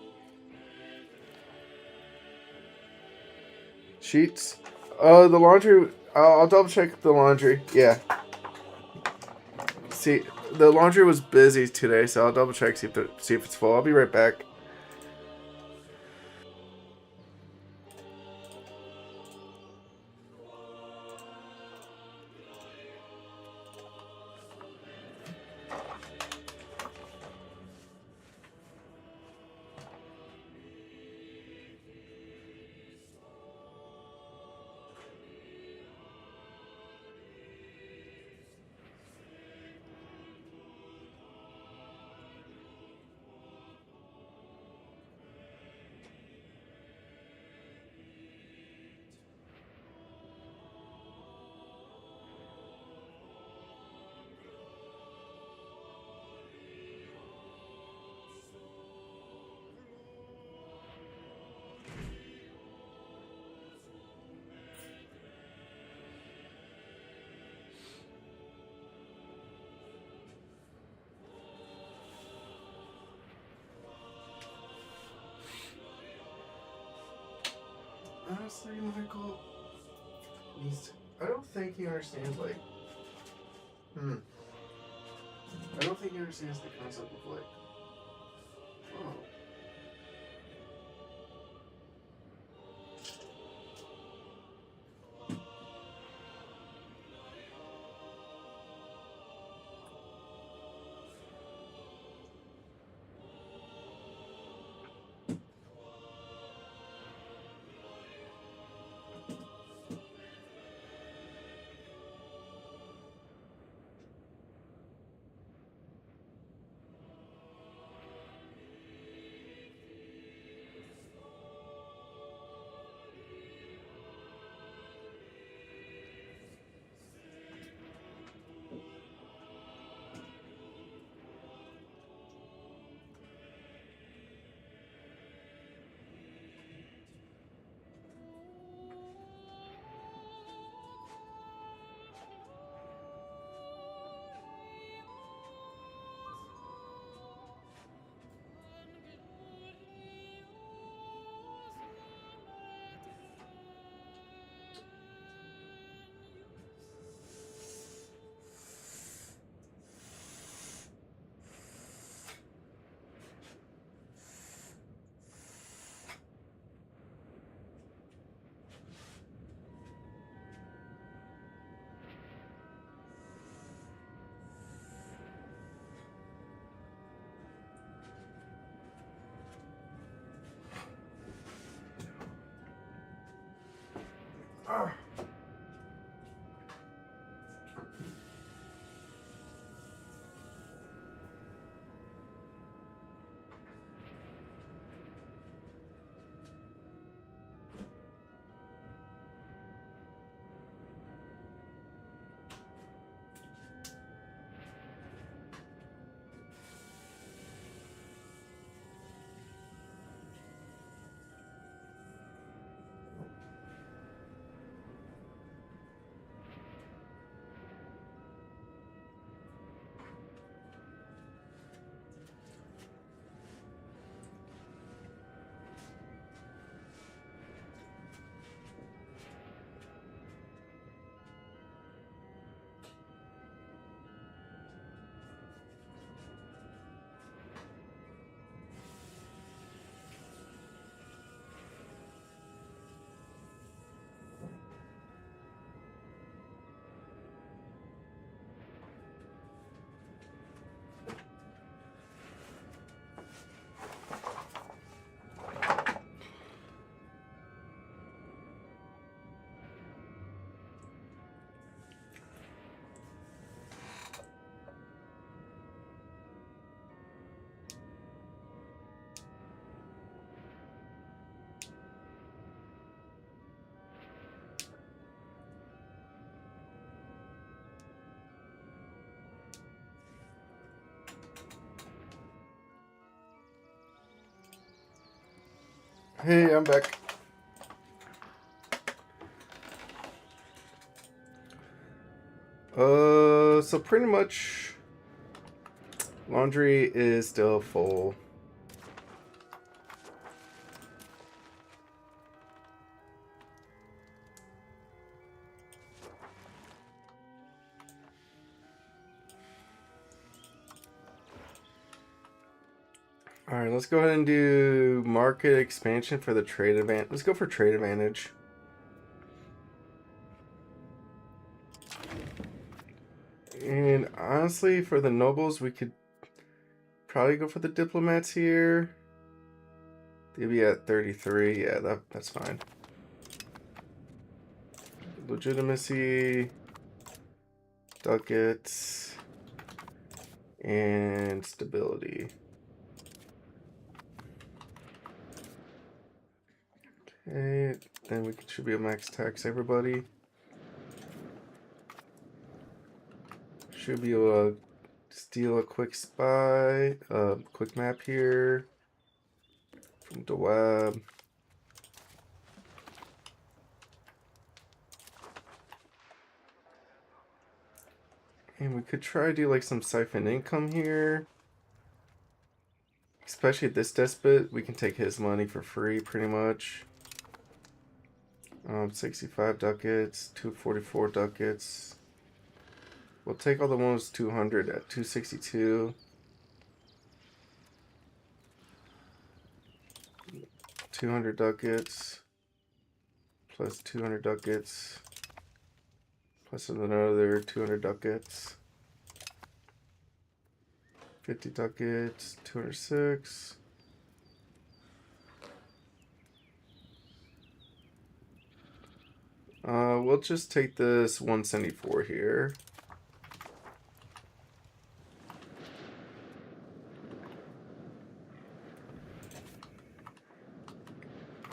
Sheets. The laundry. I'll double check the laundry. Yeah. See, the laundry was busy today, so I'll double check, see if it's full. I'll be right back. Honestly, Michael, I don't think he understands, like, I don't think he understands the concept of, like, oh, Hey, I'm back. So pretty much laundry is still full. All right, let's go ahead and do market expansion for the trade advantage. Let's go for trade advantage. And honestly, for the nobles, we could probably go for the diplomats here. They'll be at 33. Yeah, that's fine. Legitimacy, ducats, and stability. Okay, then we should be able to max tax everybody. Should be able to steal a quick spy, quick map here from the web. And we could try to do like some siphon income here. Especially at this despot, we can take his money for free pretty much. 65 ducats, 244 ducats. We'll take all the ones 200 at 262. 200 ducats. Plus 200 ducats. Plus another 200 ducats. 50 ducats, 206. We'll just take this 174 here.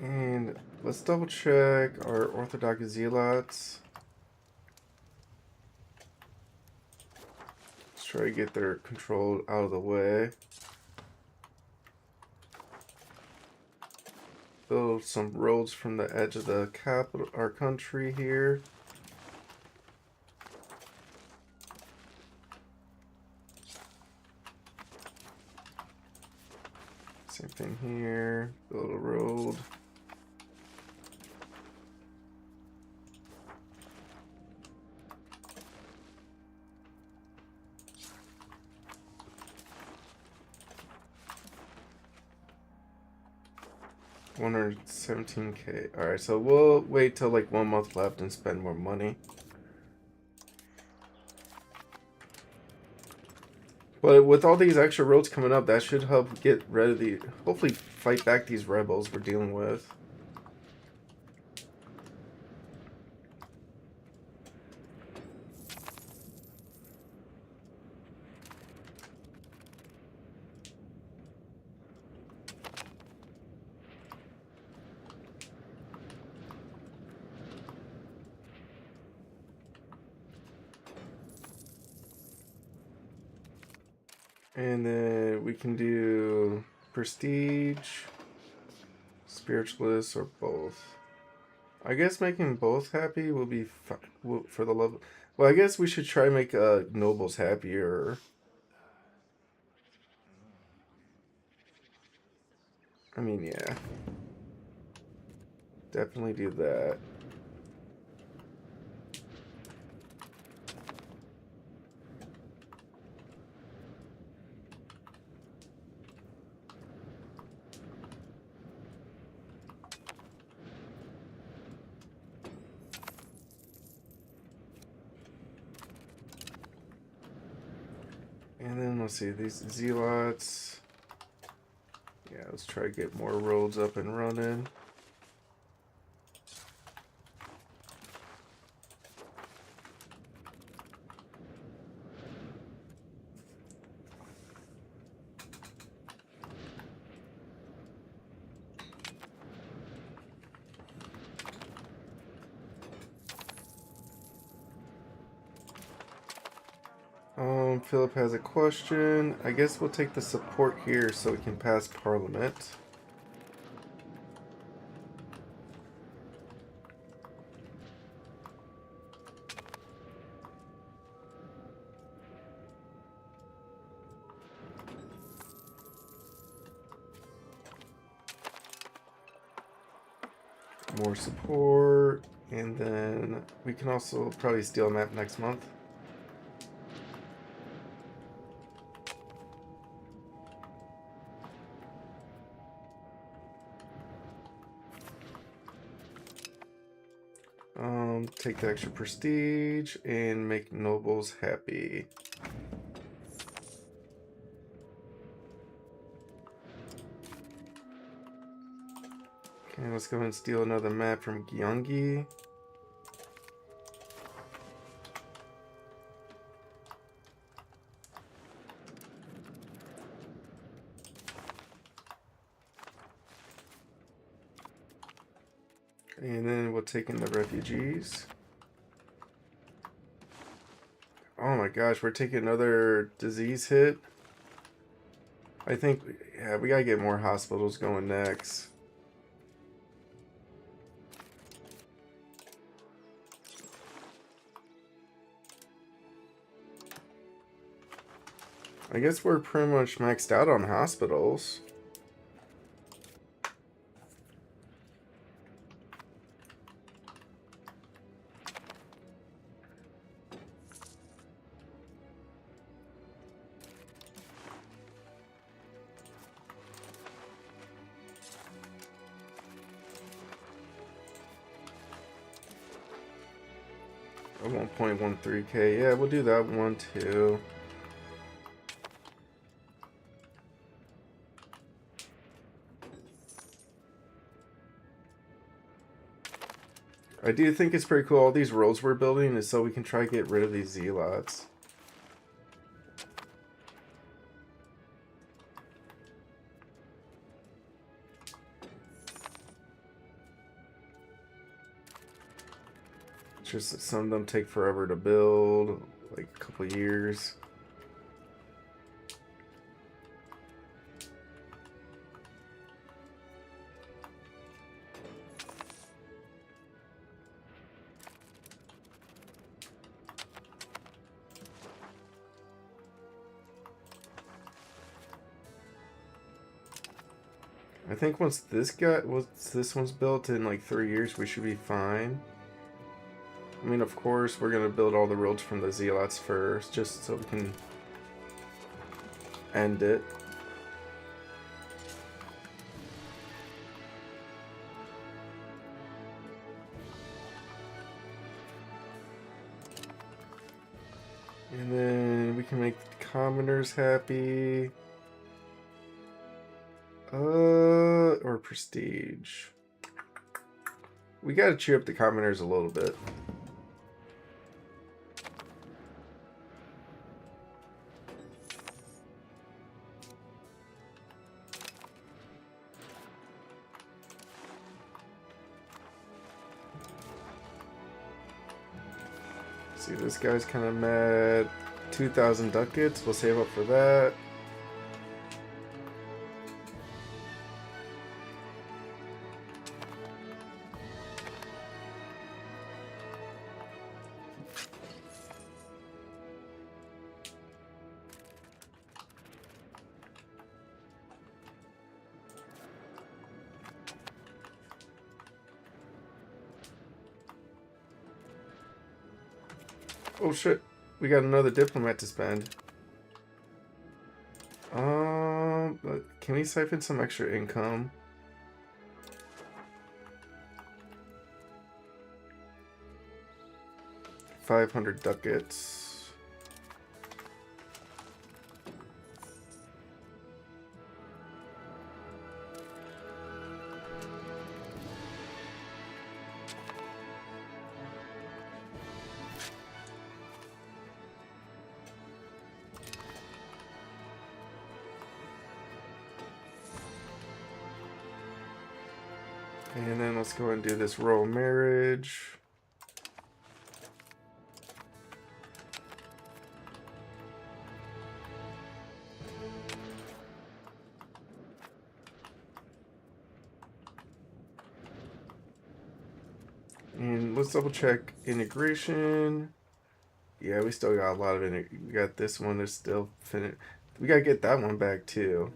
And let's double check our Orthodox Zealots. Let's try to get their control out of the way. Build some roads from the edge of the capital, our country here. Same thing here. Build a road. $117K. Alright, so we'll wait till like 1 month left and spend more money. But with all these extra roads coming up, that should help get rid of the... hopefully fight back these rebels we're dealing with. And then we can do prestige, spiritualist, or both. I guess making both happy will be for the love. Well, I guess we should try make nobles happier. I mean, yeah, definitely do that. And then let's see these zealots. Yeah, let's try to get more roads up and running. Philip has a question. I guess we'll take the support here so we can pass Parliament. More support, and then we can also probably steal a map next month. Take the extra prestige and make nobles happy. Okay, let's go and steal another map from Gyeonggi. And then we'll take in the refugees. Oh my gosh, we're taking another disease hit. I think, yeah, we gotta get more hospitals going next. I guess we're pretty much maxed out on hospitals. A 1.13k. Yeah, we'll do that one too. I do think it's pretty cool. All these roads we're building is so we can try to get rid of these zealots. It's just that some of them take forever to build, like a couple years. I think once this one's built in like 3 years, we should be fine. I mean, of course, we're gonna build all the roads from the zealots first, just so we can end it. And then we can make the commoners happy. Or prestige. We gotta cheer up the commoners a little bit. See, this guy's kind of mad. 2,000 ducats. We'll save up for that. Oh shit. We got another diplomat to spend. Can we siphon some extra income? $500 ducats. And then let's go and do this royal marriage. And let's double check integration. Yeah, we still got a lot of it. We got this one that's still finished. We gotta get that one back too.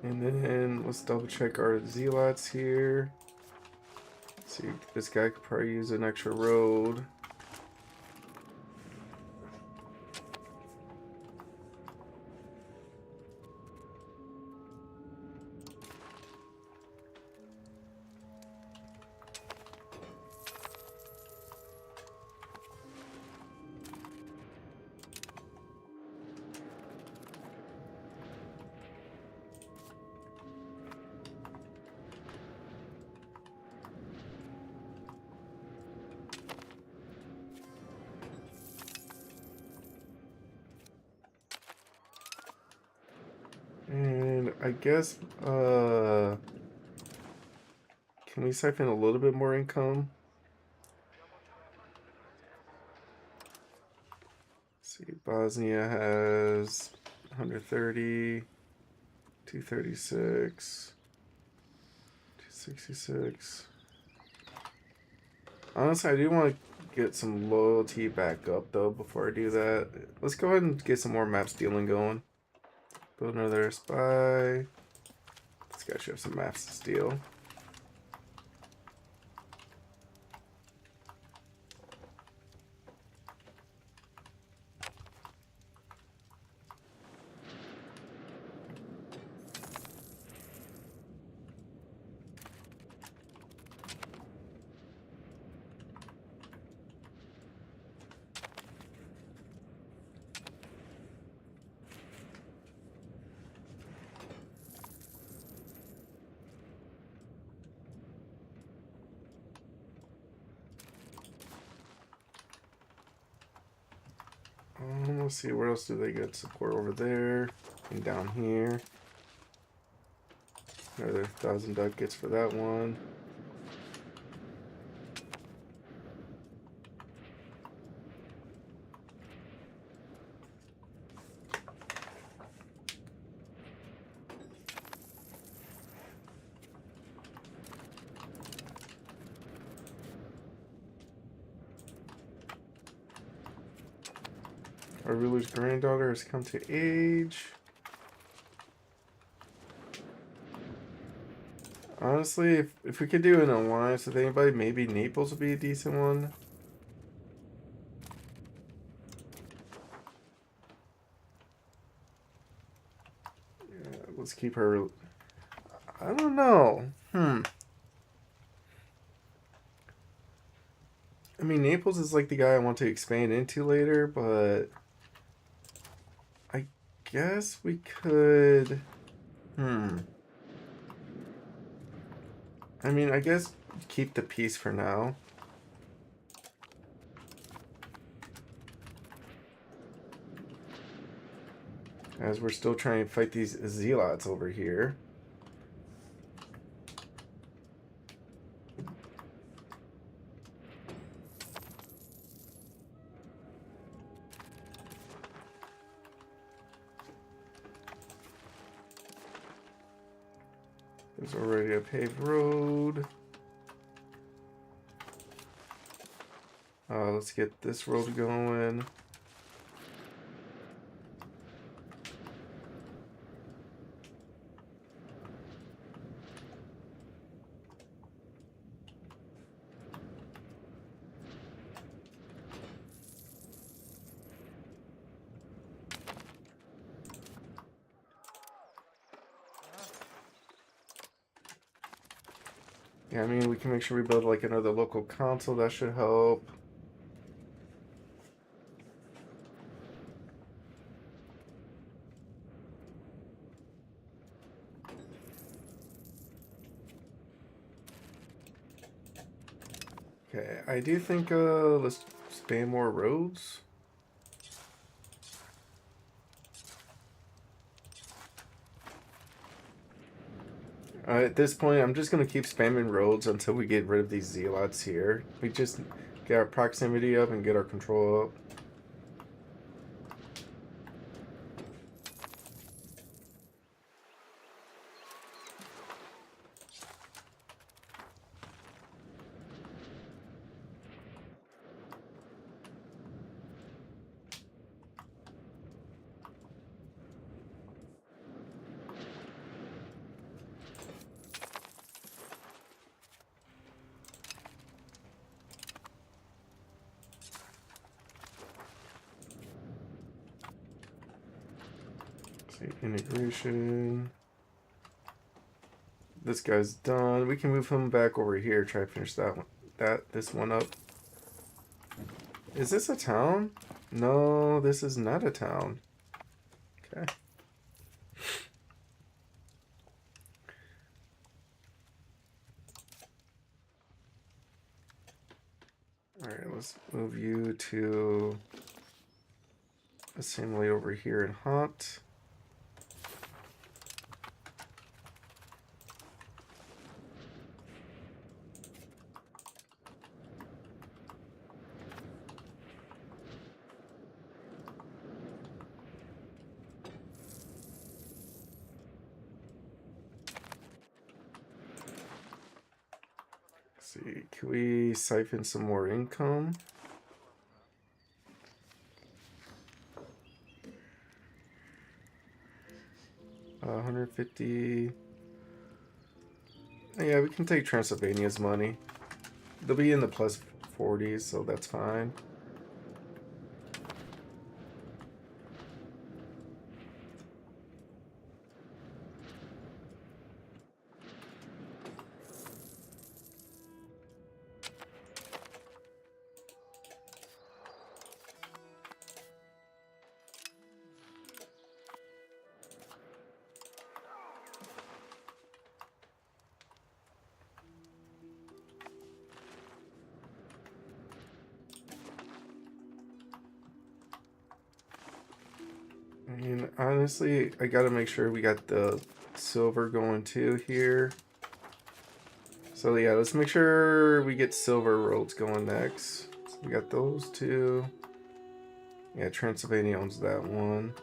And then let's double check our zealots here. See, this guy could probably use an extra road. And I guess, can we siphon a little bit more income? Let's see, Bosnia has 130, 236, 266. Honestly, I do want to get some loyalty back up though before I do that. Let's go ahead and get some more map stealing going. Build another spy. This guy should have some maps to steal. Let's see, where else do they get support over there and down here? Another 1,000 ducats for that one. Our ruler's granddaughter has come to age. Honestly, if we could do an alliance with anybody, maybe Naples would be a decent one. Yeah, let's keep her. I don't know. I mean, Naples is like the guy I want to expand into later, but I guess we could. I mean, I guess keep the peace for now. As we're still trying to fight these zealots over here. There's already a paved road. Let's get this road going. Yeah, I mean, we can make sure we build like another local console. That should help. Okay, I do think let's span more roads. At this point, I'm just gonna keep spamming roads until we get rid of these zealots here. We just get our proximity up and get our control up. See, integration. This guy's done. We can move him back over here. Try to finish that one. This one up. Is this a town? No, this is not a town. Okay. Alright, let's move you to assimilate over here in hot. See, can we siphon some more income? $150. Yeah, we can take Transylvania's money. They'll be in the plus 40s, so that's fine. I mean, honestly, I gotta make sure we got the silver going too here. So yeah, let's make sure we get silver roads going next. So we got those two. Yeah, Transylvania owns that one.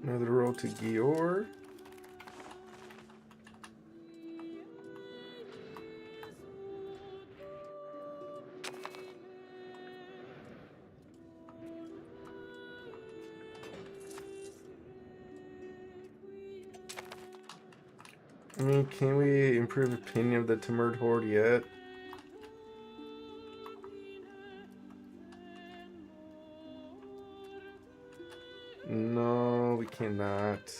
Another road to Gior. I mean, can we improve opinion of the Timurd Horde yet? No, we cannot.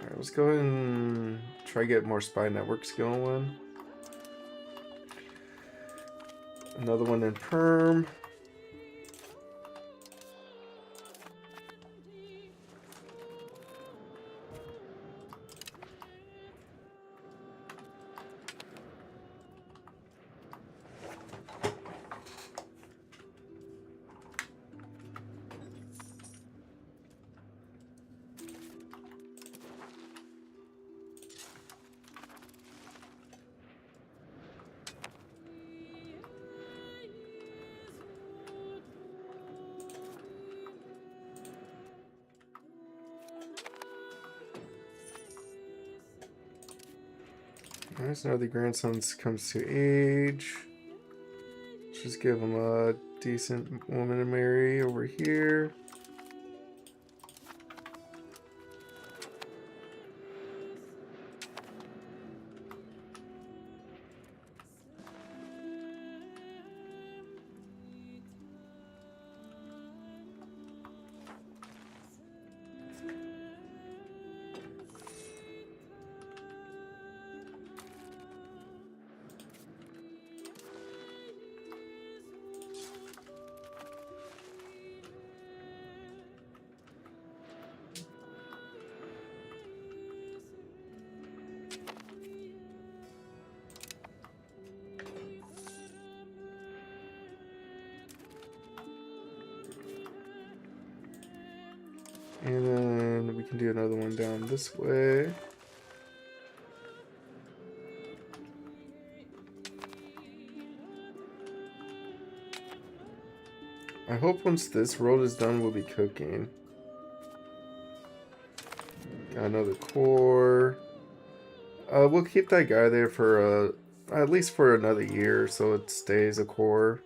Alright, let's go ahead and try to get more spy networks going. Another one in Perm. Alright, so now the grandson comes to age. Just give him a decent woman to marry over here. And then we can do another one down this way. I hope once this road is done, we'll be cooking. Got another core. We'll keep that guy there for at least for another year, so it stays a core.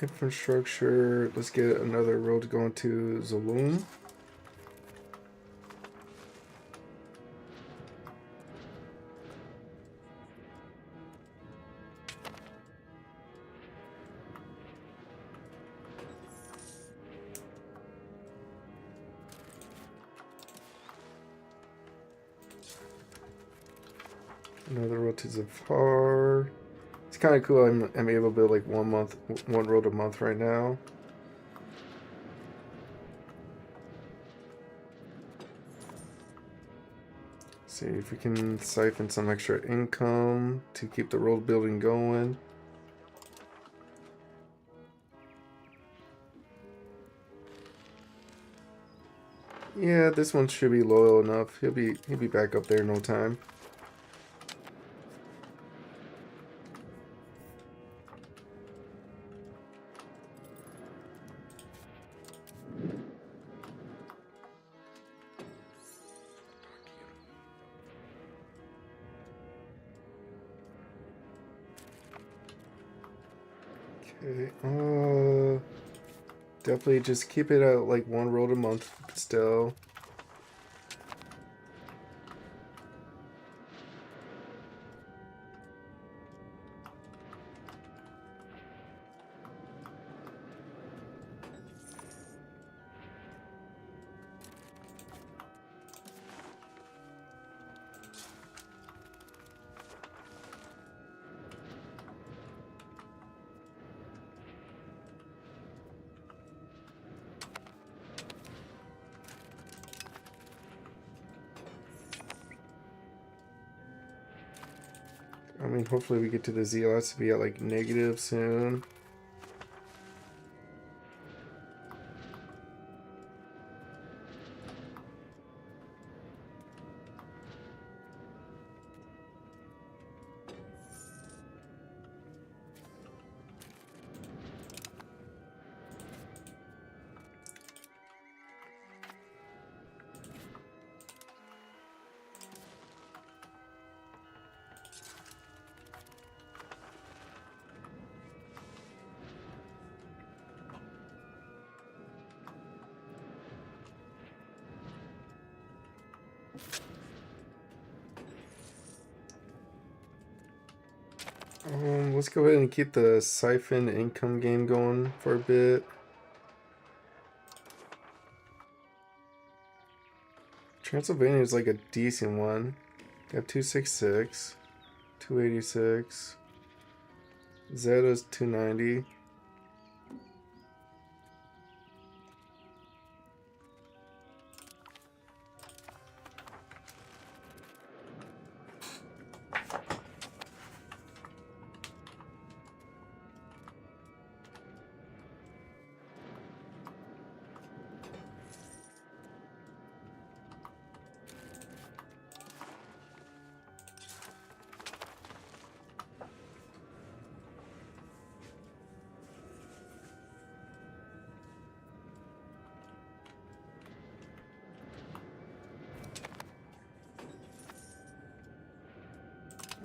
Infrastructure. Let's get another road going to Zaloom. Another road to Zafar. It's kind of cool. I'm able to build like one road a month right now. See if we can siphon some extra income to keep the road building going. Yeah, this one should be loyal enough. He'll be back up there in no time. Okay, definitely just keep it at like one road a month still. mean, hopefully we get to the zealots to be at like negative soon. Let's go ahead and keep the siphon income game going for a bit. Transylvania is like a decent one. They have 266, 286. Zeta's 290.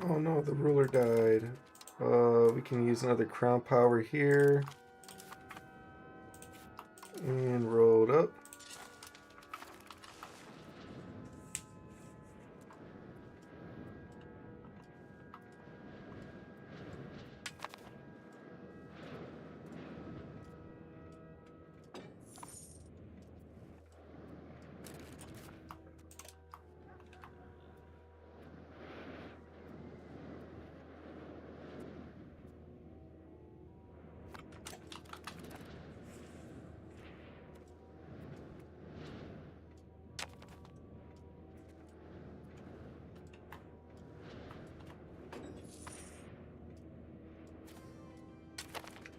Oh no, the ruler died. We can use another crown power here. And rolled up.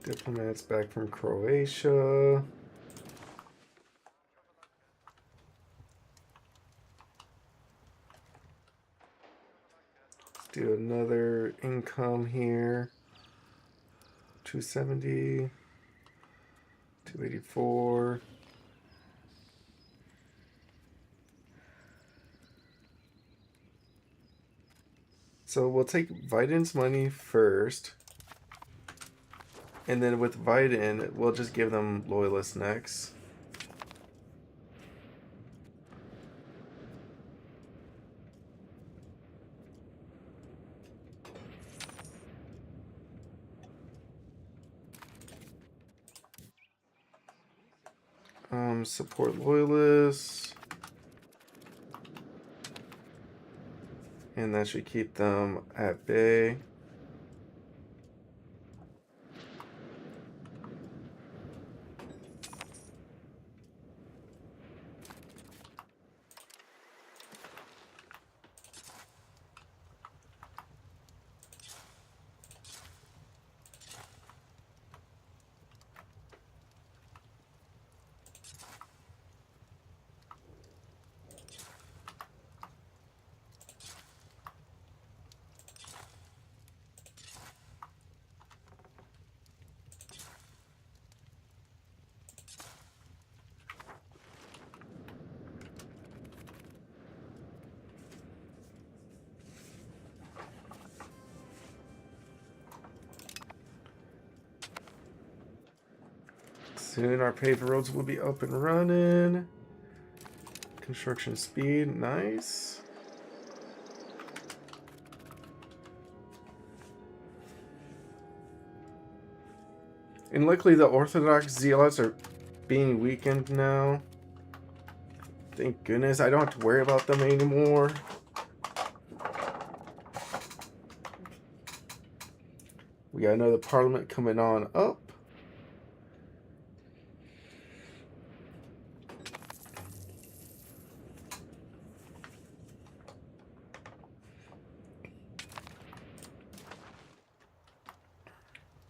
Diplomats back from Croatia. Let's do another income here. 270. 284. So we'll take Viden's money first. And then with Viden, we'll just give them Loyalists next. Support Loyalists. And that should keep them at bay. Soon our paved roads will be up and running. Construction speed, nice. And luckily the Orthodox Zealots are being weakened now. Thank goodness I don't have to worry about them anymore. We got another parliament coming on up.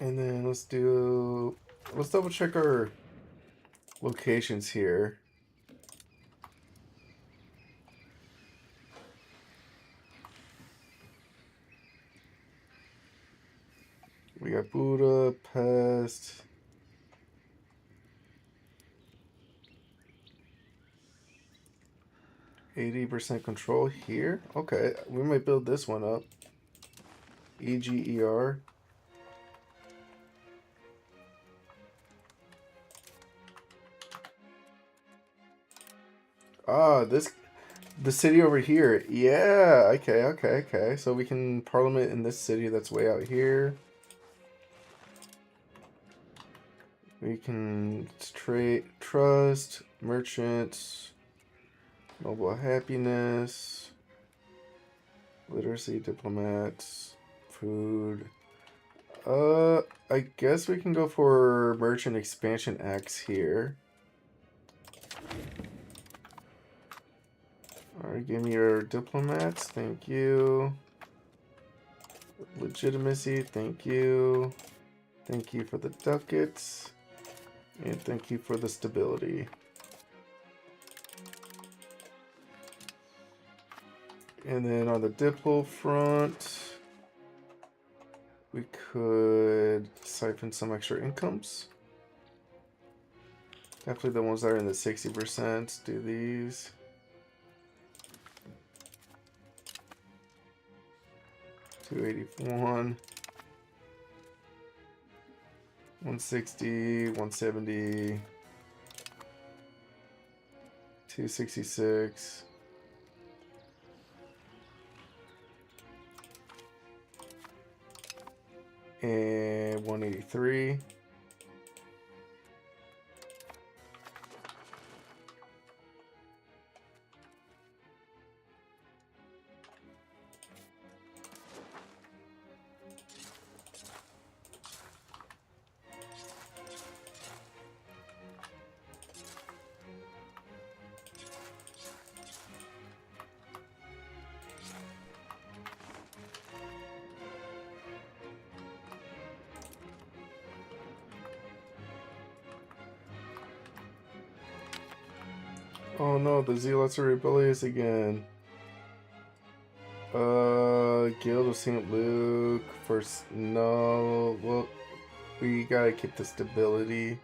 And then let's double check our locations here. We got Budapest. %80 control here. Okay, we might build this one up. EGER. Ah, the city over here. Yeah, okay. So we can parliament in this city that's way out here. We can trust, merchants, noble happiness, literacy, diplomats, food. I guess we can go for merchant expansion acts here. Alright, give me your diplomats, thank you. Legitimacy, thank you. Thank you for the ducats. And thank you for the stability. And then on the diplo front, we could siphon some extra incomes. Definitely the ones that are in the 60%. Do these. $281, 160, 170, 266. And 183. Oh no, the Zealots are rebellious again. Guild of St. Luke. First, no. Well, we gotta keep the stability.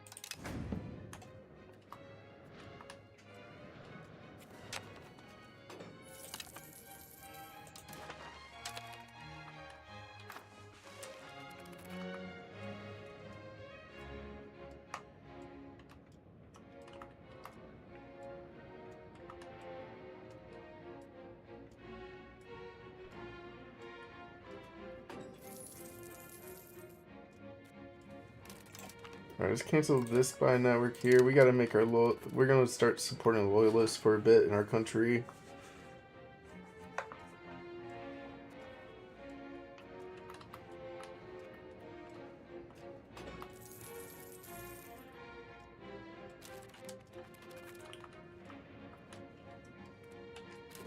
Alright, let's cancel this buy network here. We gotta make our we're gonna start supporting loyalists for a bit in our country.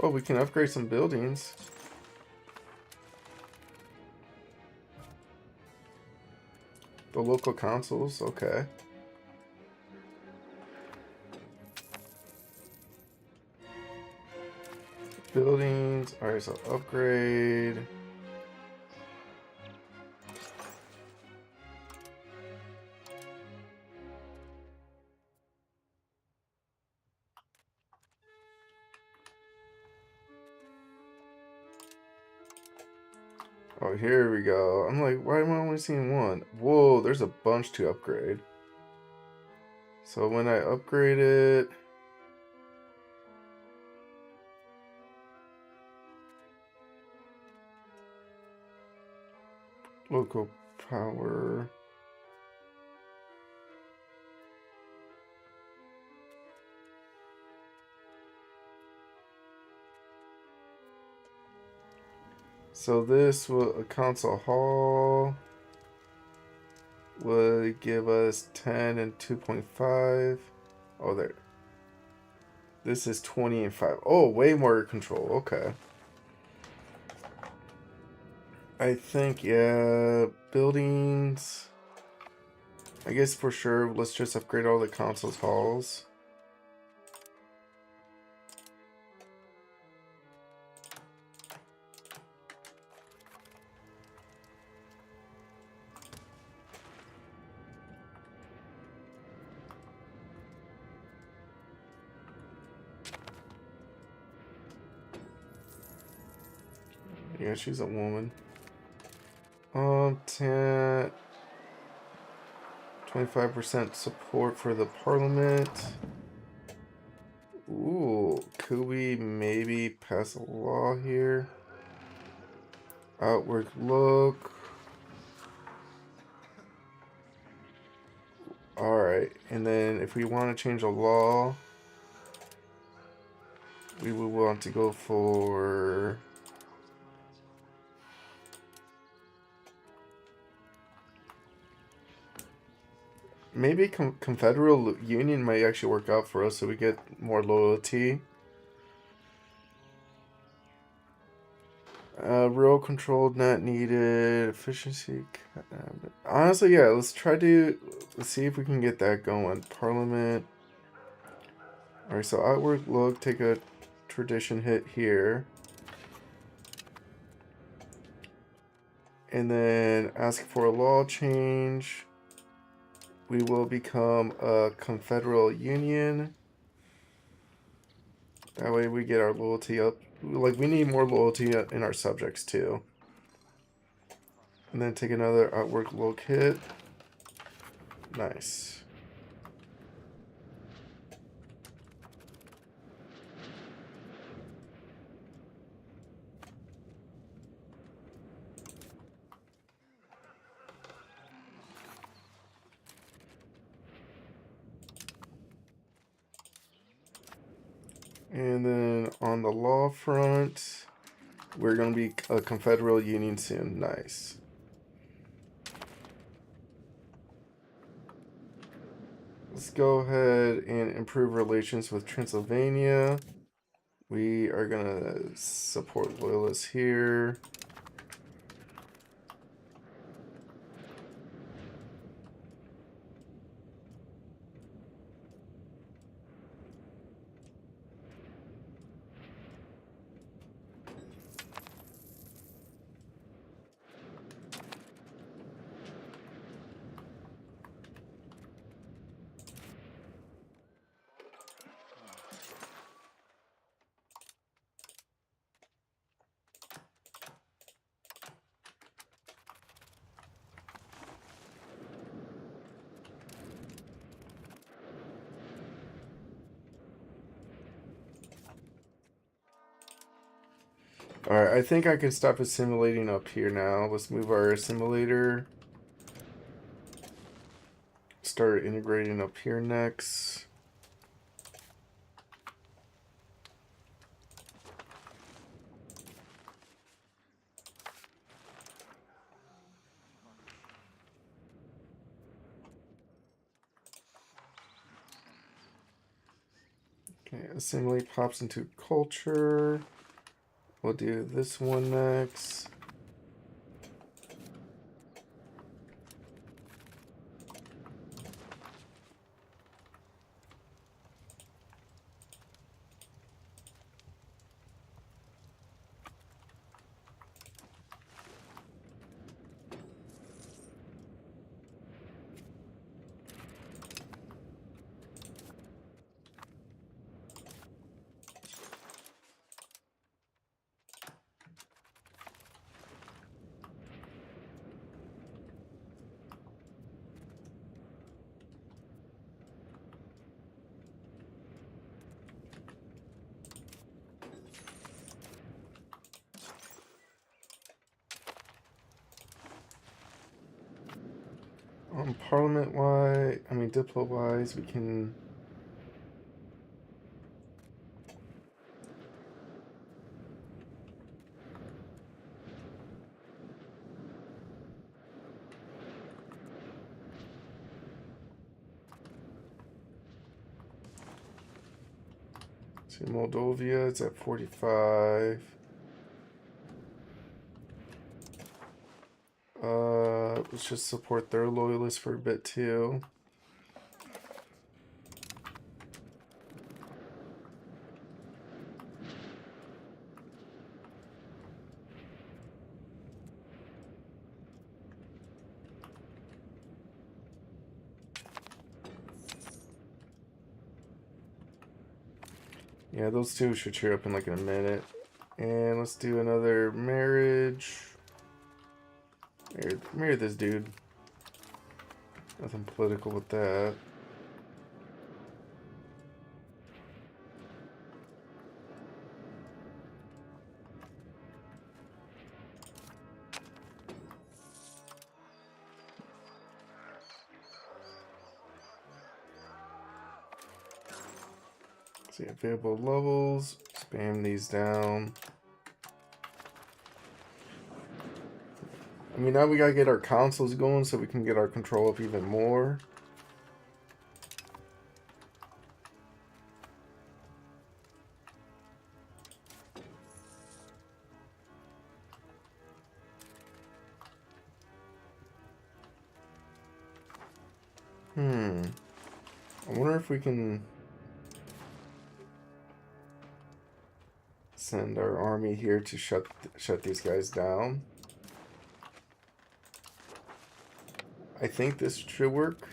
Oh, we can upgrade some buildings. The local councils, okay. Buildings, alright, so upgrade. Oh, here we go. I'm like, why am I only seeing one? Whoa, there's a bunch to upgrade. So when I upgrade it, local power. So this will, a council hall would give us 10 and 2.5. Oh, there. This is 20 and 5. Oh, way more control. Okay. I think, yeah, buildings. I guess for sure, let's just upgrade all the consoles halls. Yeah, she's a woman. 25% support for the parliament. Ooh, could we maybe pass a law here? Outward look. Alright, and then if we want to change a law, we would want to go for... maybe Confederal Union might actually work out for us so we get more loyalty. Rural control not needed. Efficiency. Honestly, yeah, let's see if we can get that going. Parliament. Alright, so outward look, take a tradition hit here. And then ask for a law change. We will become a confederal union. That way we get our loyalty up. Like, we need more loyalty in our subjects, too. And then take another outward look hit. Nice. And then on the law front, we're going to be a confederal union soon. Nice. Let's go ahead and improve relations with Transylvania. We are going to support loyalists here. Alright, I think I can stop assimilating up here now. Let's move our assimilator. Start integrating up here next. Okay, assimilate pops into culture. We'll do this one next. Parliament-wise, I mean, Diplo-wise, we can... see, Moldova, it's at 45. let's just support their loyalists for a bit too. Yeah, those two should cheer up in like in a minute. And let's do another marriage. Marry this dude. Nothing political with that. See available levels. Spam these down. I mean, now we gotta get our consoles going so we can get our control up even more. I wonder if we can send our army here to shut these guys down. I think this should work.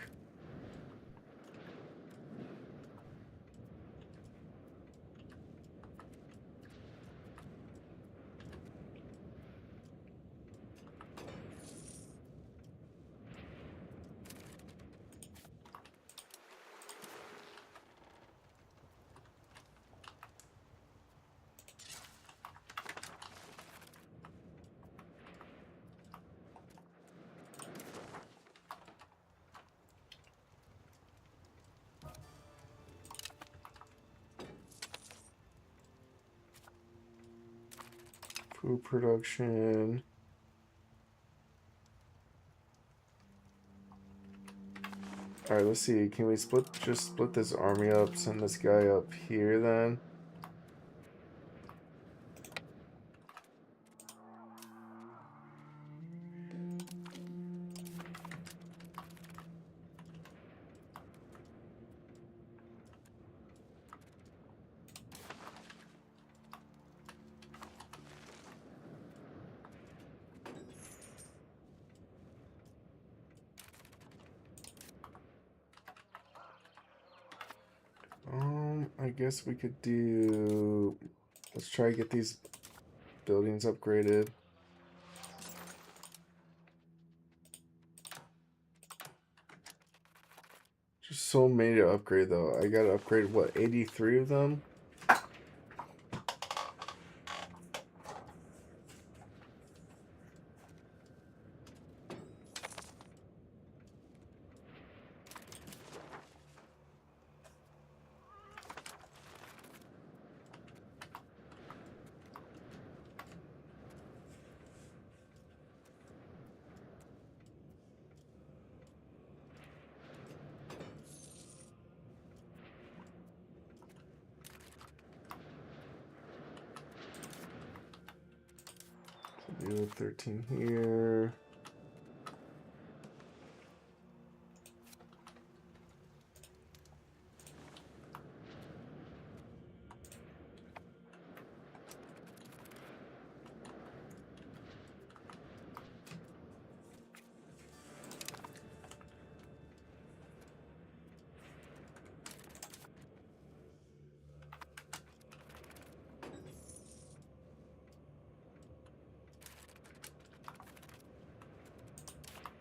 Food production. Alright, let's see. Can we just split this army up, send this guy up here then? I guess we could do... Let's try to get these buildings upgraded. Just so many to upgrade though. I gotta upgrade, what, 83 of them? Do 13 here.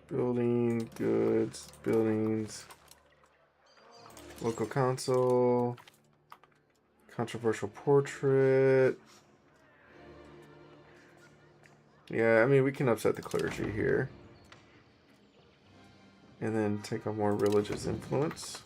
Building, goods, buildings, local council, controversial portrait. Yeah, I mean, we can upset the clergy here. And then take a more religious influence.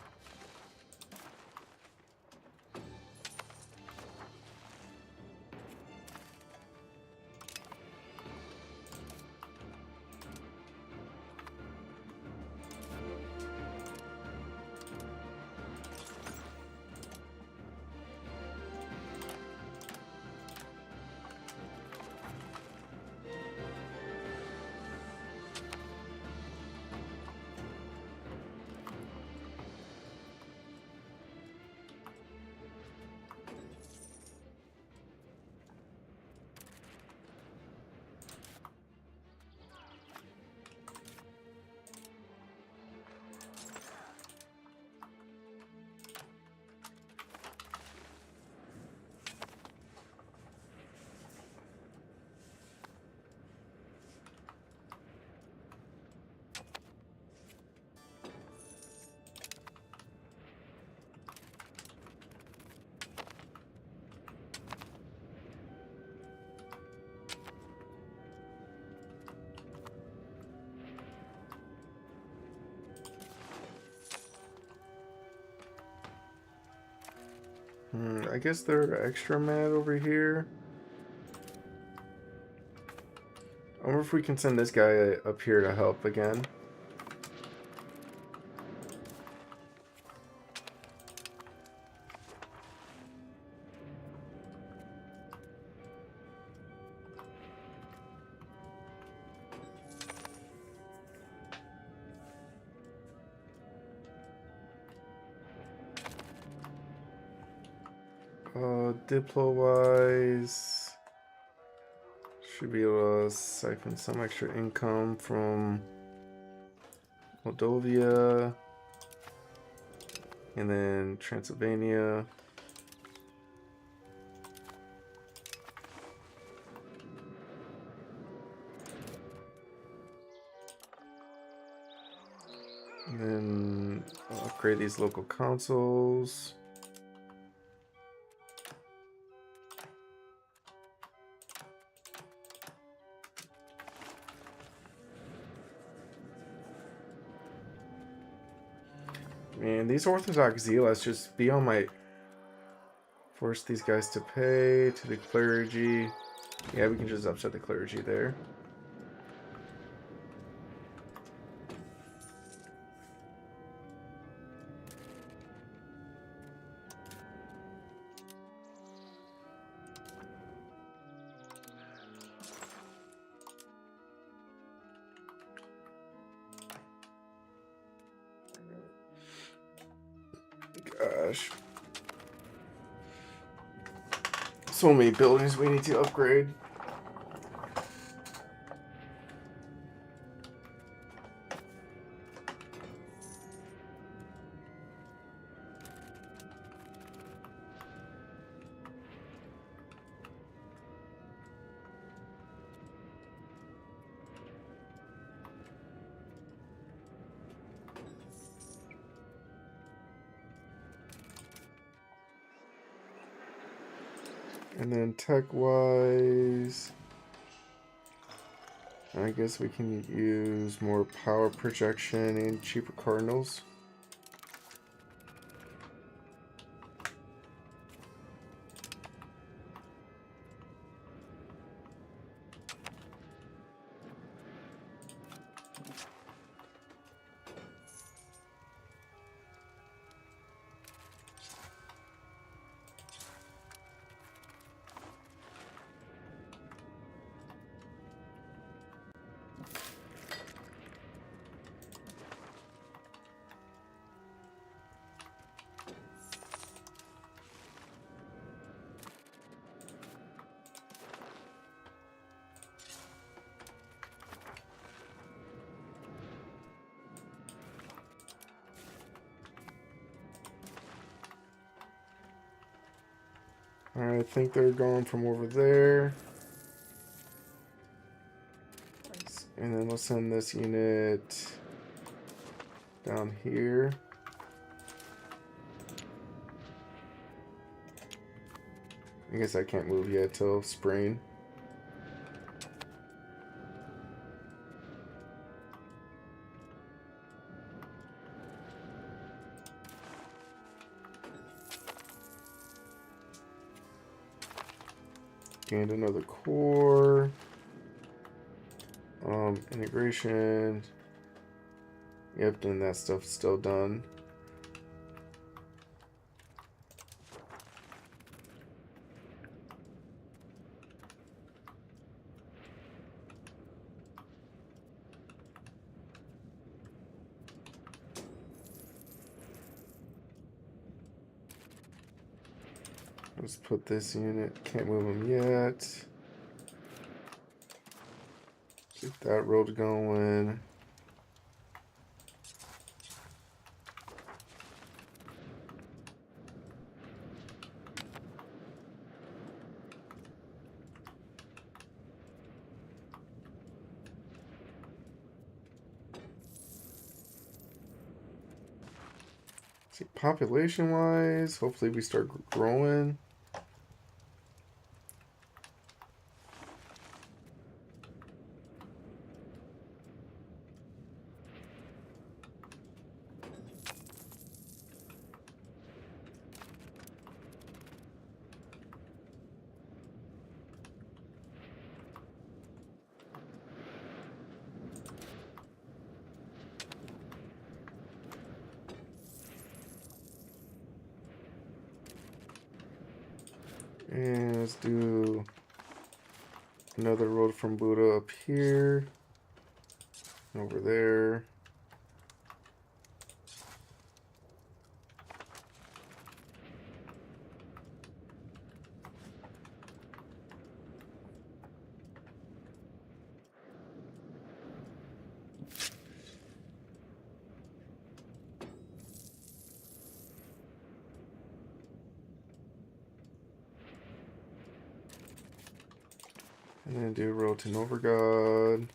I guess they're extra mad over here. I wonder if we can send this guy up here to help again. Diplo-wise, should be able to siphon some extra income from Moldova and then Transylvania. And then I'll upgrade these local consoles. Man, these Orthodox zealots just be on my... Force these guys to pay to the clergy. Yeah, we can just upset the clergy there. Gosh. So many buildings we need to upgrade. And then tech-wise, I guess we can use more power projection and cheaper cardinals. I think they're going from over there. And then we'll send this unit down here. I guess I can't move yet till spring. Gained another core. Integration. Yep, and that stuff's still done. Let's put this unit. Can't move them yet. Get that road going. See, population-wise, hopefully we start growing. And let's do another road from Buddha up here. Over there. And then do road to Novigrad.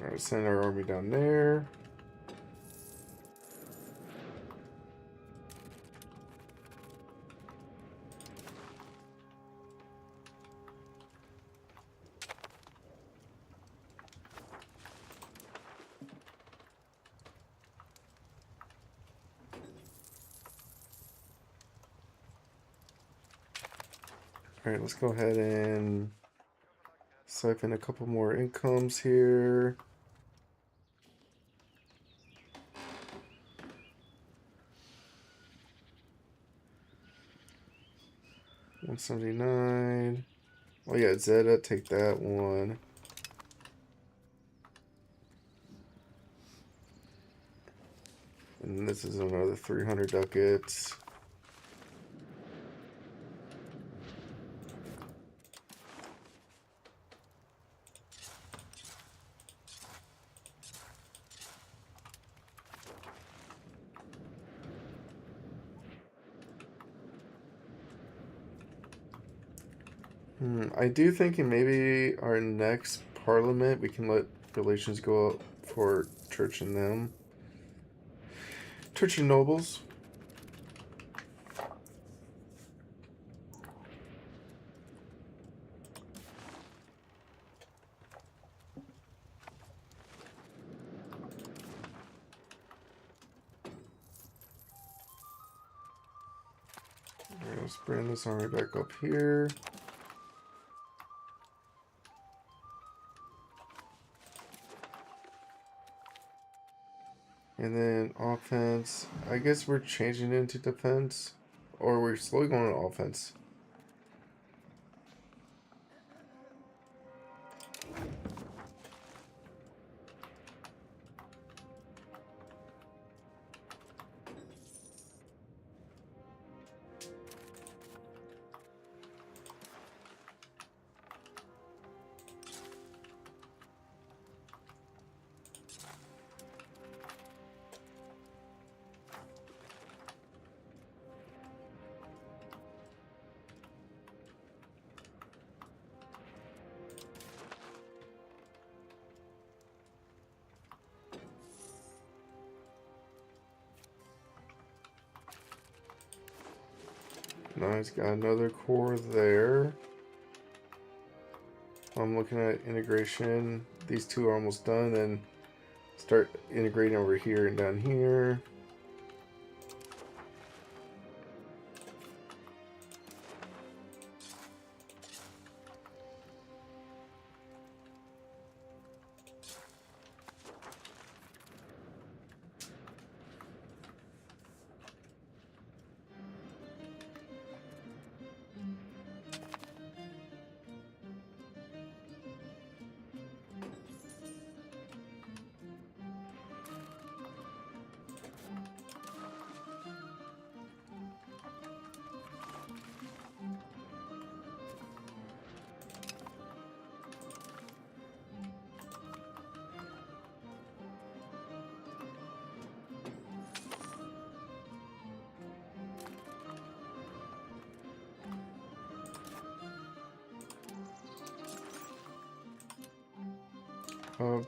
Alright, send our army down there. Alright, let's go ahead and siphon a couple more incomes here. $179. Oh yeah, Zeta, take that one. And this is another 300 ducats. I do think in maybe our next parliament we can let relations go up for church and them. Church and nobles. Alright, let's bring this army back up here. And then offense. I guess we're changing it into defense. Or we're slowly going to offense. Nice, got another core there. I'm looking at integration. These two are almost done, and start integrating over here and down here.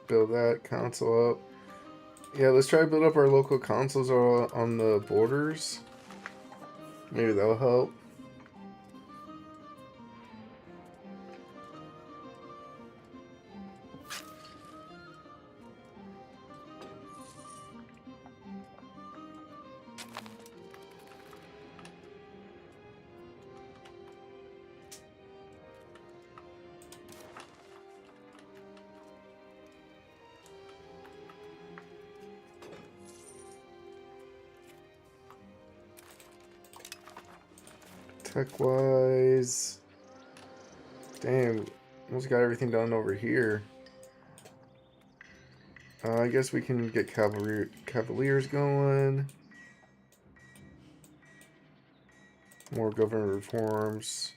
Build that council up. Yeah, let's try to build up our local councils on the borders. Maybe that'll help. Tech-wise... Damn, almost got everything done over here. I guess we can get Cavaliers going. More government reforms.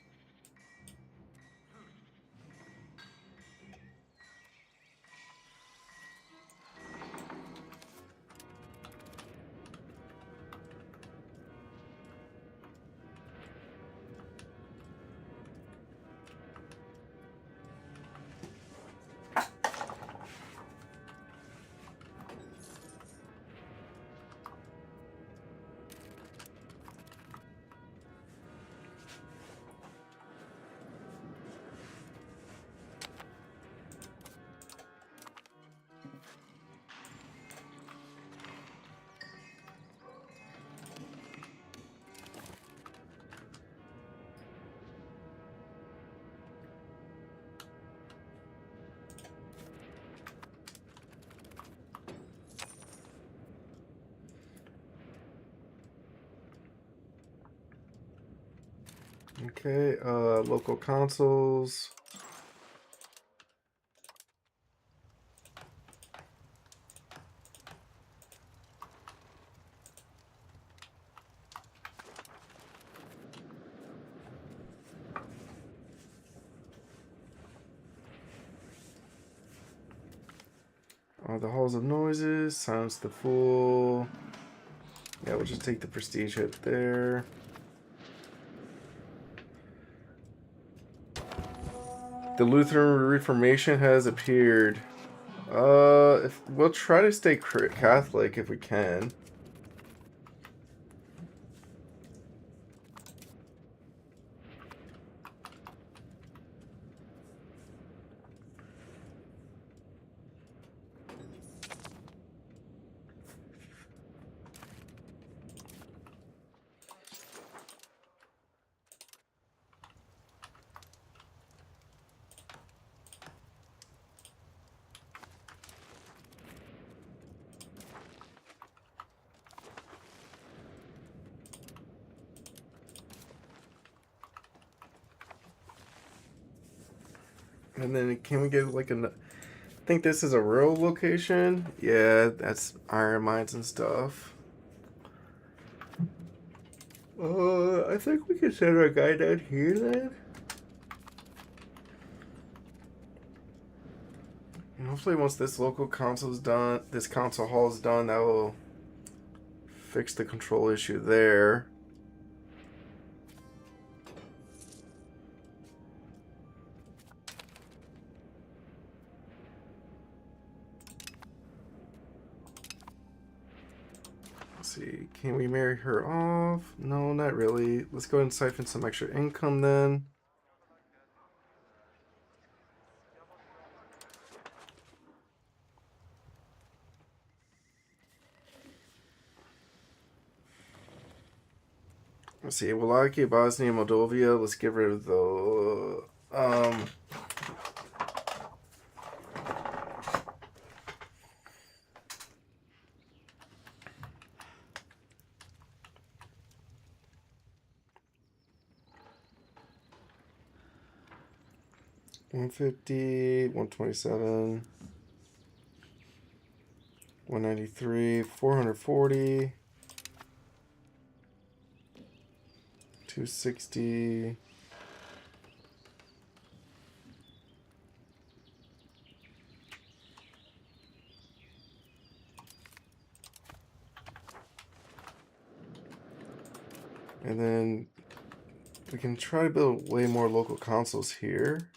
Okay, local consoles. The halls of noises, silence the fool. Yeah, we'll just take the prestige hit there. The Lutheran Reformation has appeared. If we'll try to stay Catholic if we can. And then can we get like I think this is a rural location. Yeah, that's iron mines and stuff. I think we can send our guy down here then. And hopefully once this local console's done, this console hall's done, that will fix the control issue there. Let's see, can we marry her off? No, not really. Let's go ahead and siphon some extra income then. Let's see, Wallachia, Bosnia, Moldova. Let's get rid of the 150, 127, 193, 440, 260. And then we can try to build way more local consoles here.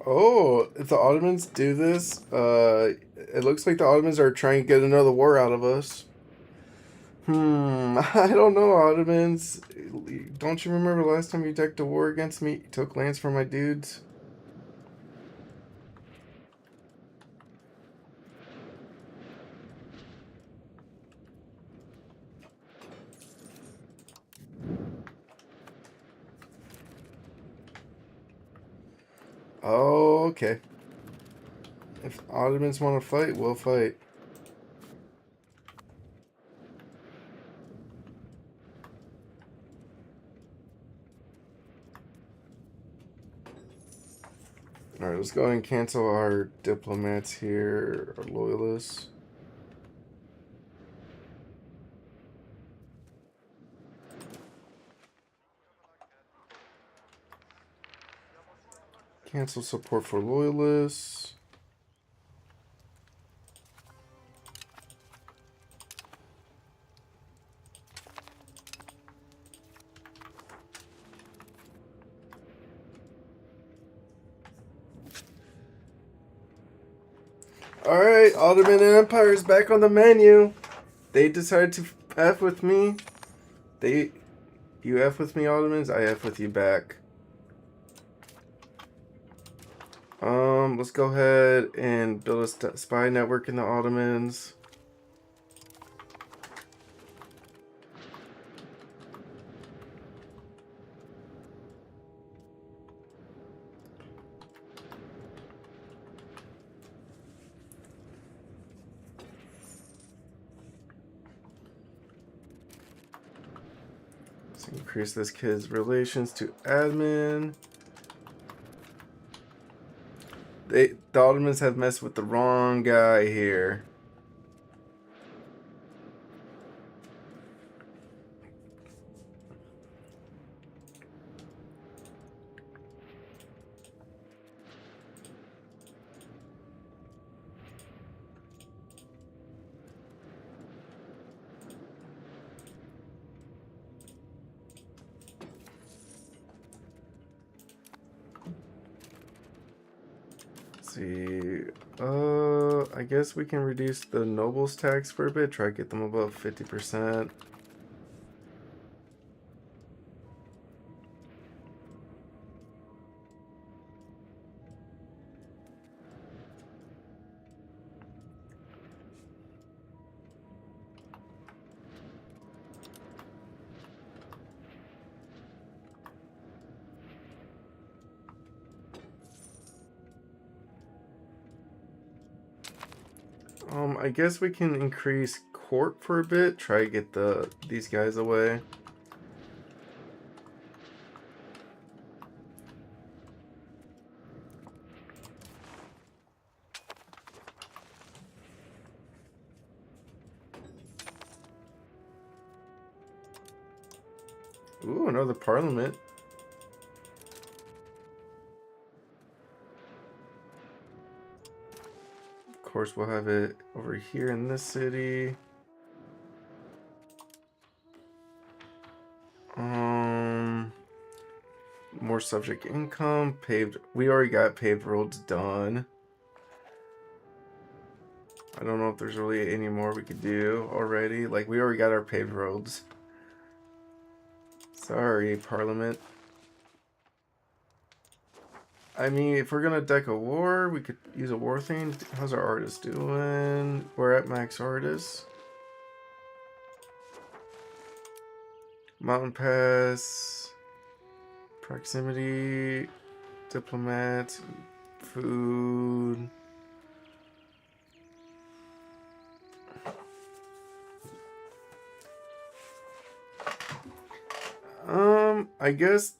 Oh, if the Ottomans do this, it looks like the Ottomans are trying to get another war out of us. I don't know, Ottomans. Don't you remember last time you decked a war against me? You took lands from my dudes? Oh, okay. If Ottomans want to fight, we'll fight. Alright, let's go ahead and cancel our diplomats here, our loyalists. Cancel support for loyalists. Alright, Ottoman Empire is back on the menu. They decided to F with me. You F with me, Ottomans, I F with you back. Let's go ahead and build a spy network in the Ottomans. Let's increase this kid's relations to admin. The Ottomans have messed with the wrong guy here. Let's see. I guess we can reduce the nobles tax for a bit. Try to get them above 50%. I guess we can increase court for a bit. Try to get these guys away. Ooh, another parliament. Of course, we'll have it over here in this city. More subject income, paved. We already got paved roads done. I don't know if there's really any more we could do already. Like, we already got our paved roads. Sorry, Parliament. I mean, if we're gonna deck a war, we could use a war theme. How's our artist doing? We're at max artist. Mountain Pass. Proximity. Diplomats. Food. I guess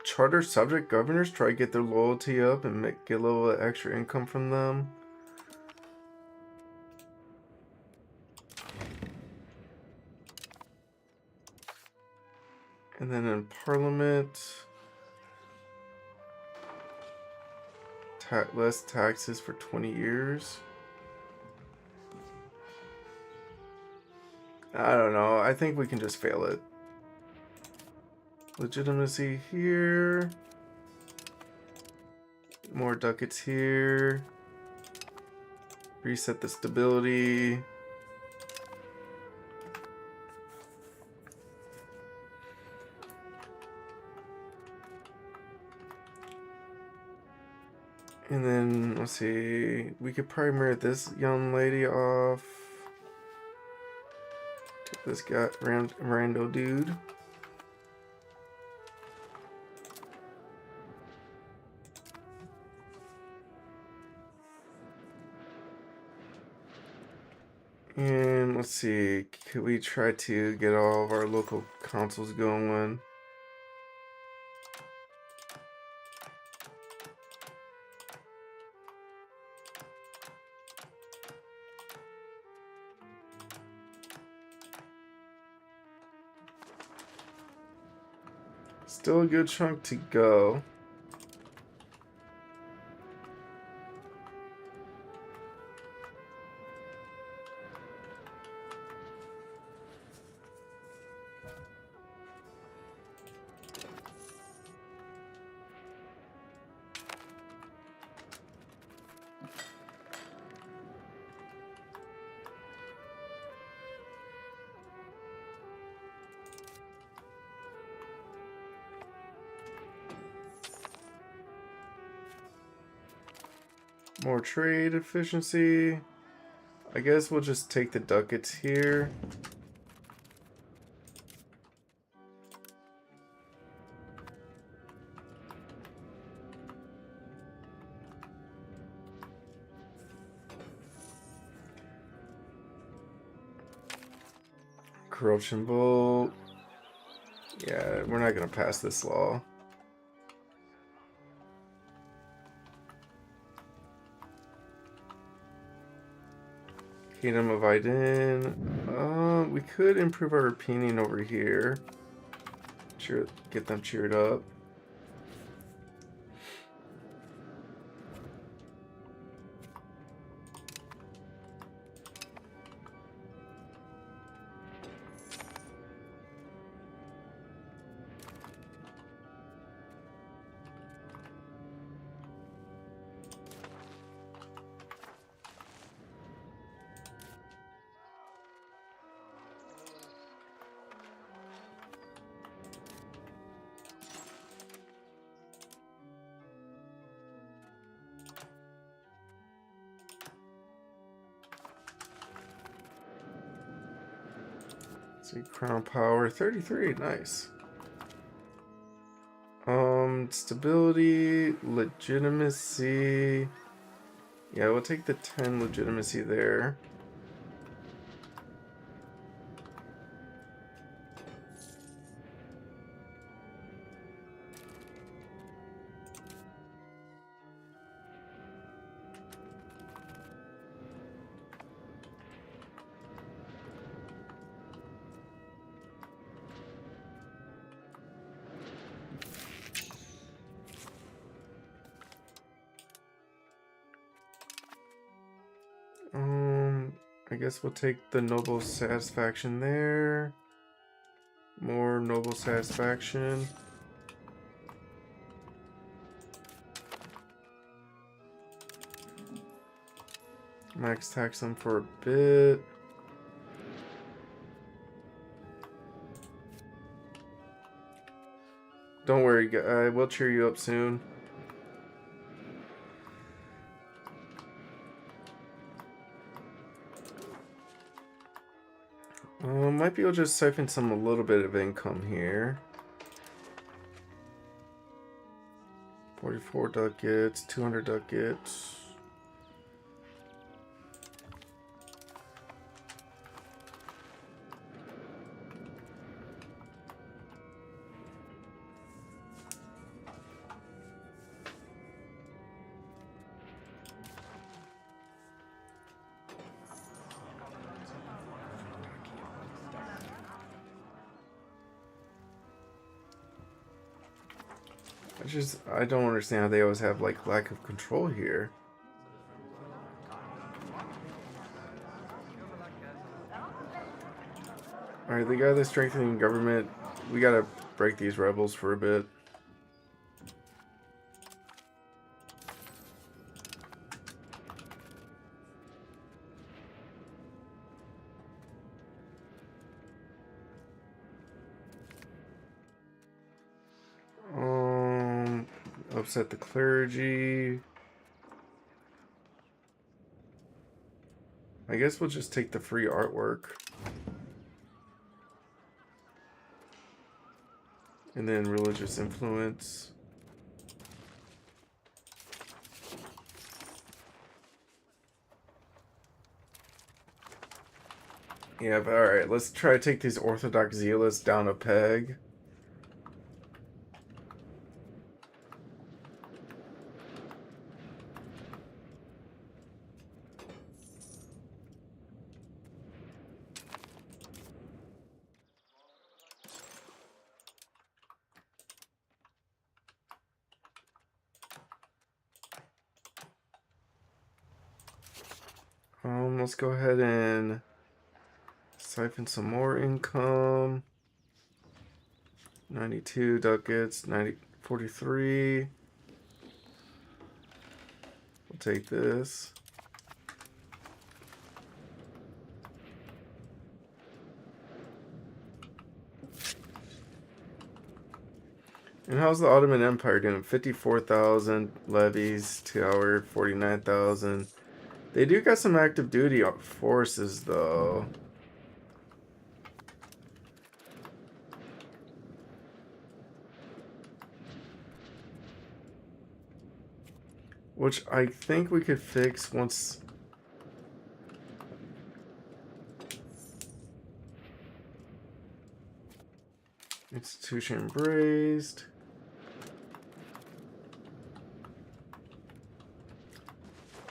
charter subject governors try to get their loyalty up and get a little extra income from them. And then in Parliament, less taxes for 20 years. I don't know. I think we can just fail it. Legitimacy here. More ducats here. Reset the stability. And then, let's see, we could probably mirror this young lady off. Get this guy, rando dude. And let's see, could we try to get all of our local consoles going? Still a good chunk to go. More trade efficiency. I guess we'll just take the ducats here. Corruption vote. Yeah, we're not gonna pass this law. Kingdom of Aiden. We could improve our opinion over here. Get them cheered up. See, crown power 33, nice. Stability, legitimacy. Yeah, we'll take the 10 legitimacy there. I guess we'll take the noble satisfaction there. More noble satisfaction. Max tax them for a bit. Don't worry, guy. We'll cheer you up soon. Might be able to just siphon a little bit of income here. 44 ducats, 200 ducats. I don't understand how they always have like lack of control here. Alright, they got the strengthening government. We gotta break these rebels for a bit. Upset the clergy. I guess we'll just take the free artwork. And then religious influence. Yeah, but alright, let's try to take these Orthodox zealots down a peg. Let's go ahead and siphon some more income. 92 ducats, 43. We'll take this. And how's the Ottoman Empire doing? 54,000 levies, 2 hour, 49,000. They do got some active duty forces though. Which I think we could fix once. Institution embraced.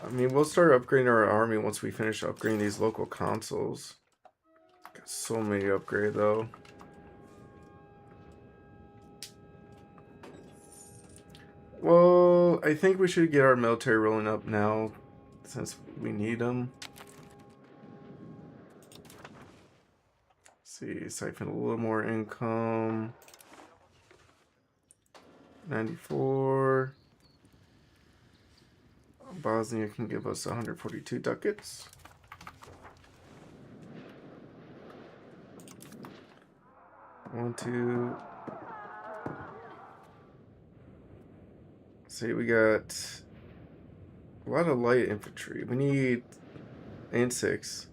I mean, we'll start upgrading our army once we finish upgrading these local consuls. Got so many to upgrade though. Well, I think we should get our military rolling up now since we need them. See, siphon a little more income. 94. Bosnia can give us 142 ducats. One, two. See, we got a lot of light infantry. We need and 6.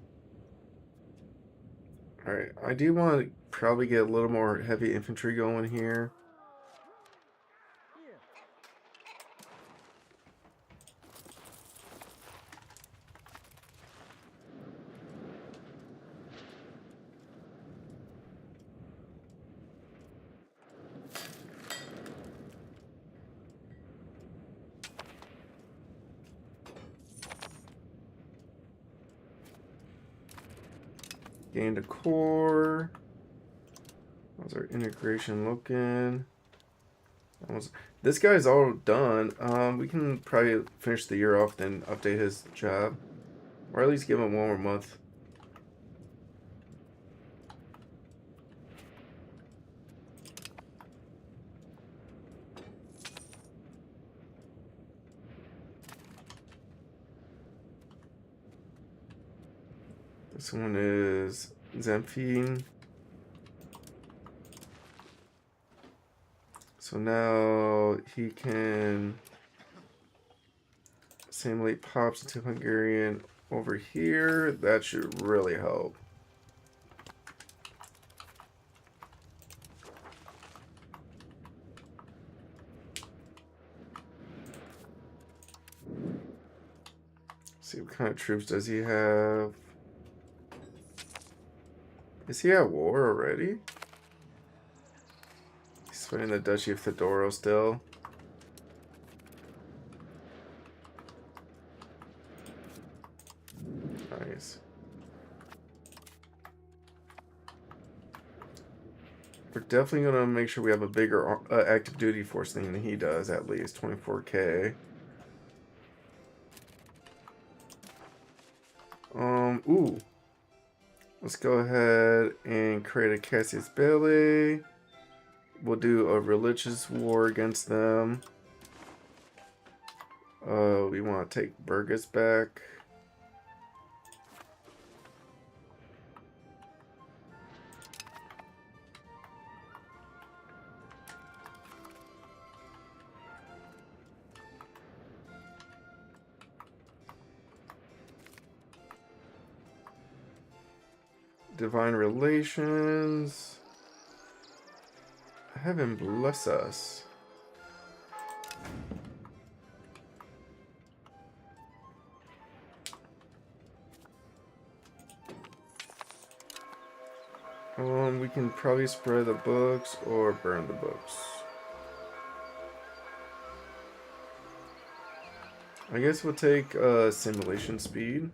Alright, I do want to probably get a little more heavy infantry going here. Gained a core. How's our integration looking? This guy's all done. We can probably finish the year off, then update his job. Or at least give him one more month. This one is Zemphine. So now he can assimilate pops into Hungarian over here. That should really help. See what kind of troops does he have? Is he at war already? He's fighting the Duchy of Fedoro still. Nice. We're definitely going to make sure we have a bigger active duty force than he does, at least 24k. Ooh. Let's go ahead and create a Cassius Belli. We'll do a religious war against them. We want to take Burgess back. Divine relations. Heaven bless us. We can probably spread the books or burn the books. I guess we'll take simulation speed.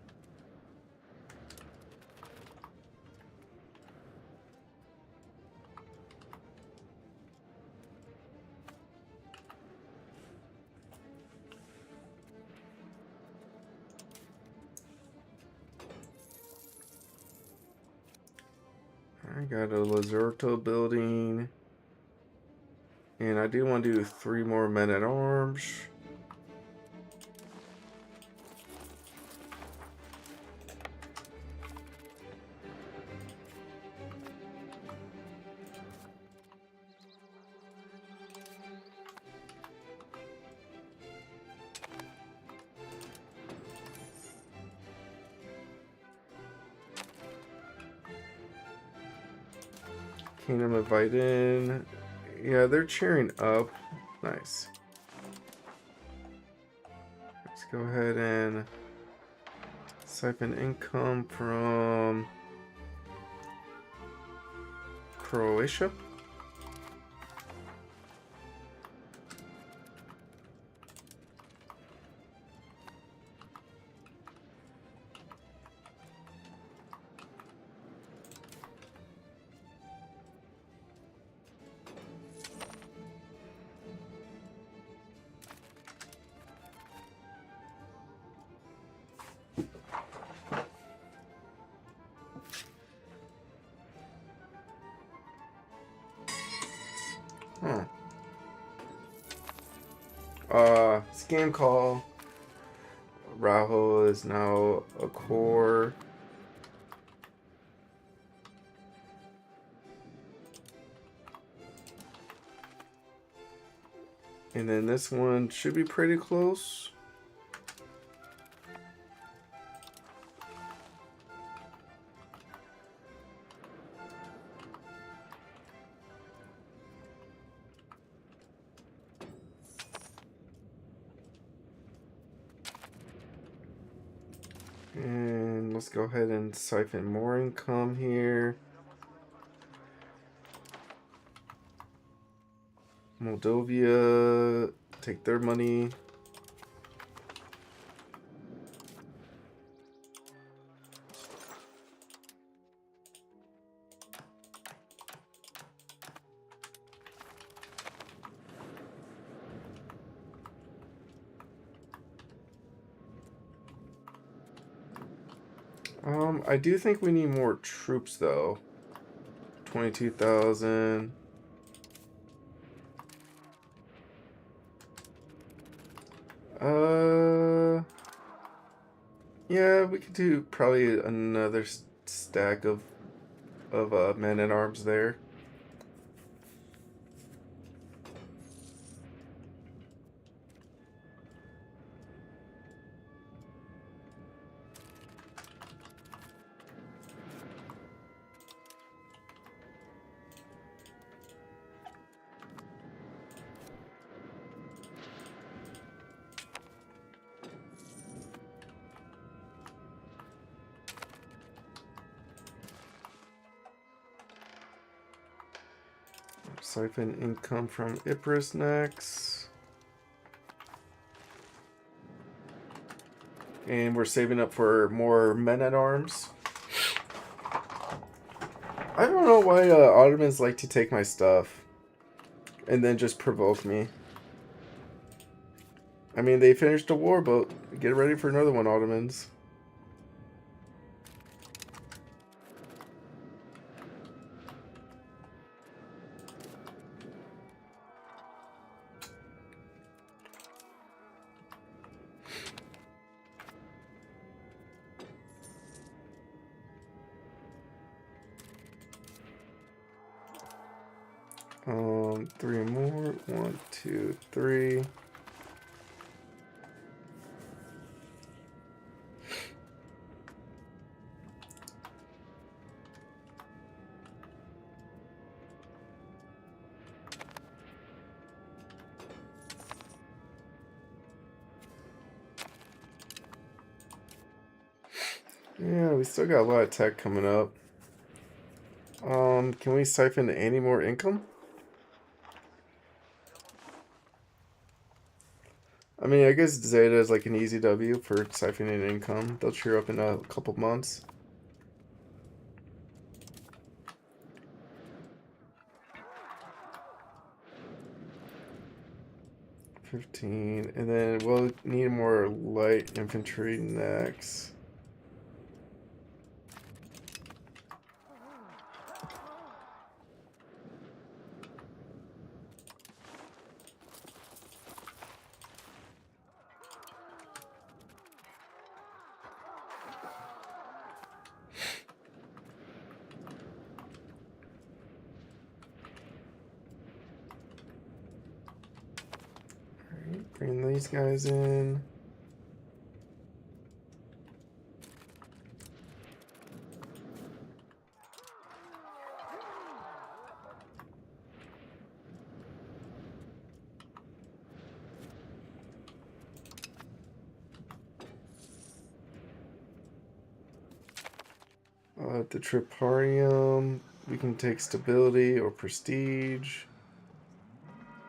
I got a Lazzurto building. And I do want to do 3 more men at arms. Kingdom of Viden. Yeah, they're cheering up. Nice. Let's go ahead and siphon income from Croatia. Huh. Scam call. Rahul is now a core. And then this one should be pretty close. And let's go ahead and siphon more income here. Moldova, take their money. I do think we need more troops though. 22,000. Yeah, we could do probably another stack of men at arms there. Siphon income from Ypres next. And we're saving up for more men at arms. I don't know why Ottomans like to take my stuff and then just provoke me. I mean, they finished a war, but get ready for another one, Ottomans. 3 more. 1, 2, 3. Yeah, we still got a lot of tech coming up. Can we siphon any more income? I mean, I guess Zeta is like an easy W for siphoning income. They'll cheer up in a couple months. $15, and then we'll need more light infantry next. Alright, bring these guys in. The Triparium, we can take stability or prestige.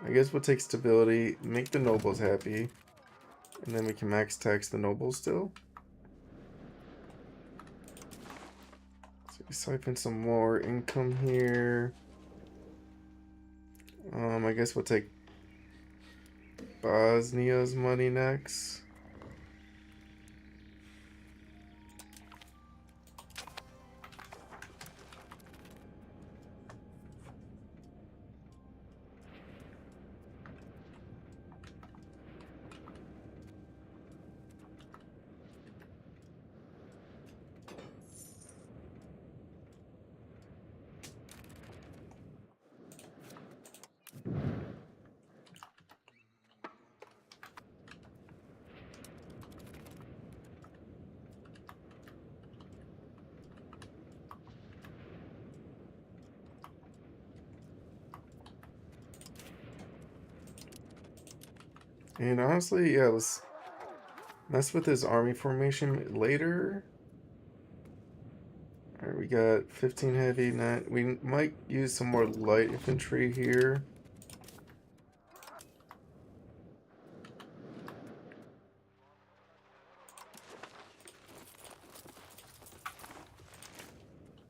I guess we'll take stability, make the nobles happy, and then we can max tax the nobles still. So we siphon some more income here. I guess we'll take Bosnia's money next. And honestly, yeah, let's mess with his army formation later. Alright, we got 15 heavy, 9. We might use some more light infantry here.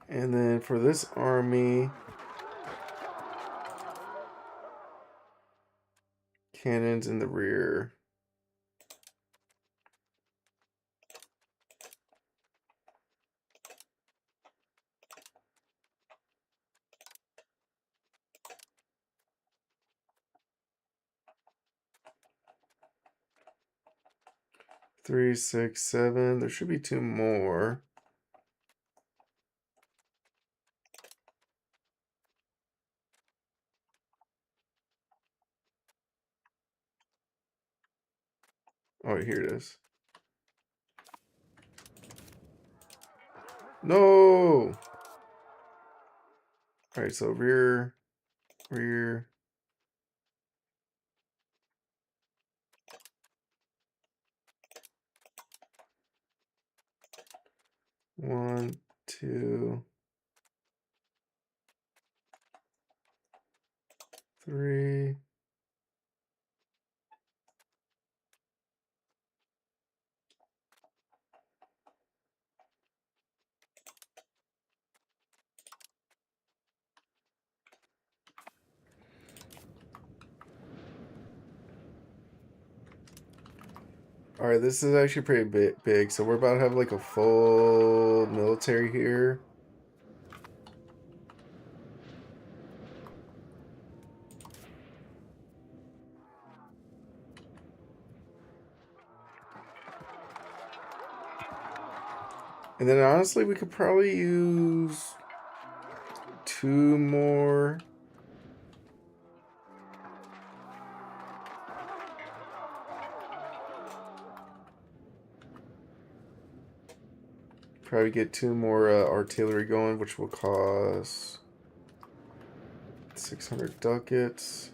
And then for this army, cannons in the rear. Three, six, seven. There should be two more. Oh, here it is. No! Alright, so rear, rear. One, two, three. Alright, this is actually pretty big. So we're about to have like a full military here. And then honestly, we could probably use two more. Probably get two more artillery going, which will cost 600 ducats.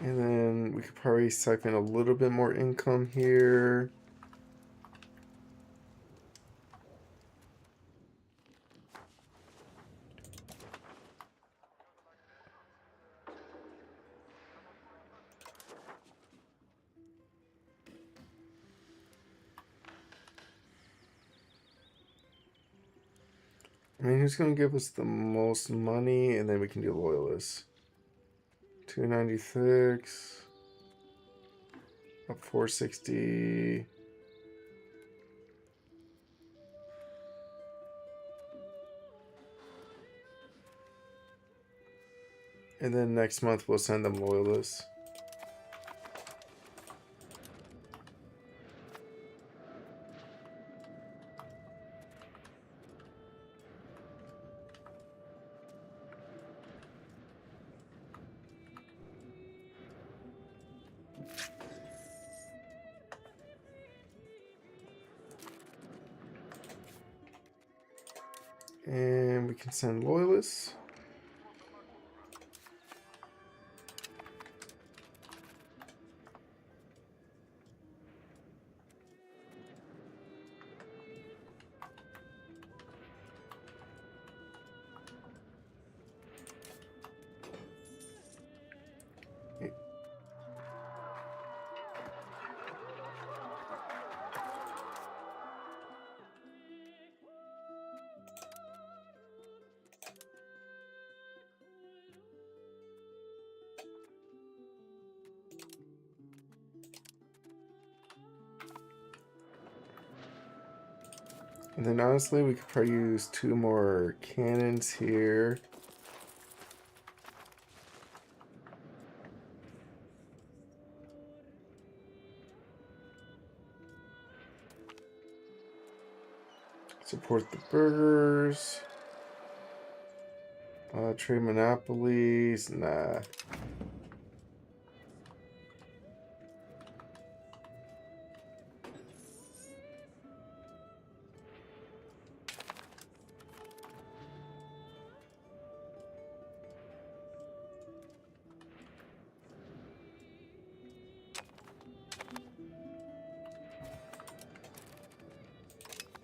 And then we could probably siphon a little bit more income here. I mean, who's going to give us the most money? And then we can do loyalists. 296. Up 460. And then next month we'll send them loyalists. And we can send loyalists. And then honestly, we could probably use 2 more cannons here. Support the burgers. Trade monopolies. Nah.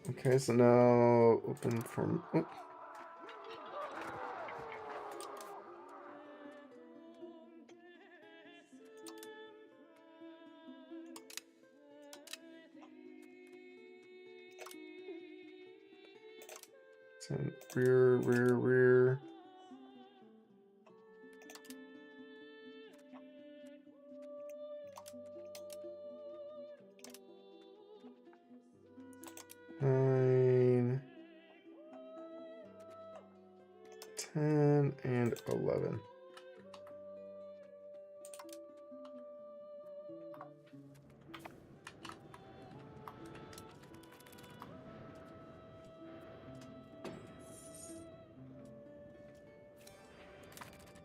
Okay, so now open from... Oh. Send rear. 9, 10, and 11.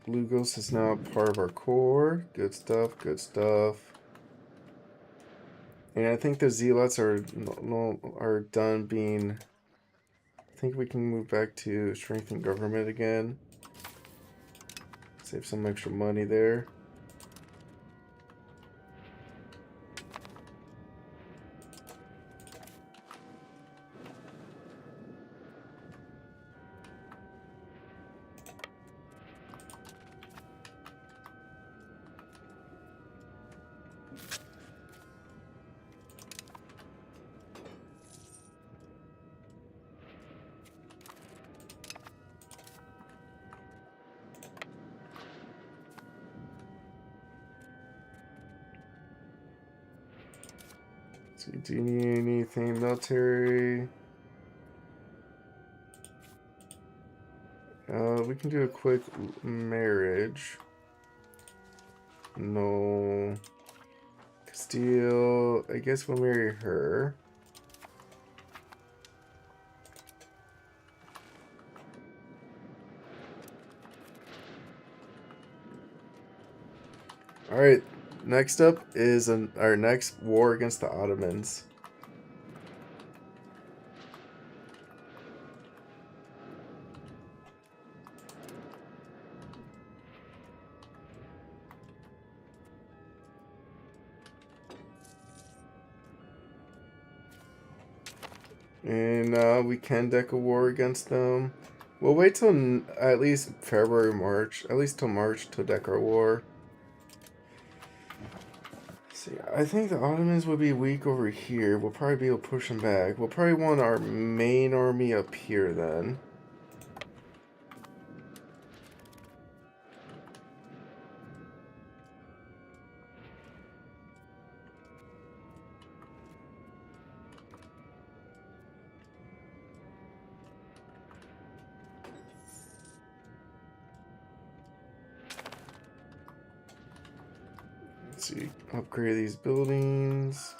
Blue Ghost is now part of our core. Good stuff, good stuff. And I think the zealots are done being... I think we can move back to strengthen government again. Save some extra money there. So do you need anything military? We can do a quick marriage. No. Castile, I guess we'll marry her. Alright, next up is our next war against the Ottomans. And we can deck a war against them. We'll wait till at least February, March. At least till March to deck our war. See, I think the Ottomans would be weak over here. We'll probably be able to push them back. We'll probably want our main army up here then. Let's see, upgrade these buildings.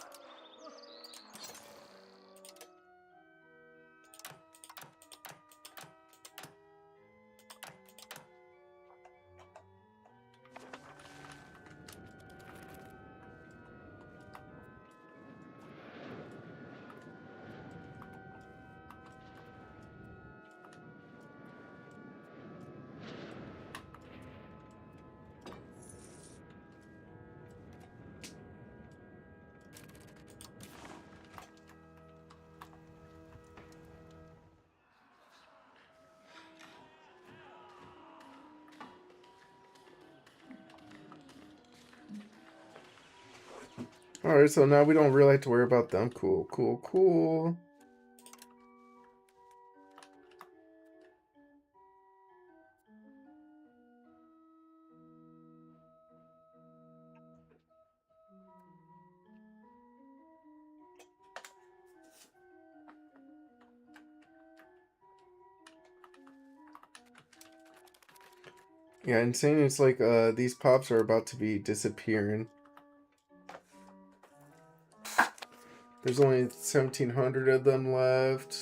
Alright, so now we don't really have to worry about them. Cool, cool, cool. Yeah, insane. It's like these pops are about to be disappearing. There's only 1,700 of them left.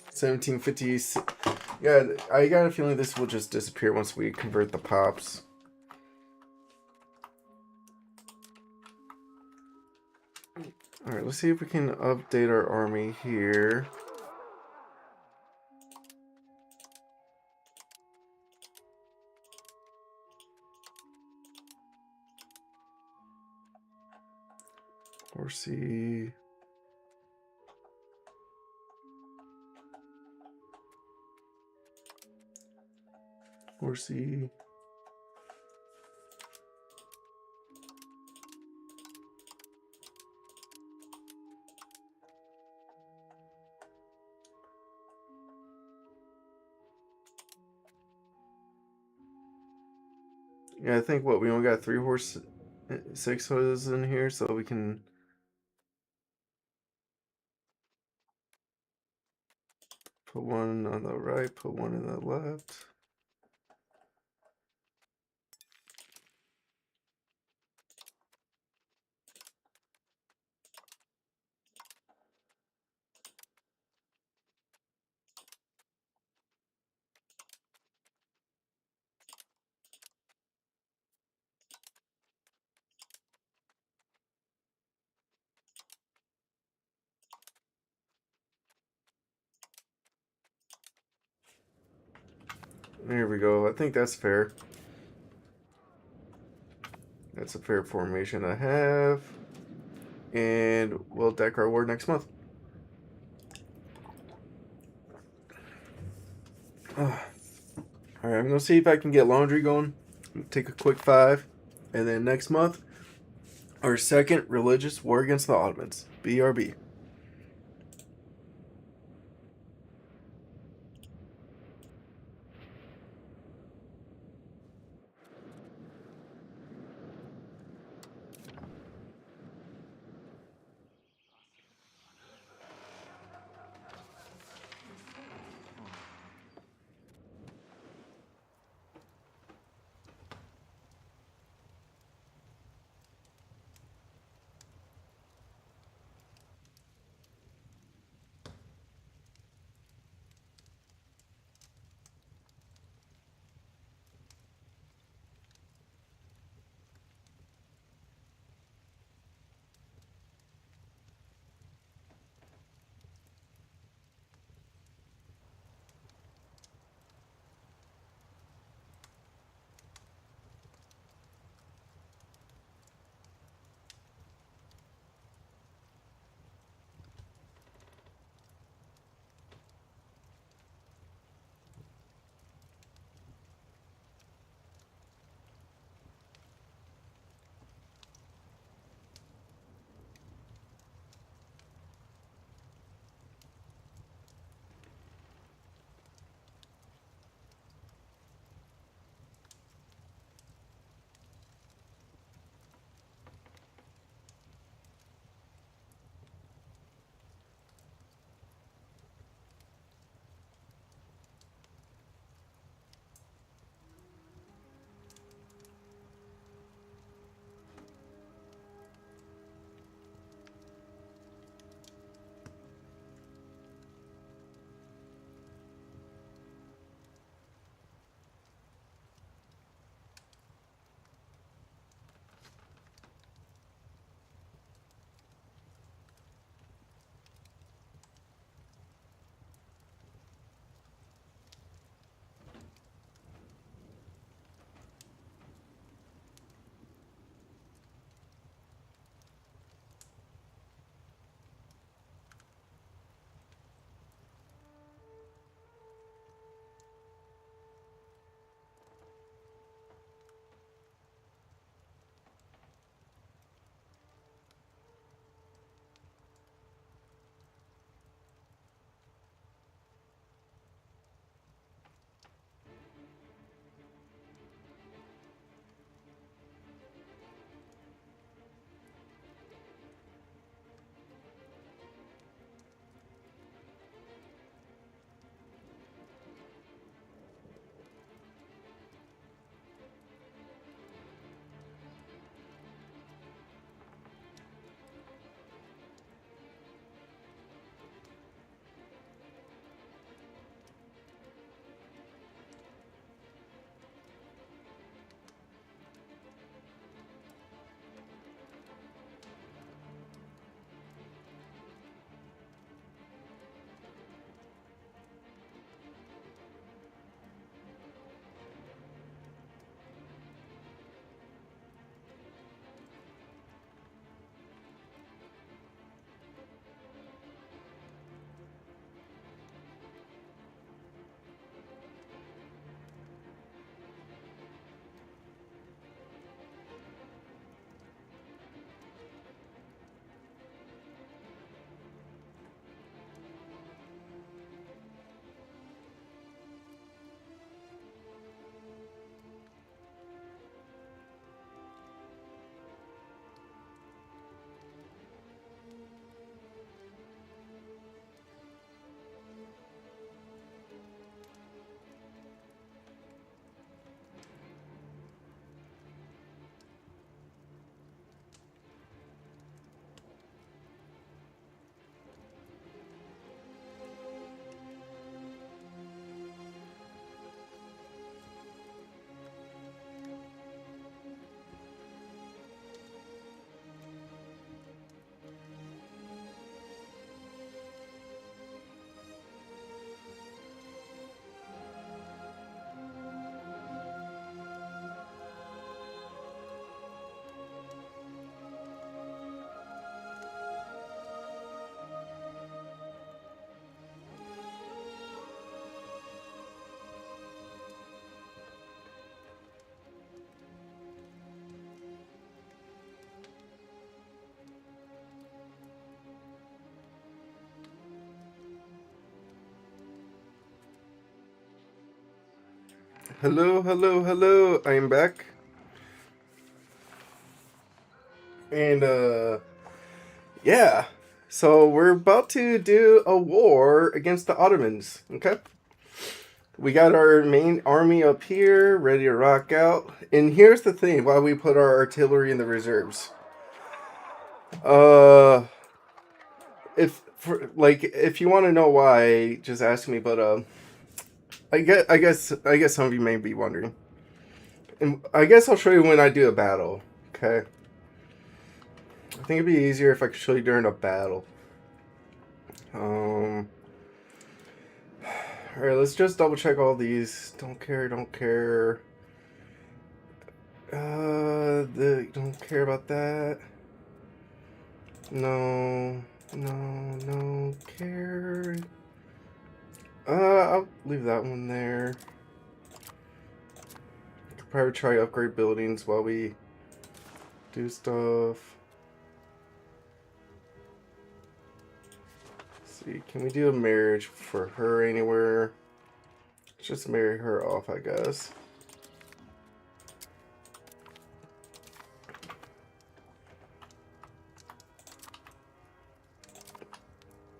1750. Yeah, I got a feeling this will just disappear once we convert the pops. Alright, let's see if we can update our army here. Horsey. Horsey. Yeah, I think what we only got 6 horses in here, so we can put one on the right, put one in the left. There we go. I think that's fair. That's a fair formation to have. And we'll deck our war next month. Alright, I'm going to see if I can get laundry going. Take a quick 5. And then next month, our second religious war against the Ottomans. BRB. Hello, hello, hello. I am back. And yeah. So we're about to do a war against the Ottomans, okay? We got our main army up here, ready to rock out. And here's the thing, why we put our artillery in the reserves. Uh if you want to know why, just ask me, but I guess some of you may be wondering. And I guess I'll show you when I do a battle, okay? I think it'd be easier if I could show you during a battle. Um, Alright, let's just double check all these. Don't care, don't care. Don't care about that. No, no care. I'll leave that one there. Could probably try upgrade buildings while we do stuff. Let's see, can we do a marriage for her anywhere? Let's just marry her off, I guess.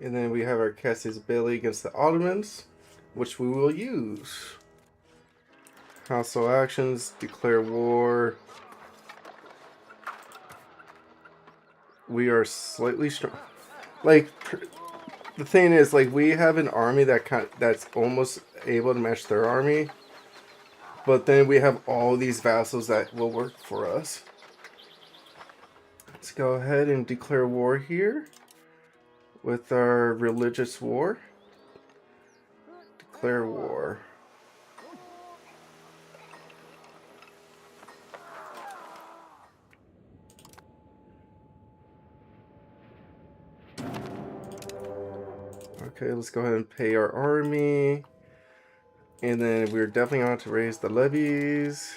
And then we have our Cassius Belli against the Ottomans, which we will use. Hostile actions, declare war. We are slightly strong. Like, the thing is, like, we have an army that's almost able to match their army. But then we have all these vassals that will work for us. Let's go ahead and declare war here with our religious war. Declare war. Okay, let's go ahead and pay our army. And then we're definitely going to raise the levies.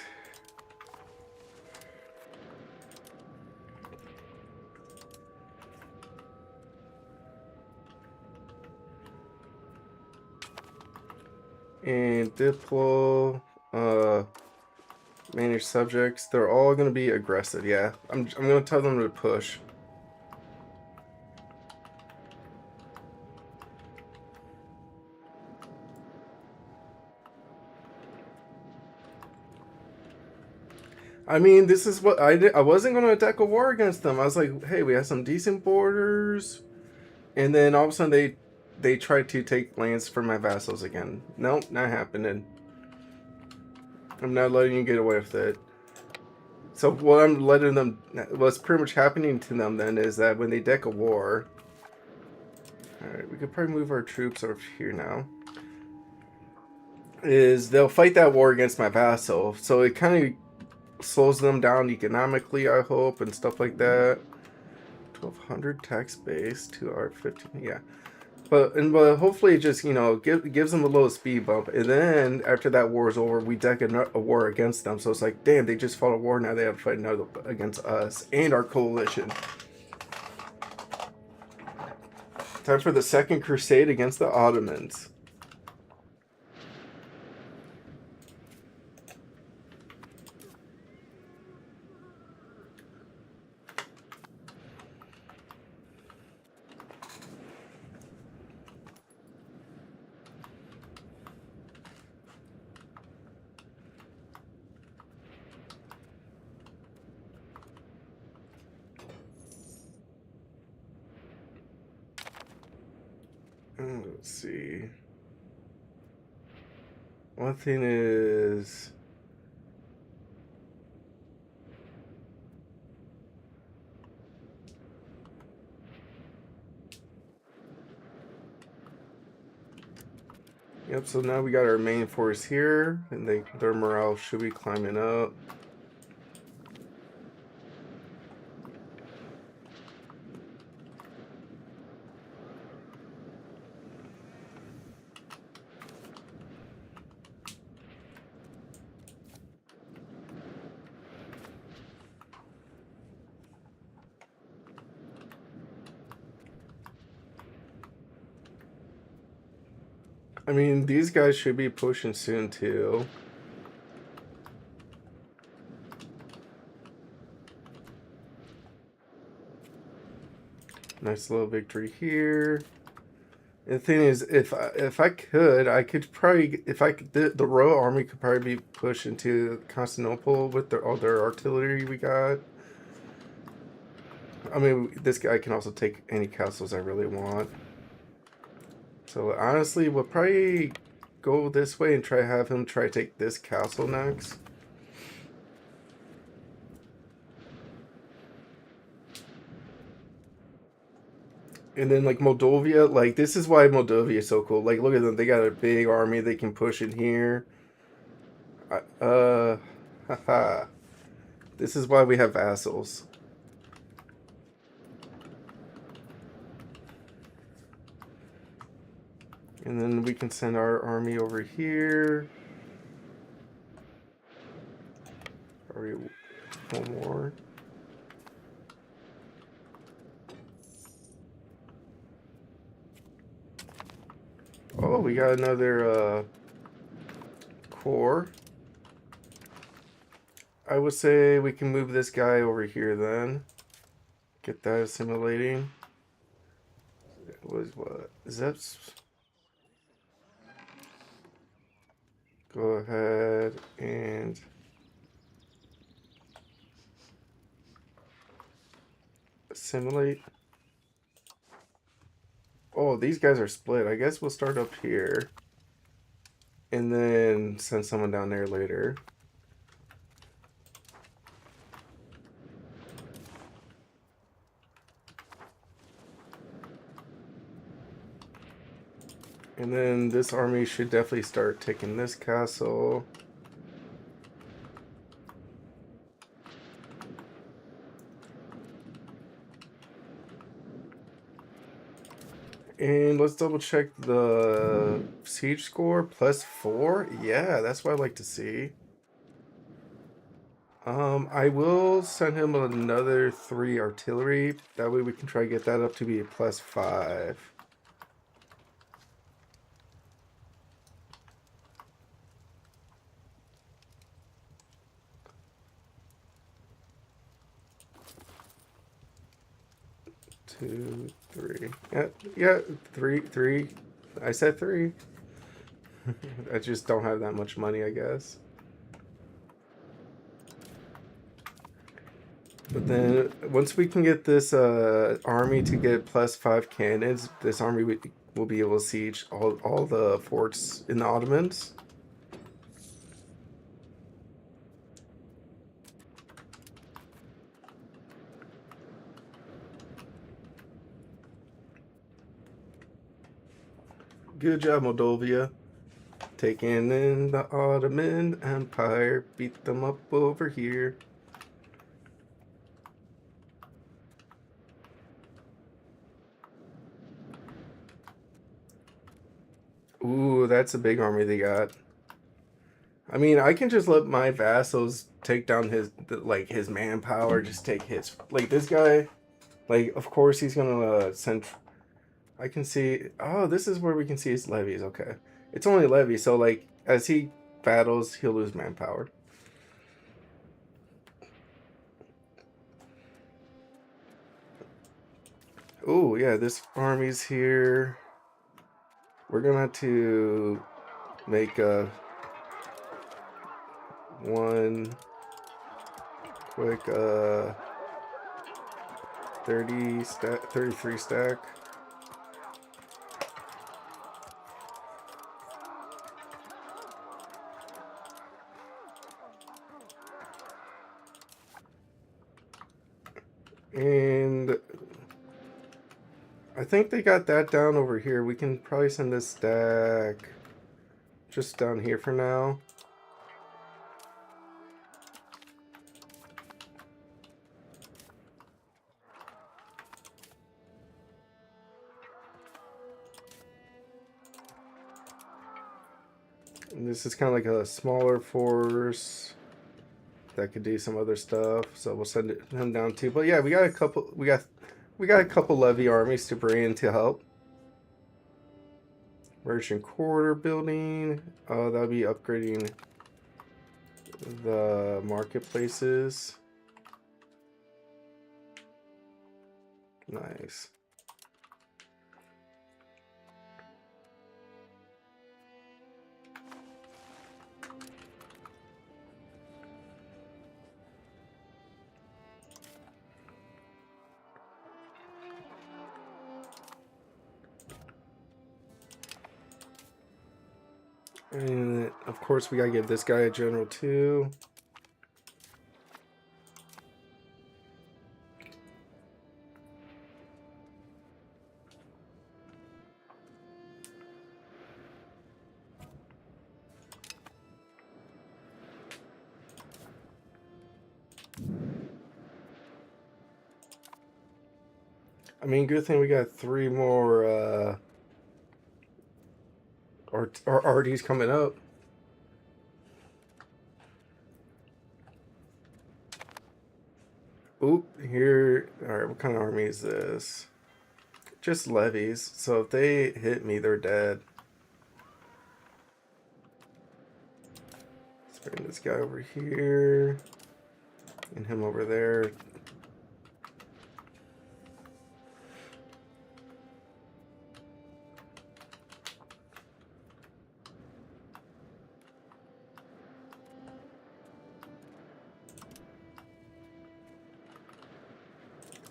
And Diplo, manage subjects. They're all going to be aggressive, yeah. I'm going to tell them to push. I mean, this is what I did. I wasn't going to attack a war against them. I was like, hey, we have some decent borders. And then all of a sudden they tried to take lands from my vassals again. Nope, not happening. I'm not letting you get away with it. So what I'm letting them, what's pretty much happening to them then is that when they deck a war, alright, we could probably move our troops over here now, is they'll fight that war against my vassal. So it kind of slows them down economically, I hope, and stuff like that. 1,200 tax base, 2 art, 15, yeah. But hopefully it just, you know, gives them a little speed bump. And then after that war is over, we deck a war against them. So it's like, damn, they just fought a war. Now they have to fight another against us and our coalition. Time for the Second Crusade against the Ottomans. Let's see. One thing is, yep, so now we got our main force here, and their morale should be climbing up. I mean, these guys should be pushing soon too. Nice little victory here. The thing is, if I could, I could probably, if I could, the royal army could probably be pushed into Constantinople with all their artillery we got. I mean, this guy can also take any castles I really want. So honestly, we'll probably go this way and try to have him try to take this castle next. And then like Moldavia, like this is why Moldavia is so cool. Like look at them, they got a big army they can push in here. Haha. This is why we have vassals. And then we can send our army over here. Probably one more. Oh, we got another core. I would say we can move this guy over here then. Get that assimilating. What is that? Go ahead and assimilate. Oh, these guys are split. I guess we'll start up here and then send someone down there later. And then this army should definitely start taking this castle. And let's double check the siege score. +4. Yeah, that's what I like to see. I will send him another 3 artillery. That way we can try to get that up to be a +5. Two, 3. Yeah, 3. I said 3. I just don't have that much money, I guess. But then once we can get this army to get +5 cannons, this army will be able to siege all the forts in the Ottomans. Good job, Moldavia. Taking in the Ottoman Empire, beat them up over here. Ooh, that's a big army they got. I mean, I can just let my vassals take down his manpower, just take hits. Like this guy, like of course he's gonna send. I can see. Oh, this is where we can see his levies. Okay, it's only levies, so like as he battles, he'll lose manpower. Oh yeah, this army's here. We're gonna have to make a one quick 33 stack. And I think they got that down over here. We can probably send this stack just down here for now. And this is kind of like a smaller force that could do some other stuff. So we'll send him down too. But yeah, we got a couple. We got a couple levy armies to bring in to help. Merchant quarter building. That'll be upgrading the marketplaces. Nice. And of course, we gotta give this guy a general too. I mean, good thing we got 3 more RDs coming up. Oop, here. Alright, what kind of army is this? Just levies. So if they hit me, they're dead. Let's bring this guy over here. And him over there.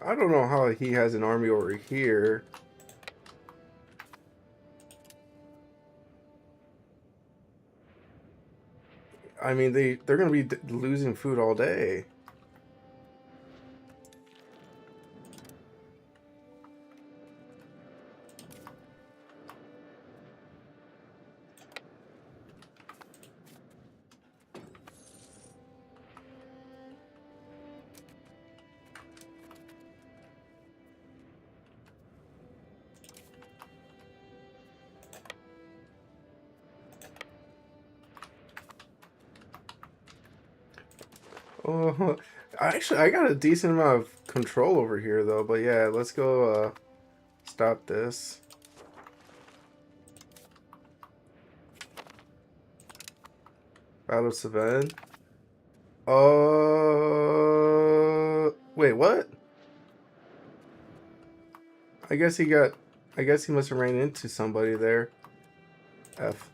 I don't know how he has an army over here. I mean, they're going to be losing food all day. Oh, actually, I got a decent amount of control over here, though. But yeah, let's go stop this. Battle Savannah. Wait, what? I guess he got. I guess he must have ran into somebody there. F.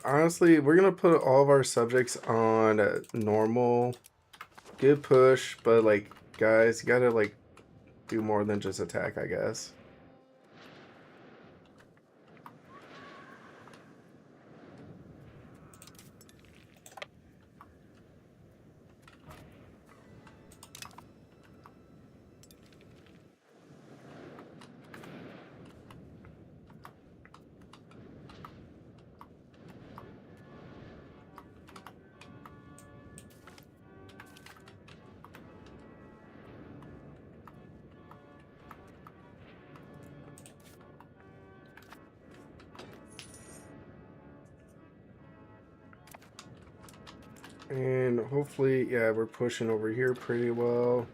Honestly, we're gonna put all of our subjects on normal. Good push, but like, guys, you gotta like do more than just attack, I guess. And hopefully, yeah, we're pushing over here pretty well.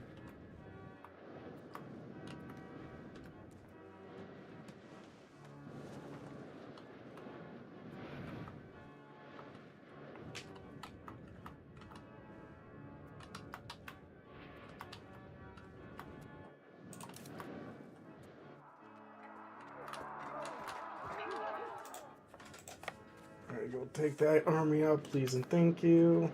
Alright, go take that army out, please and thank you.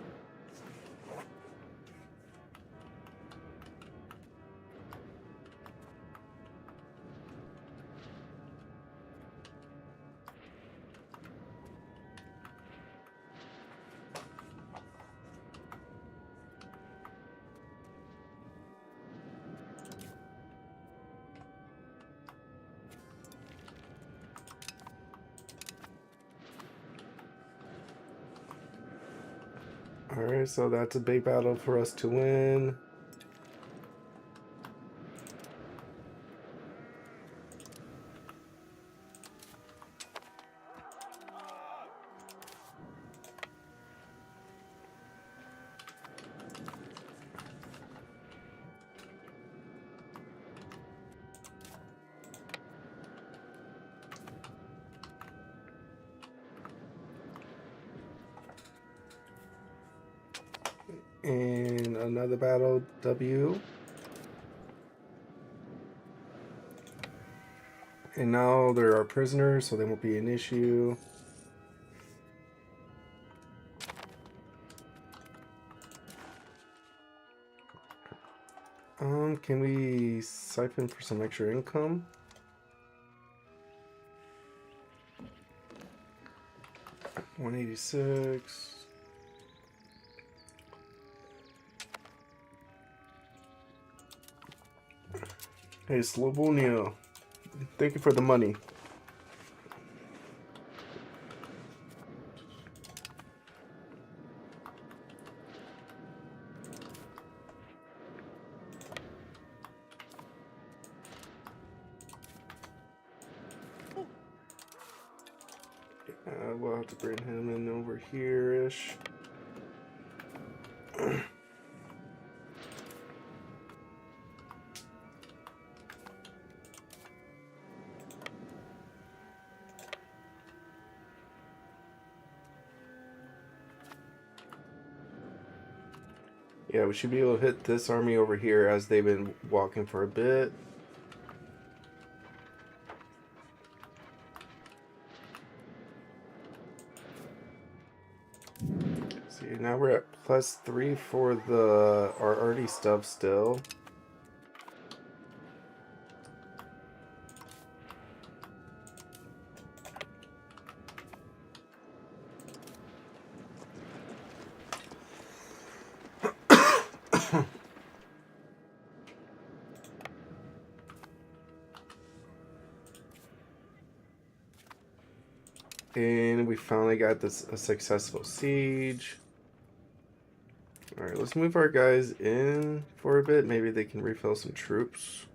Alright, so that's a big battle for us to win. And another battle, W. And now they're our prisoners, so they won't be an issue. Can we siphon for some extra income? $186. Hey, Slobonio. Thank you for the money. We'll have to bring him in over here-ish. Yeah, we should be able to hit this army over here as they've been walking for a bit. See, now we're at +3 for our arty stuff still. And we finally got a successful siege. Alright, let's move our guys in for a bit. Maybe they can refill some troops.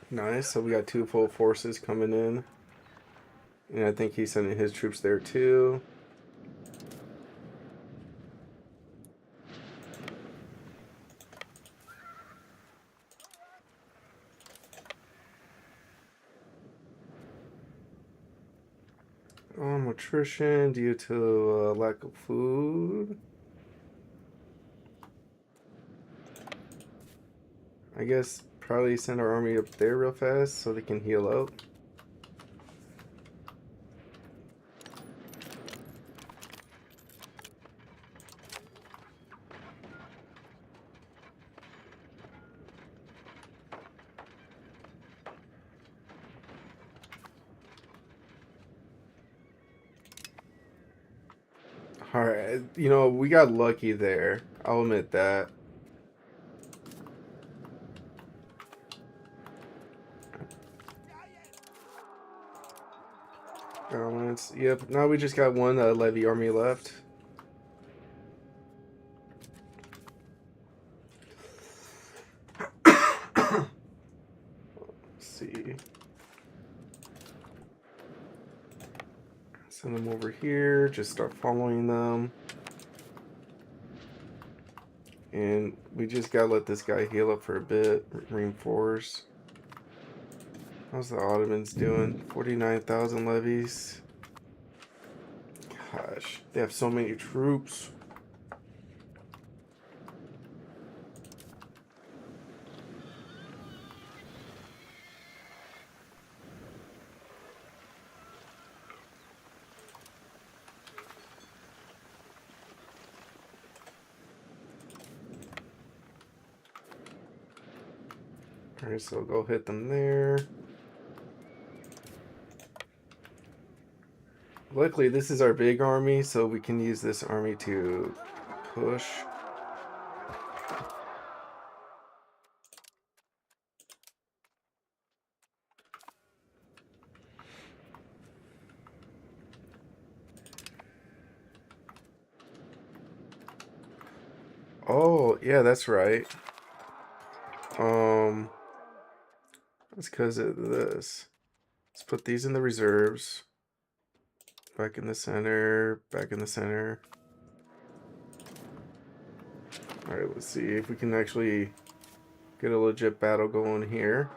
Nice, so we got 2 full forces coming in. And I think he's sending his troops there too. Attrition due to lack of food. I guess probably send our army up there real fast so they can heal up. Alright, you know, we got lucky there. I'll admit that. Balance. Yep, now we just got one levy army left. Let's see. Send them over here. Just start following them. And we just gotta let this guy heal up for a bit. Reinforce. How's the Ottomans doing? 49,000 levies. Gosh, they have so many troops. Alright, so go hit them there. Luckily, this is our big army, so we can use this army to push. Oh, yeah, that's right. That's because of this. Let's put these in the reserves. Back in the center. Back in the center. Alright, let's see if we can actually get a legit battle going here.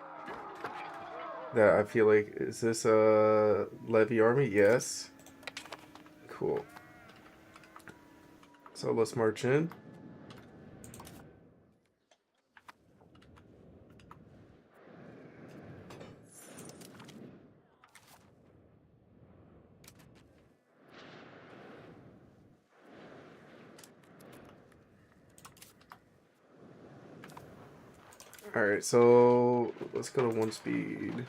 That I feel like, is this a levy army? Yes. Cool. So let's march in. Alright, so let's go to 1 speed.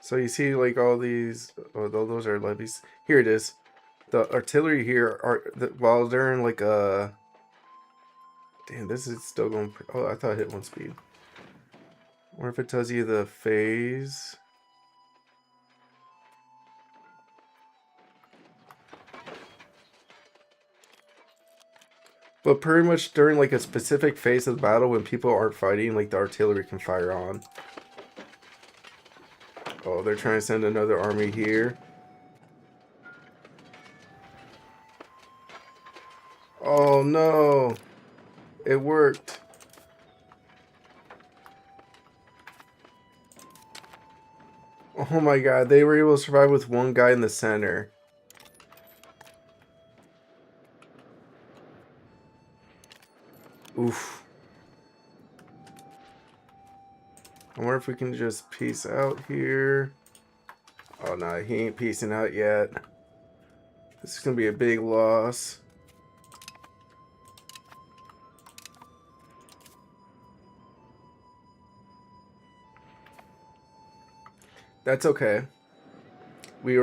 So you see like all these, oh, those are levies. Here it is. The artillery here are, while they're in like a, damn, this is still going, oh, I thought I hit 1 speed. Or if it tells you the phase. But pretty much during like a specific phase of the battle when people aren't fighting, like the artillery can fire on. Oh, they're trying to send another army here. Oh no! It worked. Oh my god, they were able to survive with one guy in the center. Oof. I wonder if we can just peace out here. Oh no, he ain't peacing out yet. This is gonna be a big loss. That's okay. We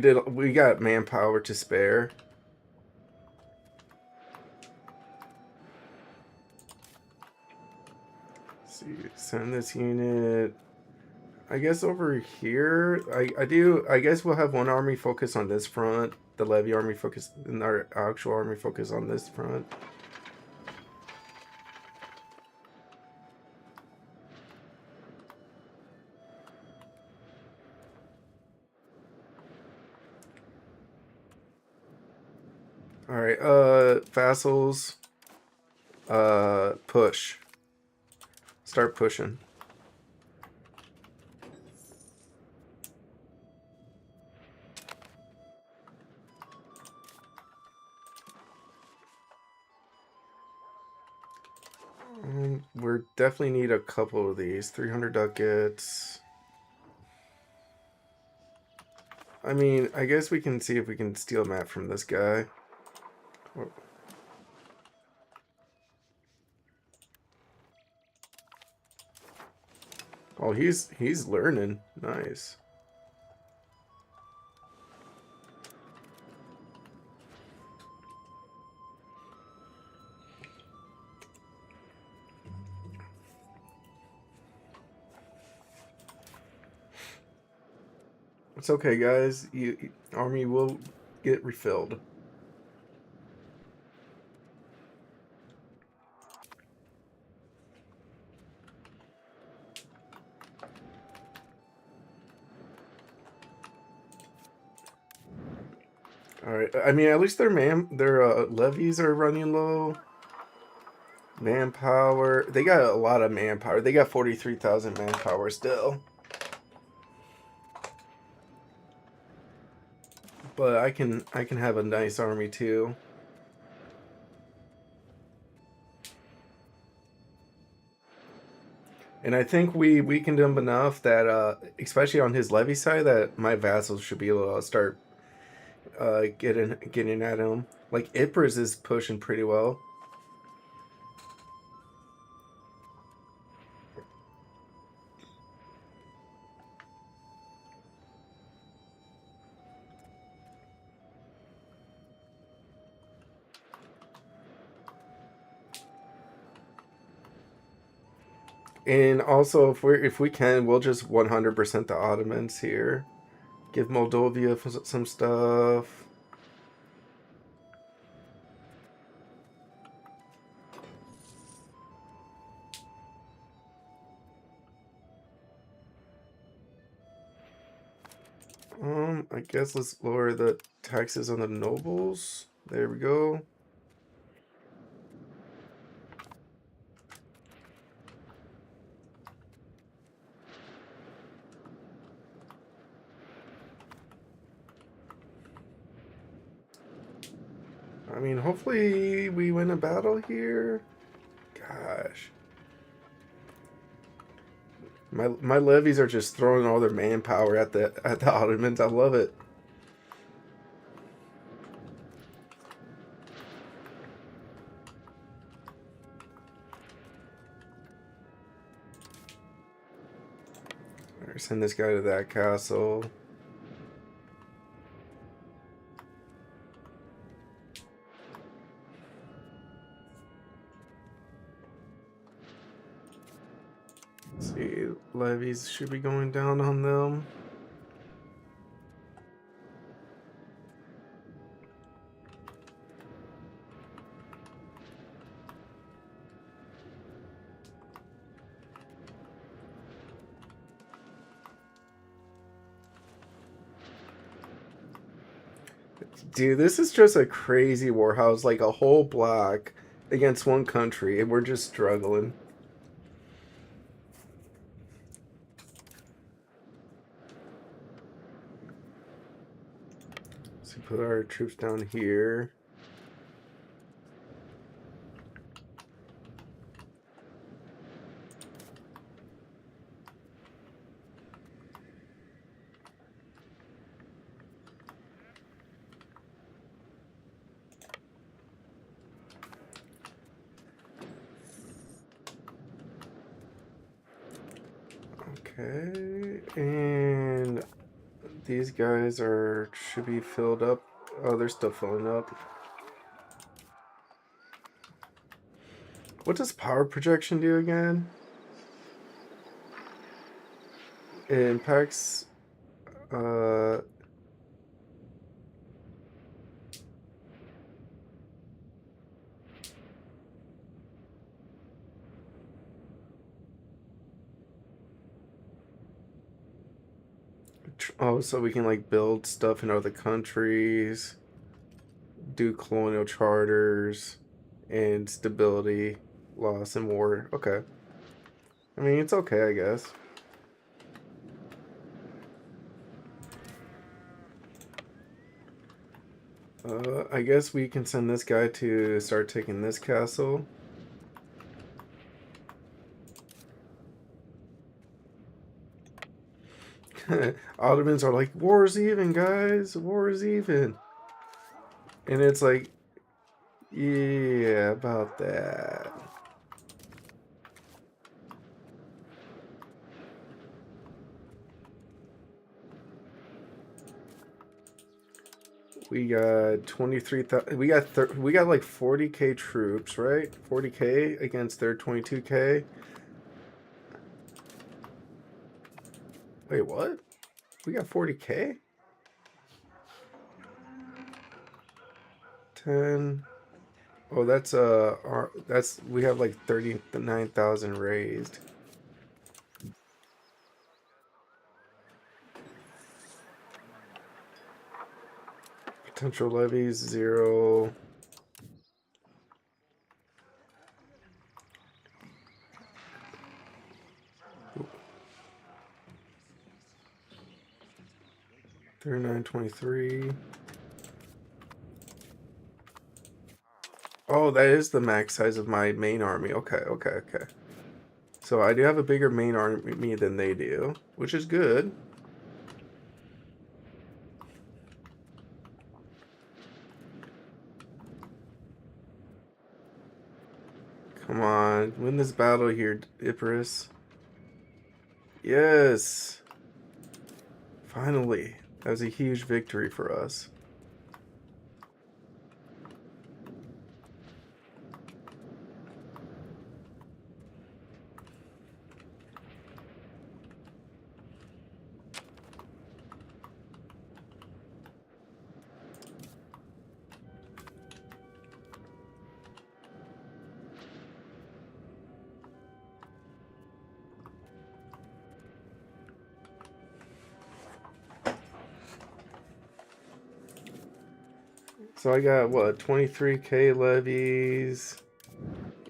got manpower to spare. Let's see, send this unit. I guess over here, I guess we'll have one army focus on this front. The levy army focus, and our actual army focus on this front. Alright, vassals, push. Start pushing. We definitely need a couple of these. 300 ducats. I mean, I guess we can see if we can steal a map from this guy. Oh, he's learning. Nice. It's okay, guys. Army will get refilled. All right. I mean, at least their levies are running low. Manpower. They got a lot of manpower. They got 43,000 manpower still. But I can have a nice army too. And I think we weakened him enough that, especially on his levy side, that my vassals should be able to start getting at him. Like Ypres is pushing pretty well. And also, if we can, we'll just 100% the Ottomans here. Give Moldovia some stuff. I guess let's lower the taxes on the nobles. There we go. I mean, hopefully we win a battle here. Gosh. My levies are just throwing all their manpower at the Ottomans. I love it. Alright, send this guy to that castle. Let's see, levies should be going down on them. Dude, this is just a crazy warhouse, like a whole block against one country, and we're just struggling. So put our troops down here. Okay, and these guys should be filled up. Oh, they're still filling up. What does power projection do again? It impacts uh oh, so we can like build stuff in other countries, do colonial charters, and stability loss in war. Okay. I mean, it's okay, I guess. I guess we can send this guy to start taking this castle. Ottomans are like, war's even, guys. War is even. And it's like, yeah, about that. We got 23,000. We got like 40k troops, right? 40k against their 22k. Wait, what? We got 40k? 10. Oh, that's we have like 39,000 raised. Potential levies 0. Ooh. 3923. Oh, that is the max size of my main army. Okay, okay, okay. So I do have a bigger main army than they do, which is good. Come on, win this battle here, Icarus. Yes! Finally. That was a huge victory for us. So I got what, 23k levies.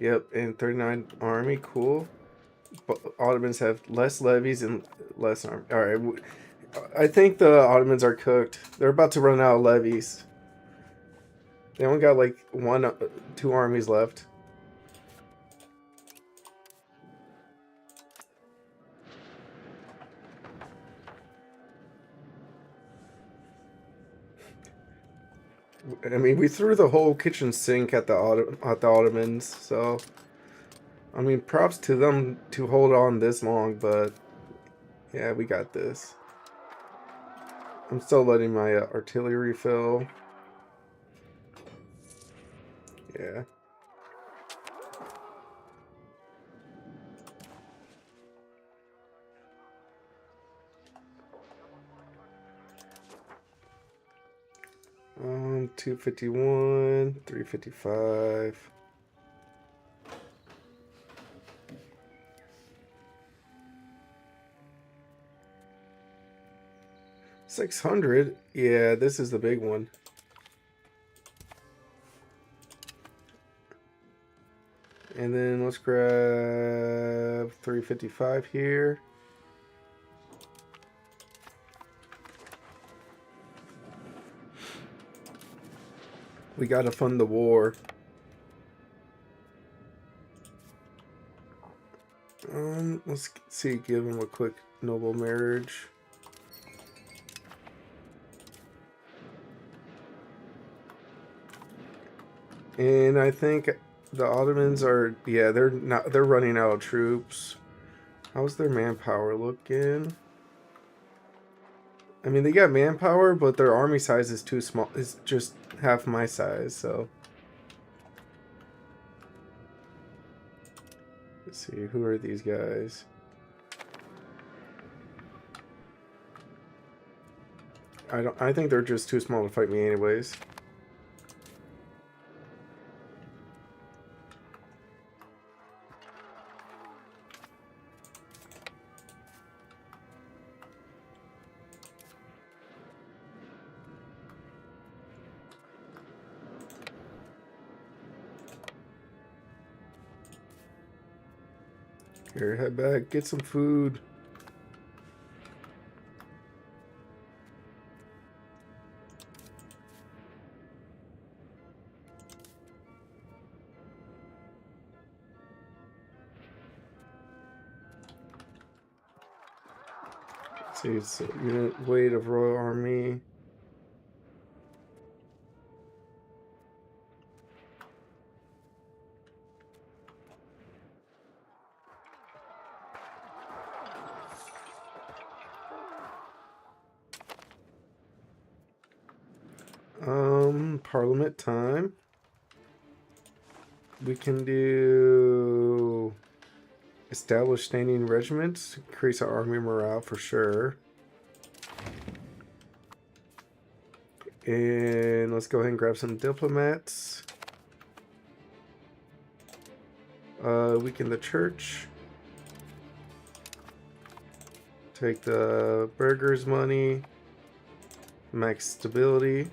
Yep, and 39 army. Cool. But Ottomans have less levies and less army. All right, I think the Ottomans are cooked. They're about to run out of levies. They only got like two armies left. I mean, we threw the whole kitchen sink at the Ottomans, so I mean, props to them to hold on this long, but yeah, we got this. I'm still letting my artillery fill. Yeah. Um, 251, 355. 600. Yeah, this is the big one. And then let's grab 355 here. We gotta fund the war. Let's see, give him a quick noble marriage. And I think the Ottomans are, yeah, they're running out of troops. How's their manpower looking? I mean, they got manpower, but their army size is too small. It's just half my size, so. Let's see, who are these guys? I think they're just too small to fight me anyways. Here, head back, get some food. Let's see, it's unit weight of Royal Army. Parliament time. We can do establish standing regiments, increase our army morale for sure. And let's go ahead and grab some diplomats. Weaken the church. Take the burgers' money. Max stability.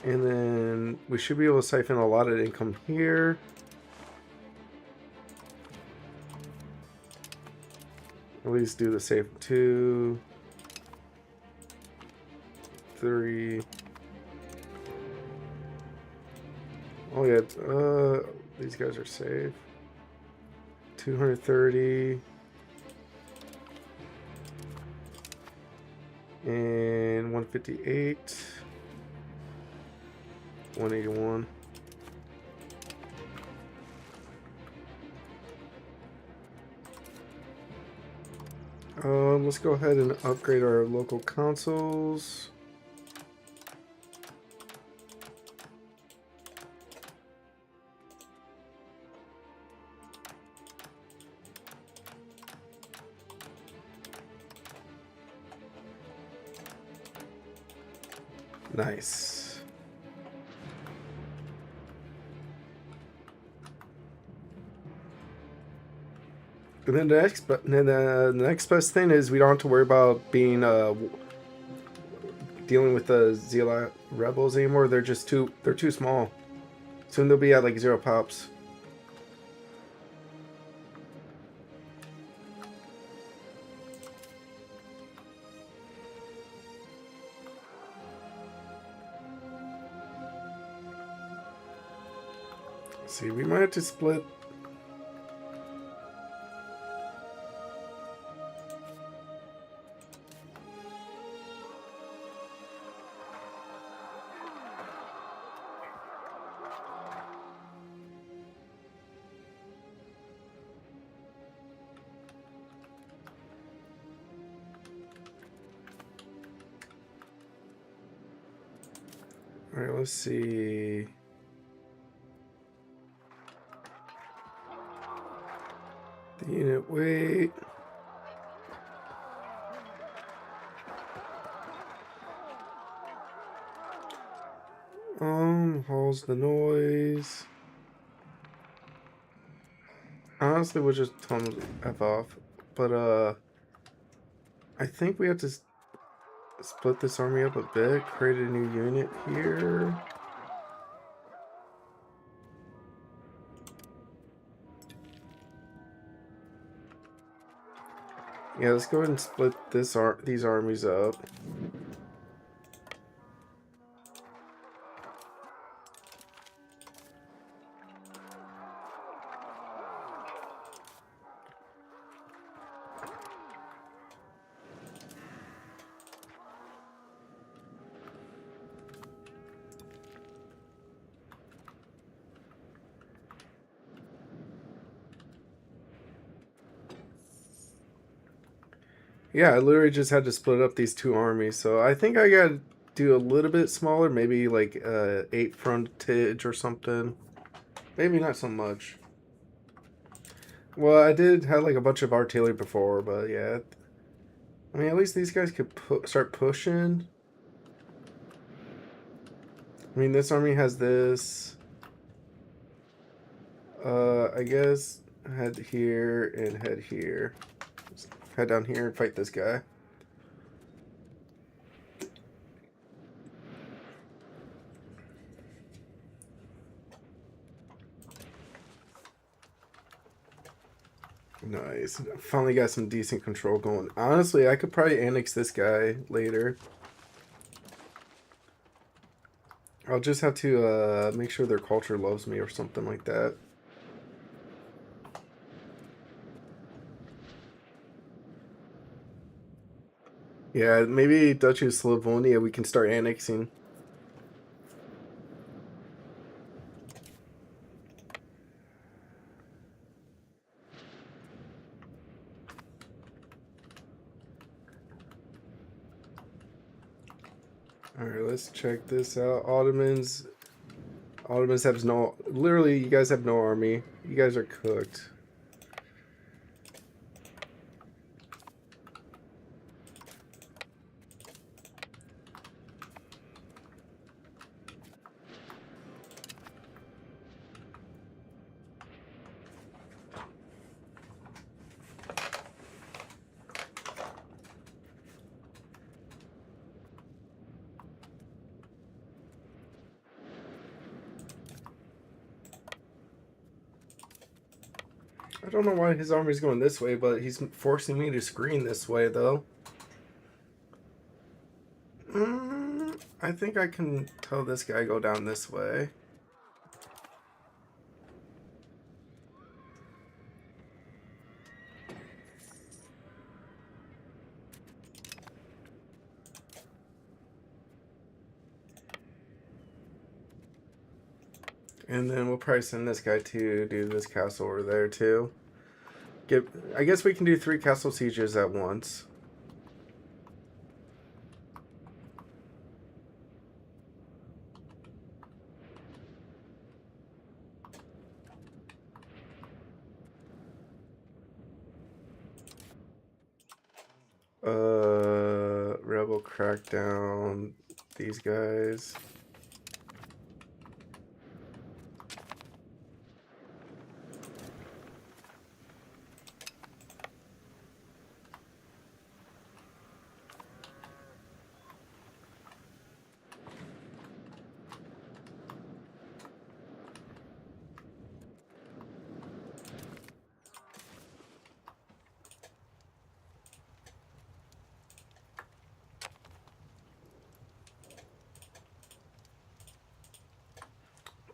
And then we should be able to siphon a lot of income here. At least do the safe 2, 3. Oh yeah, these guys are safe. 230. And 158. 181. Let's go ahead and upgrade our local consoles. Nice. And then the next best thing is we don't have to worry about being dealing with the Zealot rebels anymore. They're too small. Soon they'll be at like 0 pops. See, we might have to split. All right, let's see. The unit weight. Halls the noise. Honestly, we'll just tell them to F off. But, I think we have to split this army up a bit. Create a new unit here. Yeah, let's go ahead and split these armies up. Yeah, I literally just had to split up these two armies, so I think I gotta do a little bit smaller, maybe like 8 frontage or something. Maybe not so much. Well, I did have like a bunch of artillery before, but yeah. I mean, at least these guys could start pushing. I mean, this army has this. I guess head here and head here. Just head down here and fight this guy. Nice. Finally got some decent control going. Honestly, I could probably annex this guy later. I'll just have to make sure their culture loves me or something like that. Yeah, maybe Duchy of Slavonia we can start annexing. Alright, let's check this out. Ottomans have no... Literally, you guys have no army. You guys are cooked. I don't know why his army's going this way, but he's forcing me to screen this way, though. I think I can tell this guy go down this way. And then we'll probably send this guy to do this castle over there, too. I guess we can do 3 castle sieges at once. Rebel crackdown. These guys.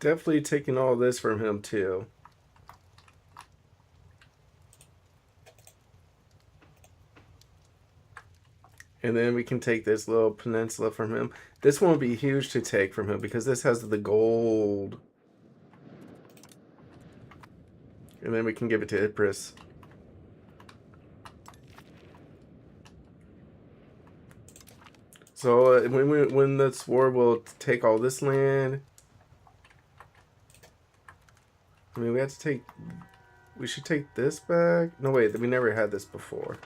Definitely taking all this from him too. And then we can take this little peninsula from him. This won't be huge to take from him because this has the gold. And then we can give it to Ypres. So when we win this war, we'll take all this land. I mean, we have to take... We should take this back. No, wait. We never had this before.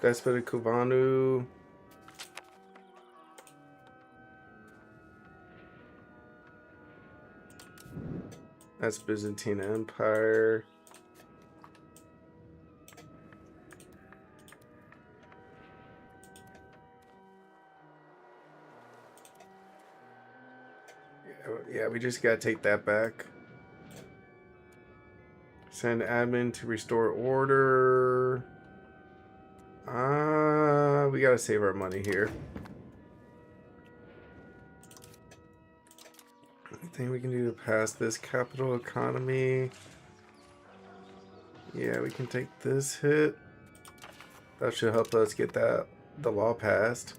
Despot of Kubanu. That's Byzantine Empire. Yeah, we just gotta take that back. Send admin to restore order. We gotta save our money here. Anything we can do to pass this capital economy? Yeah, we can take this hit. That should help us get the law passed.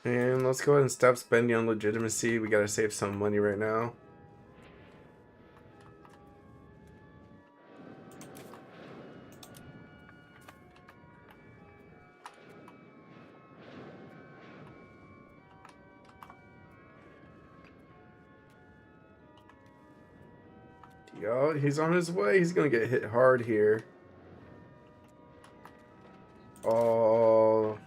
And let's go ahead and stop spending on legitimacy. We gotta save some money right now. Yo, he's on his way. He's gonna get hit hard here. Oh.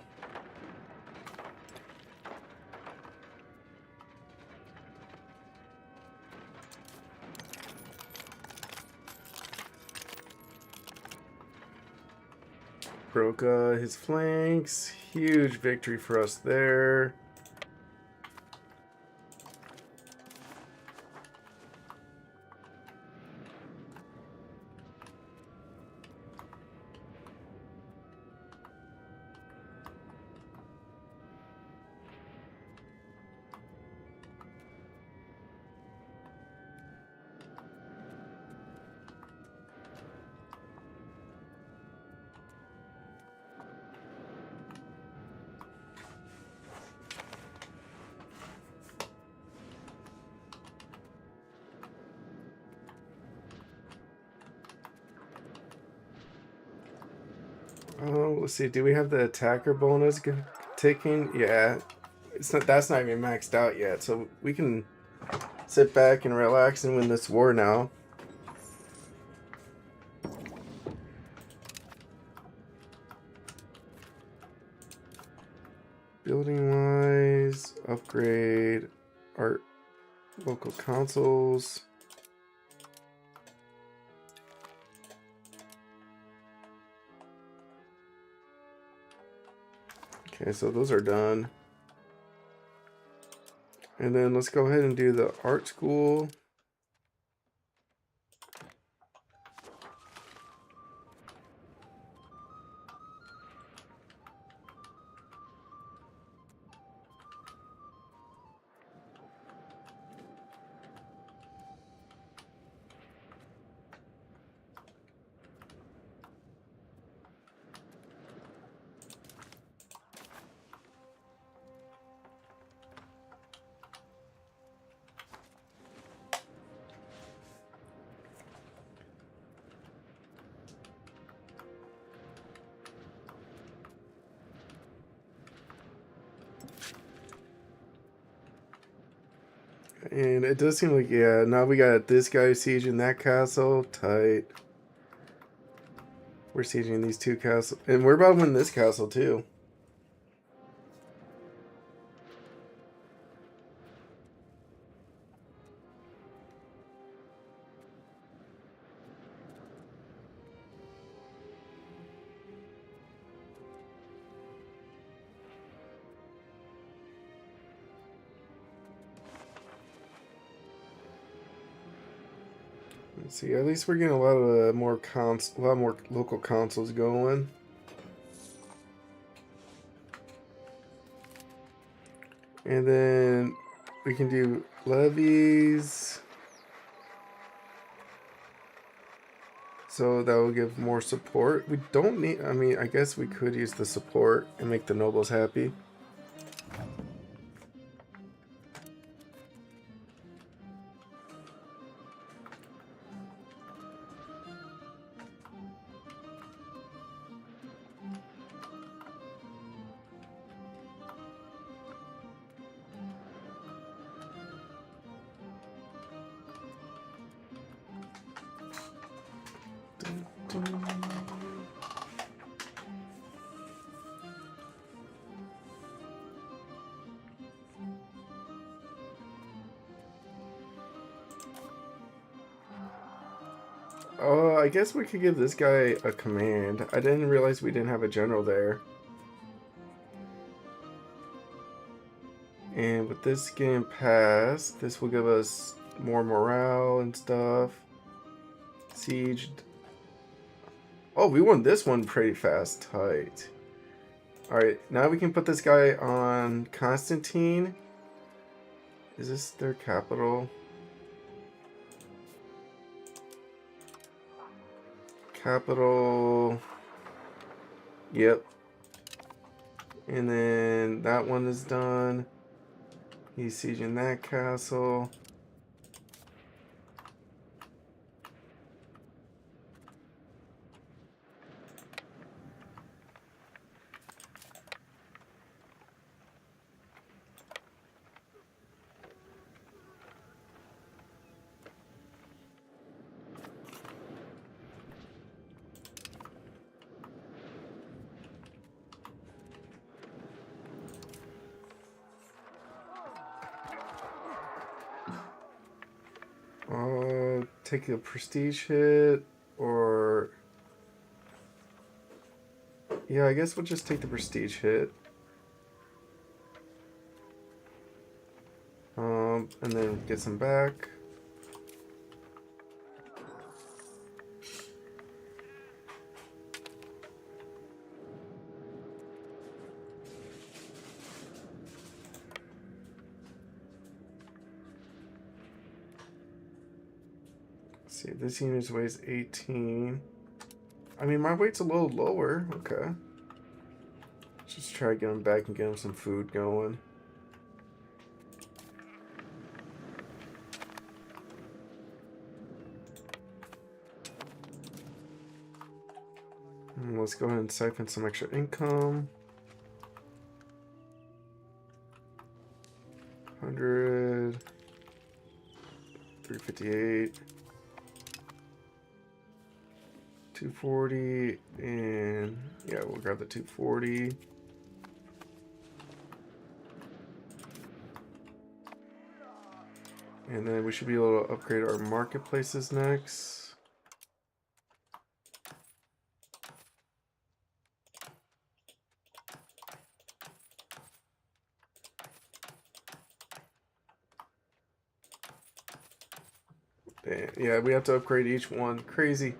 Broke his flanks. Huge victory for us there. Oh, let's see. Do we have the attacker bonus ticking? Yeah, it's not. That's not even maxed out yet. So we can sit back and relax and win this war now. Building wise, upgrade our local consoles. Okay, so those are done. And then let's go ahead and do the art school. And it does seem like, yeah, now we got this guy sieging that castle. Tight. We're sieging these two castles. And we're about to win this castle, too. Let's see. At least we're getting a lot of a lot more local consoles going. And then we can do levies. So that will give more support. We don't need, I mean, I guess we could use the support and make the nobles happy. Oh, I guess we could give this guy a command. I didn't realize we didn't have a general there. And with this getting passed, this will give us more morale and stuff. Siege. Oh, we won this one pretty fast. Tight. Alright, now we can put this guy on Constantine. Is this their capital? Capital. Yep. And then that one is done. He's sieging that castle. Take a prestige hit, or yeah, I guess we'll just take the prestige hit. And then get some back. Let's see, this unit weighs 18. I mean, my weight's a little lower. Okay. Just try to get him back and get him some food going. And let's go ahead and siphon some extra income. 100. 358. 240, and yeah, we'll grab the 240. And then we should be able to upgrade our marketplaces next. Yeah, we have to upgrade each one. Crazy.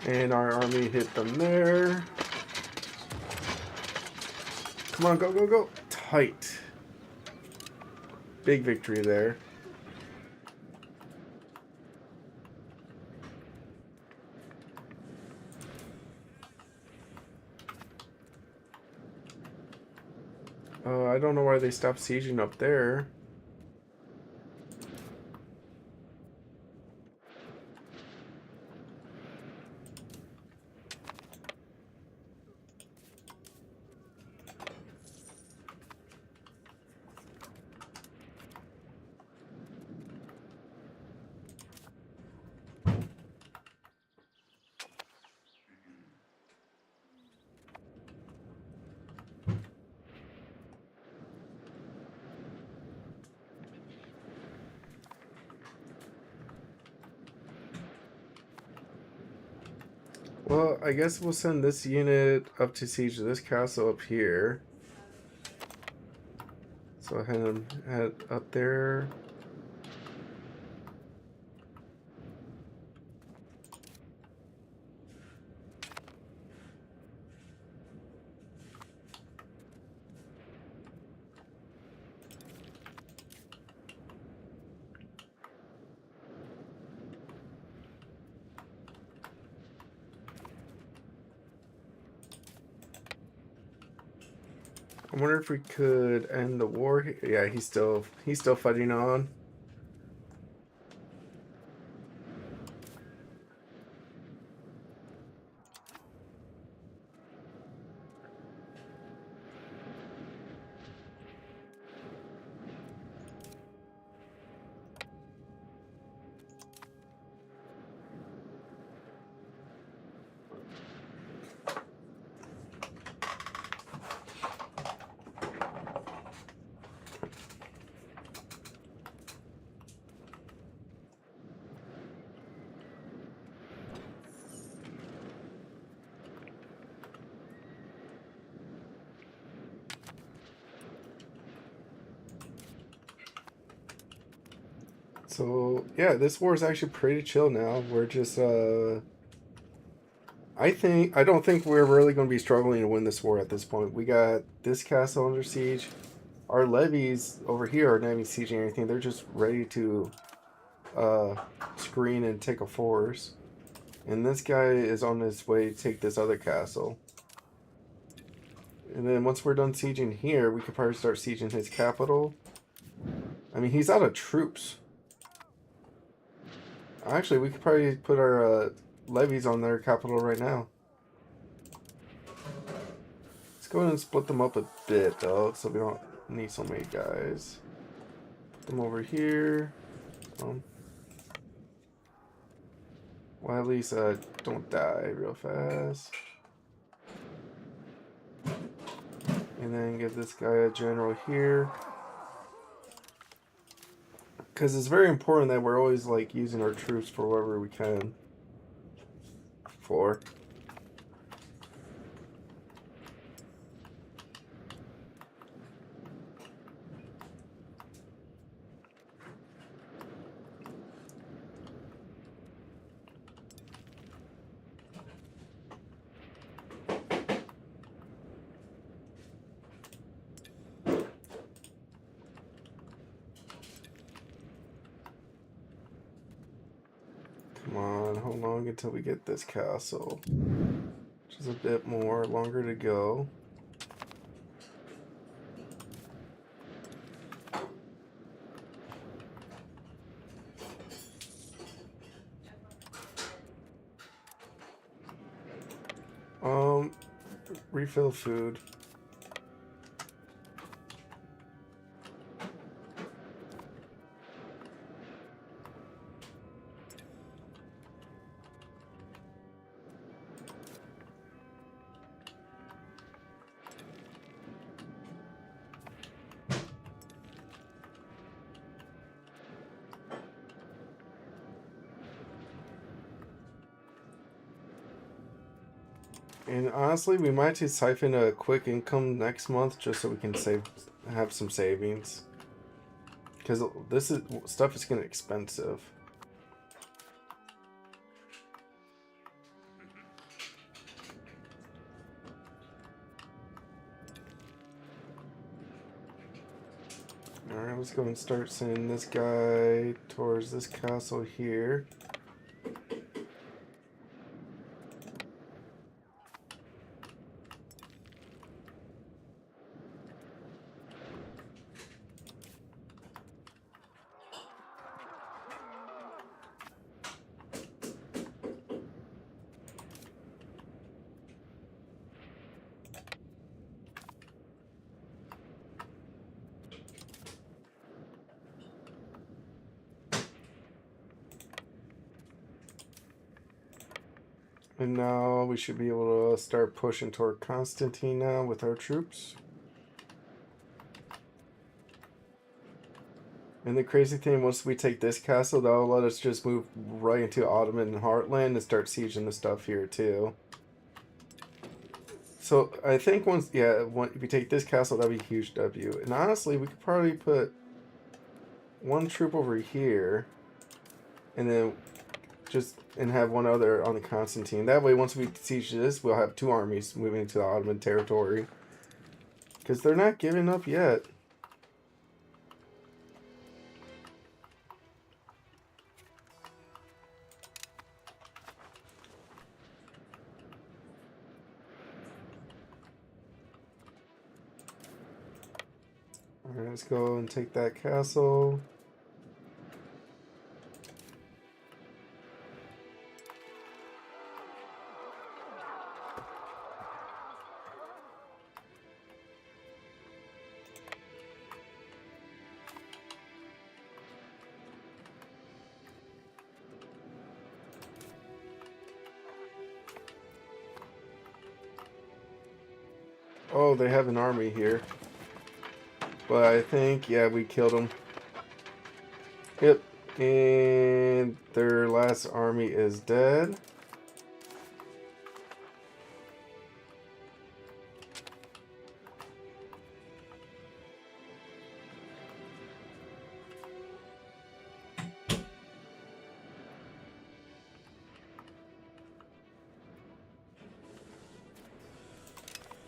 And our army hit them there. Come on, go, go, go. Tight. Big victory there. I don't know why they stopped sieging up there. Well, I guess we'll send this unit up to siege this castle up here. So head up there. I wonder if we could end the war. Yeah, he's still fighting on. So yeah, this war is actually pretty chill now. We're just I don't think we're really going to be struggling to win this war at this point. We got this castle under siege. Our levies over here are not even sieging anything. They're just ready to uh, screen and take a force. And this guy is on his way to take this other castle. And then once we're done sieging here, we could probably start sieging his capital. I mean, he's out of troops. Actually, we could probably put our levies on their capital right now. Let's go ahead and split them up a bit, though, so we don't need so many guys. Put them over here. Well, at least don't die real fast. And then give this guy a general here. Because it's very important that we're always like using our troops for whatever we can. For. Come on, how long until we get this castle? Just a bit more, longer to go. Refill food. And honestly, we might just siphon a quick income next month just so we can have some savings. Because stuff is getting expensive. Alright, let's go and start sending this guy towards this castle here. And now we should be able to start pushing toward Constantine now with our troops. And the crazy thing, once we take this castle, that'll let us just move right into Ottoman Heartland and start sieging the stuff here too. So I think once, yeah, if we take this castle, that'd be a huge W. And honestly, we could probably put one troop over here, and then and have one other on the Constantine. That way, once we siege this, we'll have 2 armies moving into the Ottoman territory. Because they're not giving up yet. Alright, let's go and take that castle. Oh, they have an army here. But I think, yeah, we killed them. Yep. And their last army is dead.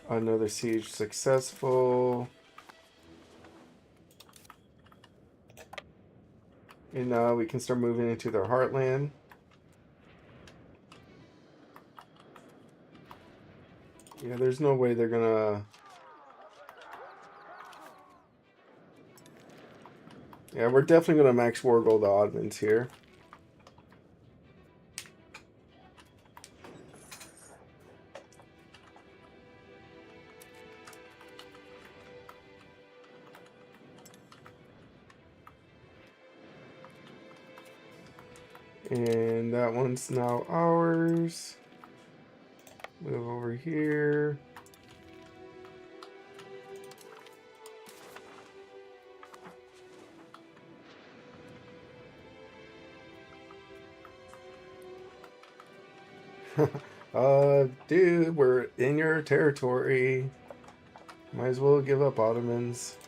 Another siege successful. And now we can start moving into their heartland. Yeah, there's no way they're gonna... Yeah, we're definitely gonna max war gold the Ottomans here. And that one's now ours. Move over here. Dude, we're in your territory. Might as well give up, Ottomans.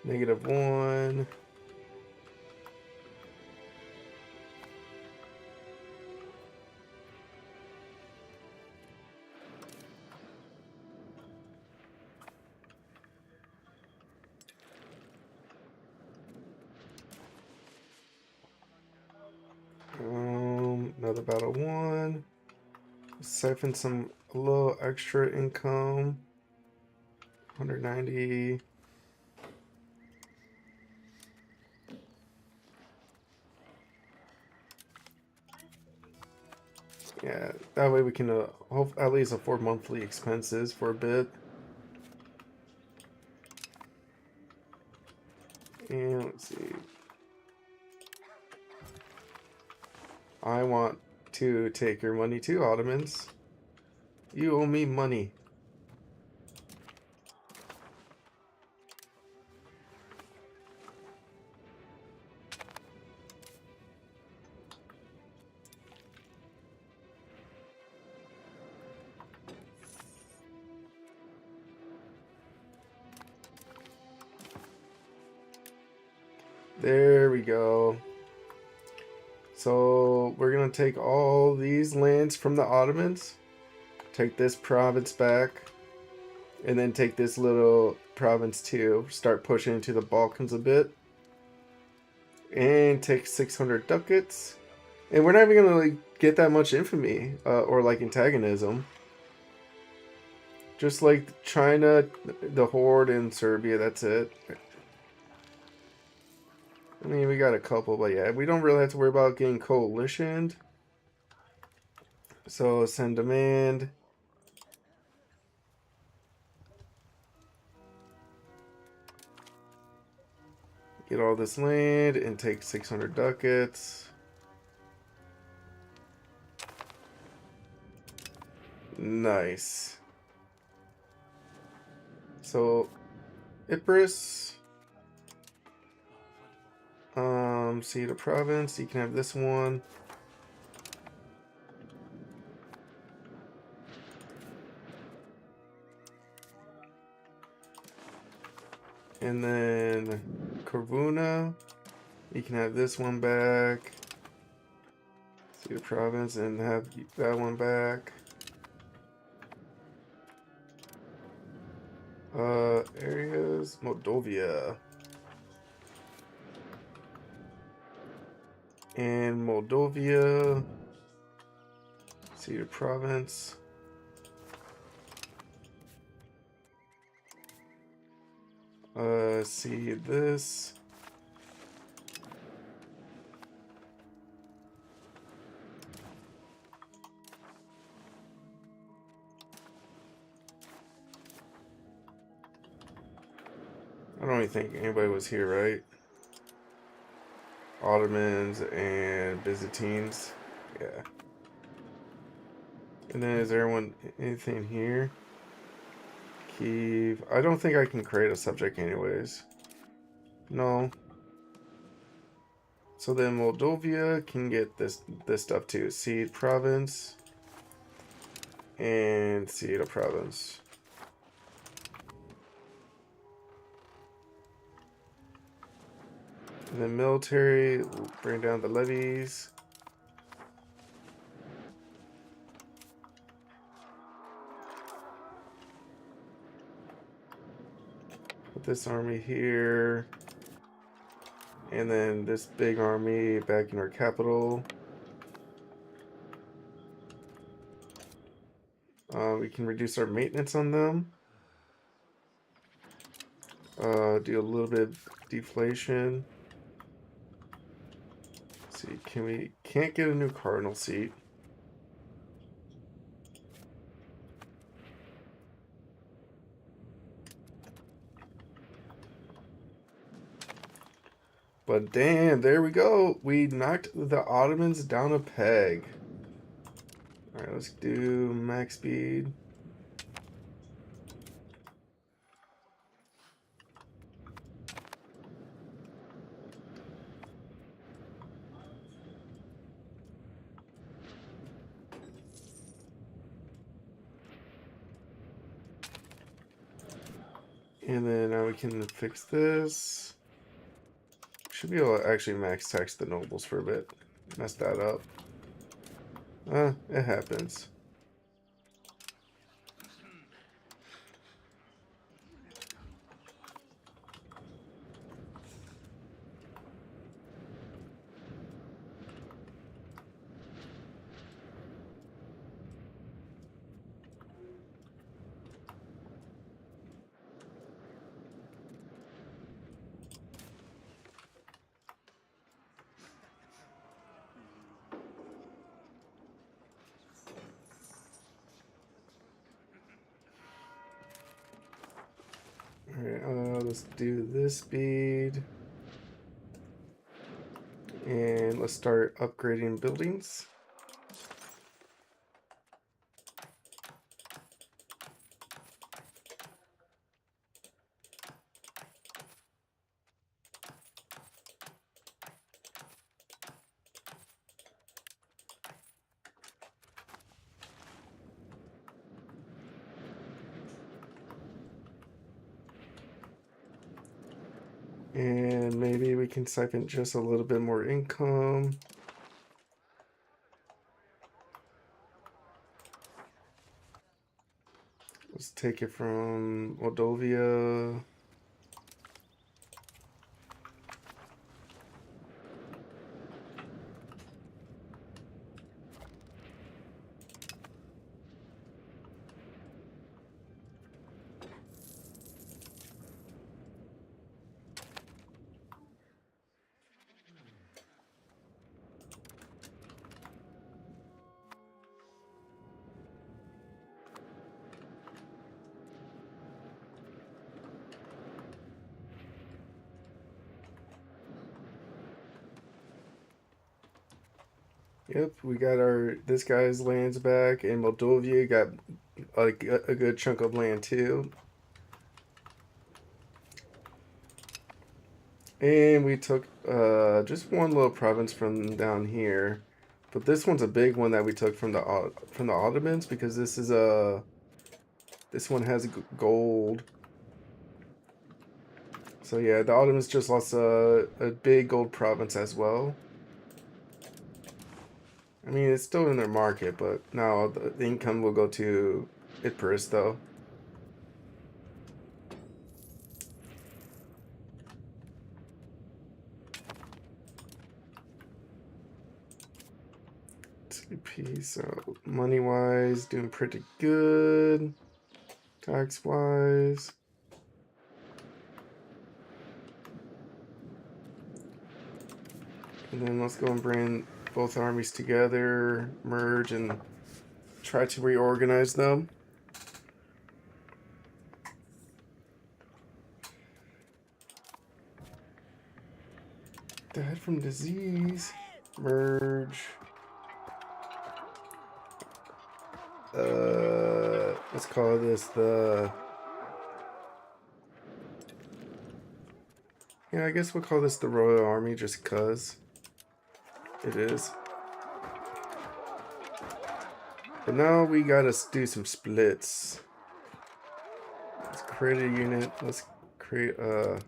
-1. Another battle 1. Siphon a little extra income. 190. Yeah, that way we can at least afford monthly expenses for a bit. And let's see. I want to take your money too, Ottomans. You owe me money. There we go. So we're going to take all these lands from the Ottomans, take this province back, and then take this little province too. Start pushing into the Balkans a bit. And take 600 ducats. And we're not even going to like, get that much infamy or like antagonism. Just like China, the Horde, and Serbia, that's it. I mean, we got a couple, but yeah, we don't really have to worry about getting coalitioned. So send demand. Get all this land and take 600 ducats. Nice. So, Ypres. See the province. You can have this one. And then Corvuna. You can have this one back. See the province and have that one back. Areas, Moldovia. And Moldovia. See the province. See this. I don't even think anybody was here, right? Ottomans and Byzantines. Yeah. And then is there anything here? Kiev. I don't think I can create a subject anyways. No. So then Moldovia can get this stuff too. Seed province and seed a province. And then military, we'll bring down the levies. Put this army here. And then this big army back in our capital. We can reduce our maintenance on them. Do a little bit of deflation. Let's see, can't get a new cardinal seat. But damn, there we go. We knocked the Ottomans down a peg. Alright, let's do max speed. And then now we can fix this. Should be able to actually max tax the nobles for a bit. Mess that up. It happens. Alright, let's do this speed. And let's start upgrading buildings. And maybe we can siphon just a little bit more income. Let's take it from Moldovia. Yep, we got this guy's lands back, and Moldovia got a good chunk of land too. And we took just one little province from down here. But this one's a big one that we took from the Ottomans because this one has gold. So yeah, the Ottomans just lost a big gold province as well. I mean, it's still in their market, but now the income will go to Ipirus, though. TP, so money-wise, doing pretty good. Tax-wise. And then let's go and bring both armies together, merge, and try to reorganize them. Died from disease. Merge. Let's call this the... Yeah, I guess we'll call this the Royal Army just cuz it is. But now we gotta do some splits. Let's create a unit. Let's create a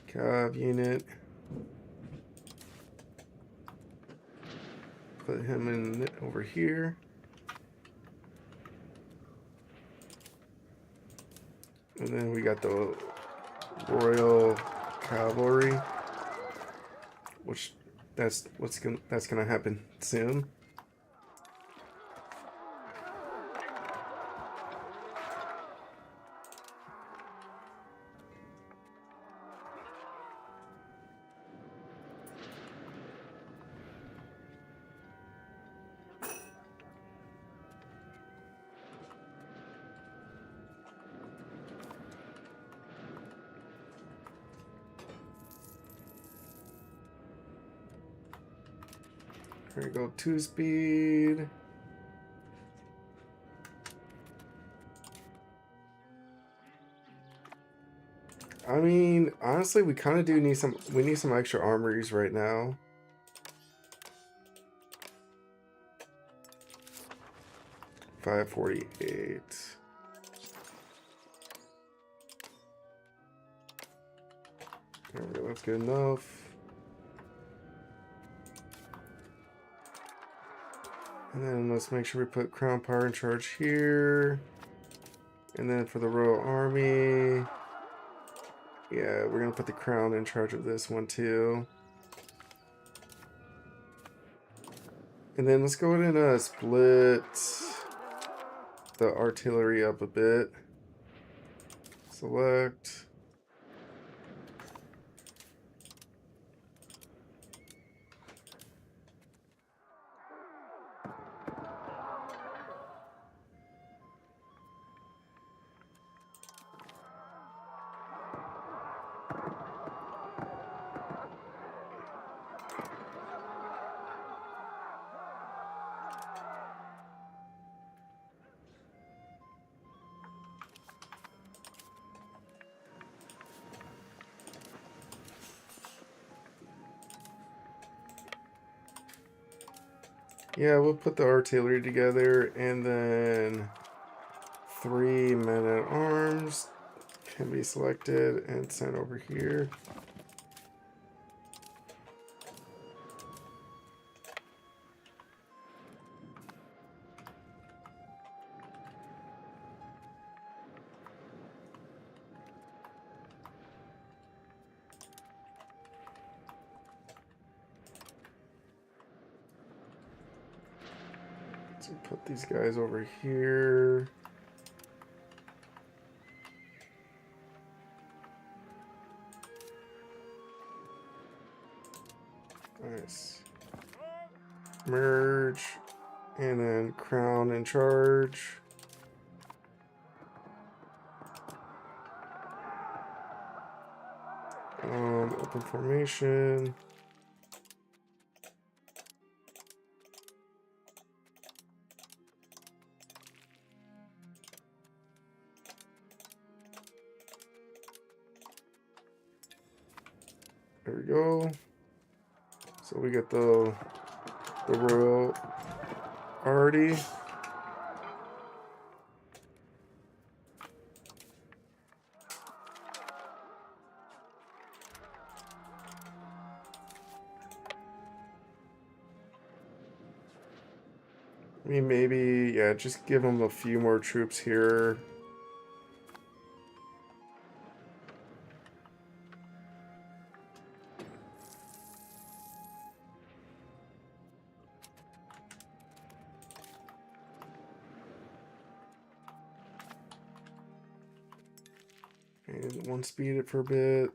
cav unit. Put him in over here. And then we got the Royal Cavalry, which that's gonna happen soon. Here we go, 2-speed. I mean, honestly, we kind of do need some. We need some extra armories right now. $548. There we go. That's good enough. And then let's make sure we put Crown Power in charge here. And then for the Royal Army, yeah, we're going to put the Crown in charge of this one too. And then let's go ahead and split the artillery up a bit. Select. Yeah, we'll put the artillery together, and then 3 men-at-arms can be selected and sent over here. So put these guys over here. Nice. Merge. And then Crown in charge. Open formation. go. So we get the royal already. I mean, maybe, yeah, just give them a few more troops here. And one speed it for a bit.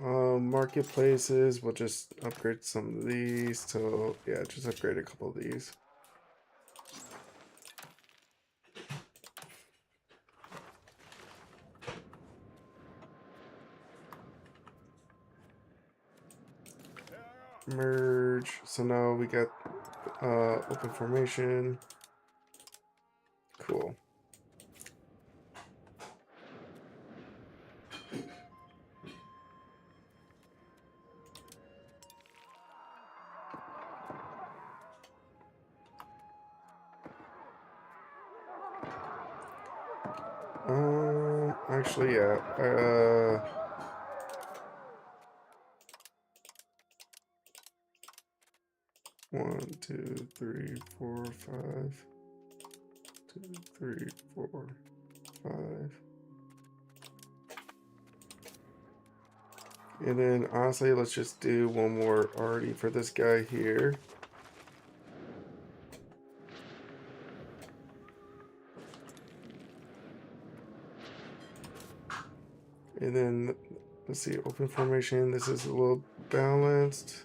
Marketplaces, we'll just upgrade some of these to, yeah, just upgrade a couple of these. Merge. So now we got open formation. Cool. Actually, yeah. 1, 2, 3, 4, 5. 2, 3, 4, 5. And then honestly, let's just do one more already for this guy here. And then let's see, open formation. This is a little balanced.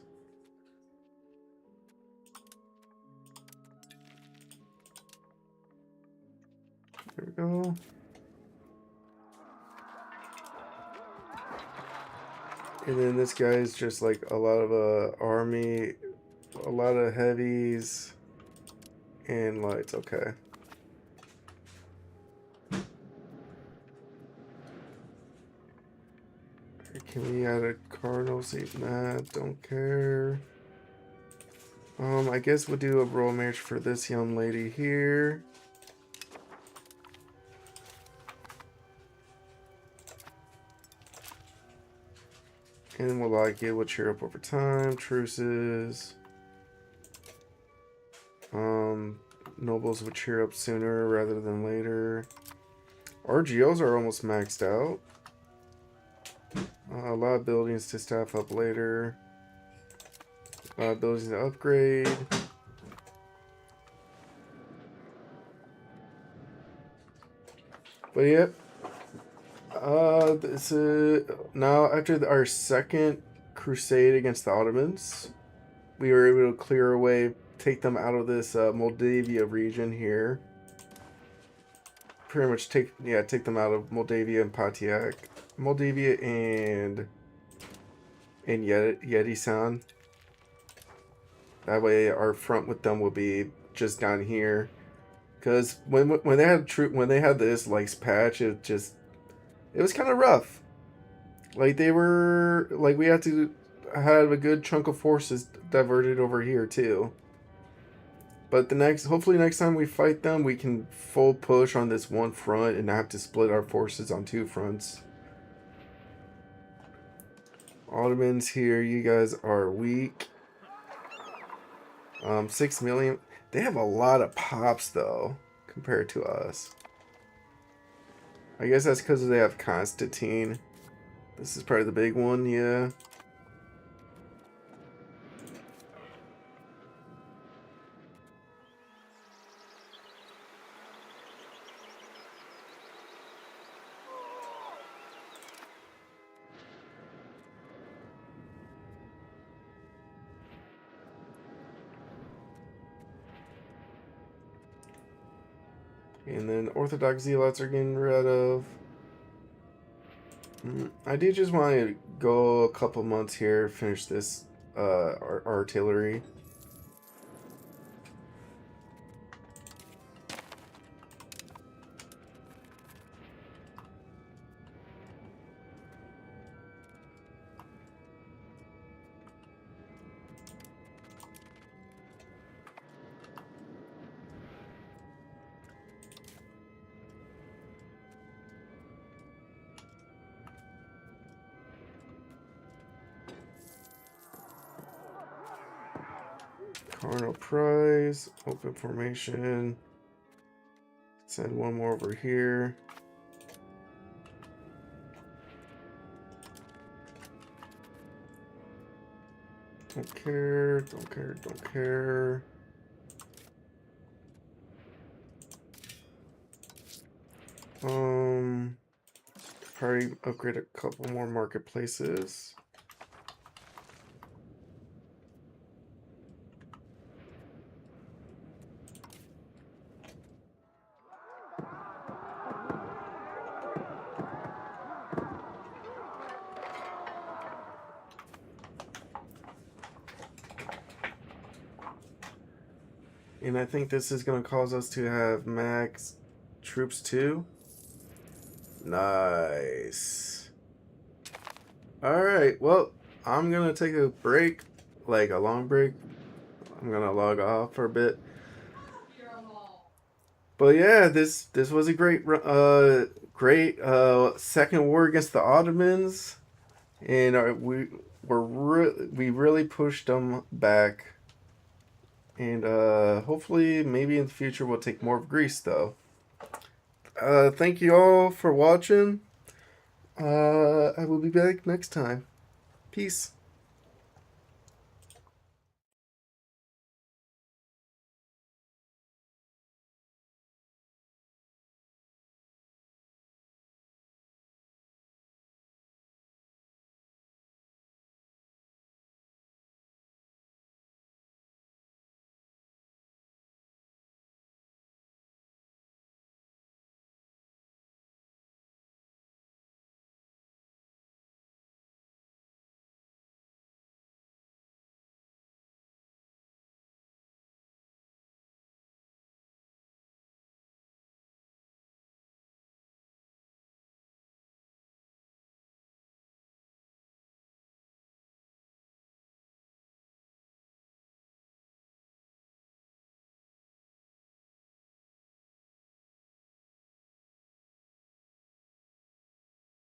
There we go. And then this guy is just like a lot of army, a lot of heavies and lights. Okay. Can we add a cardinal seat? Nah, don't care. I guess we'll do a royal marriage for this young lady here. And we'll like it. We'll cheer up over time. Truces. Nobles would cheer up sooner rather than later. RGOs are almost maxed out. A lot of buildings to staff up later. A lot of buildings to upgrade. But yep. This is now after our second crusade against the Ottomans, we were able to clear away, take them out of this Moldavia region here. Pretty much take them out of Moldavia and Pontiac, Moldavia and Yeti-san. That way, our front with them will be just down here. Because when they had this like patch, it was kind of rough. Like we had to have a good chunk of forces diverted over here too. But hopefully next time we fight them, we can full push on this one front and not have to split our forces on two fronts. Ottomans here, you guys are weak. 6 million. They have a lot of pops though, compared to us. I guess that's because they have Constantine. This is probably the big one, yeah. And then Orthodox Zealots are getting rid of. I do just want to go a couple months here, finish this artillery. Carnal Prize, open formation. Send one more over here. Don't care, don't care, don't care. Probably upgrade a couple more marketplaces. And I think this is going to cause us to have max troops too. Nice. Alright, well, I'm going to take a break, like a long break. I'm going to log off for a bit. But yeah, this was a great second war against the Ottomans, and we really pushed them back. And hopefully, maybe in the future, we'll take more of Greece, though. Thank you all for watching. I will be back next time. Peace.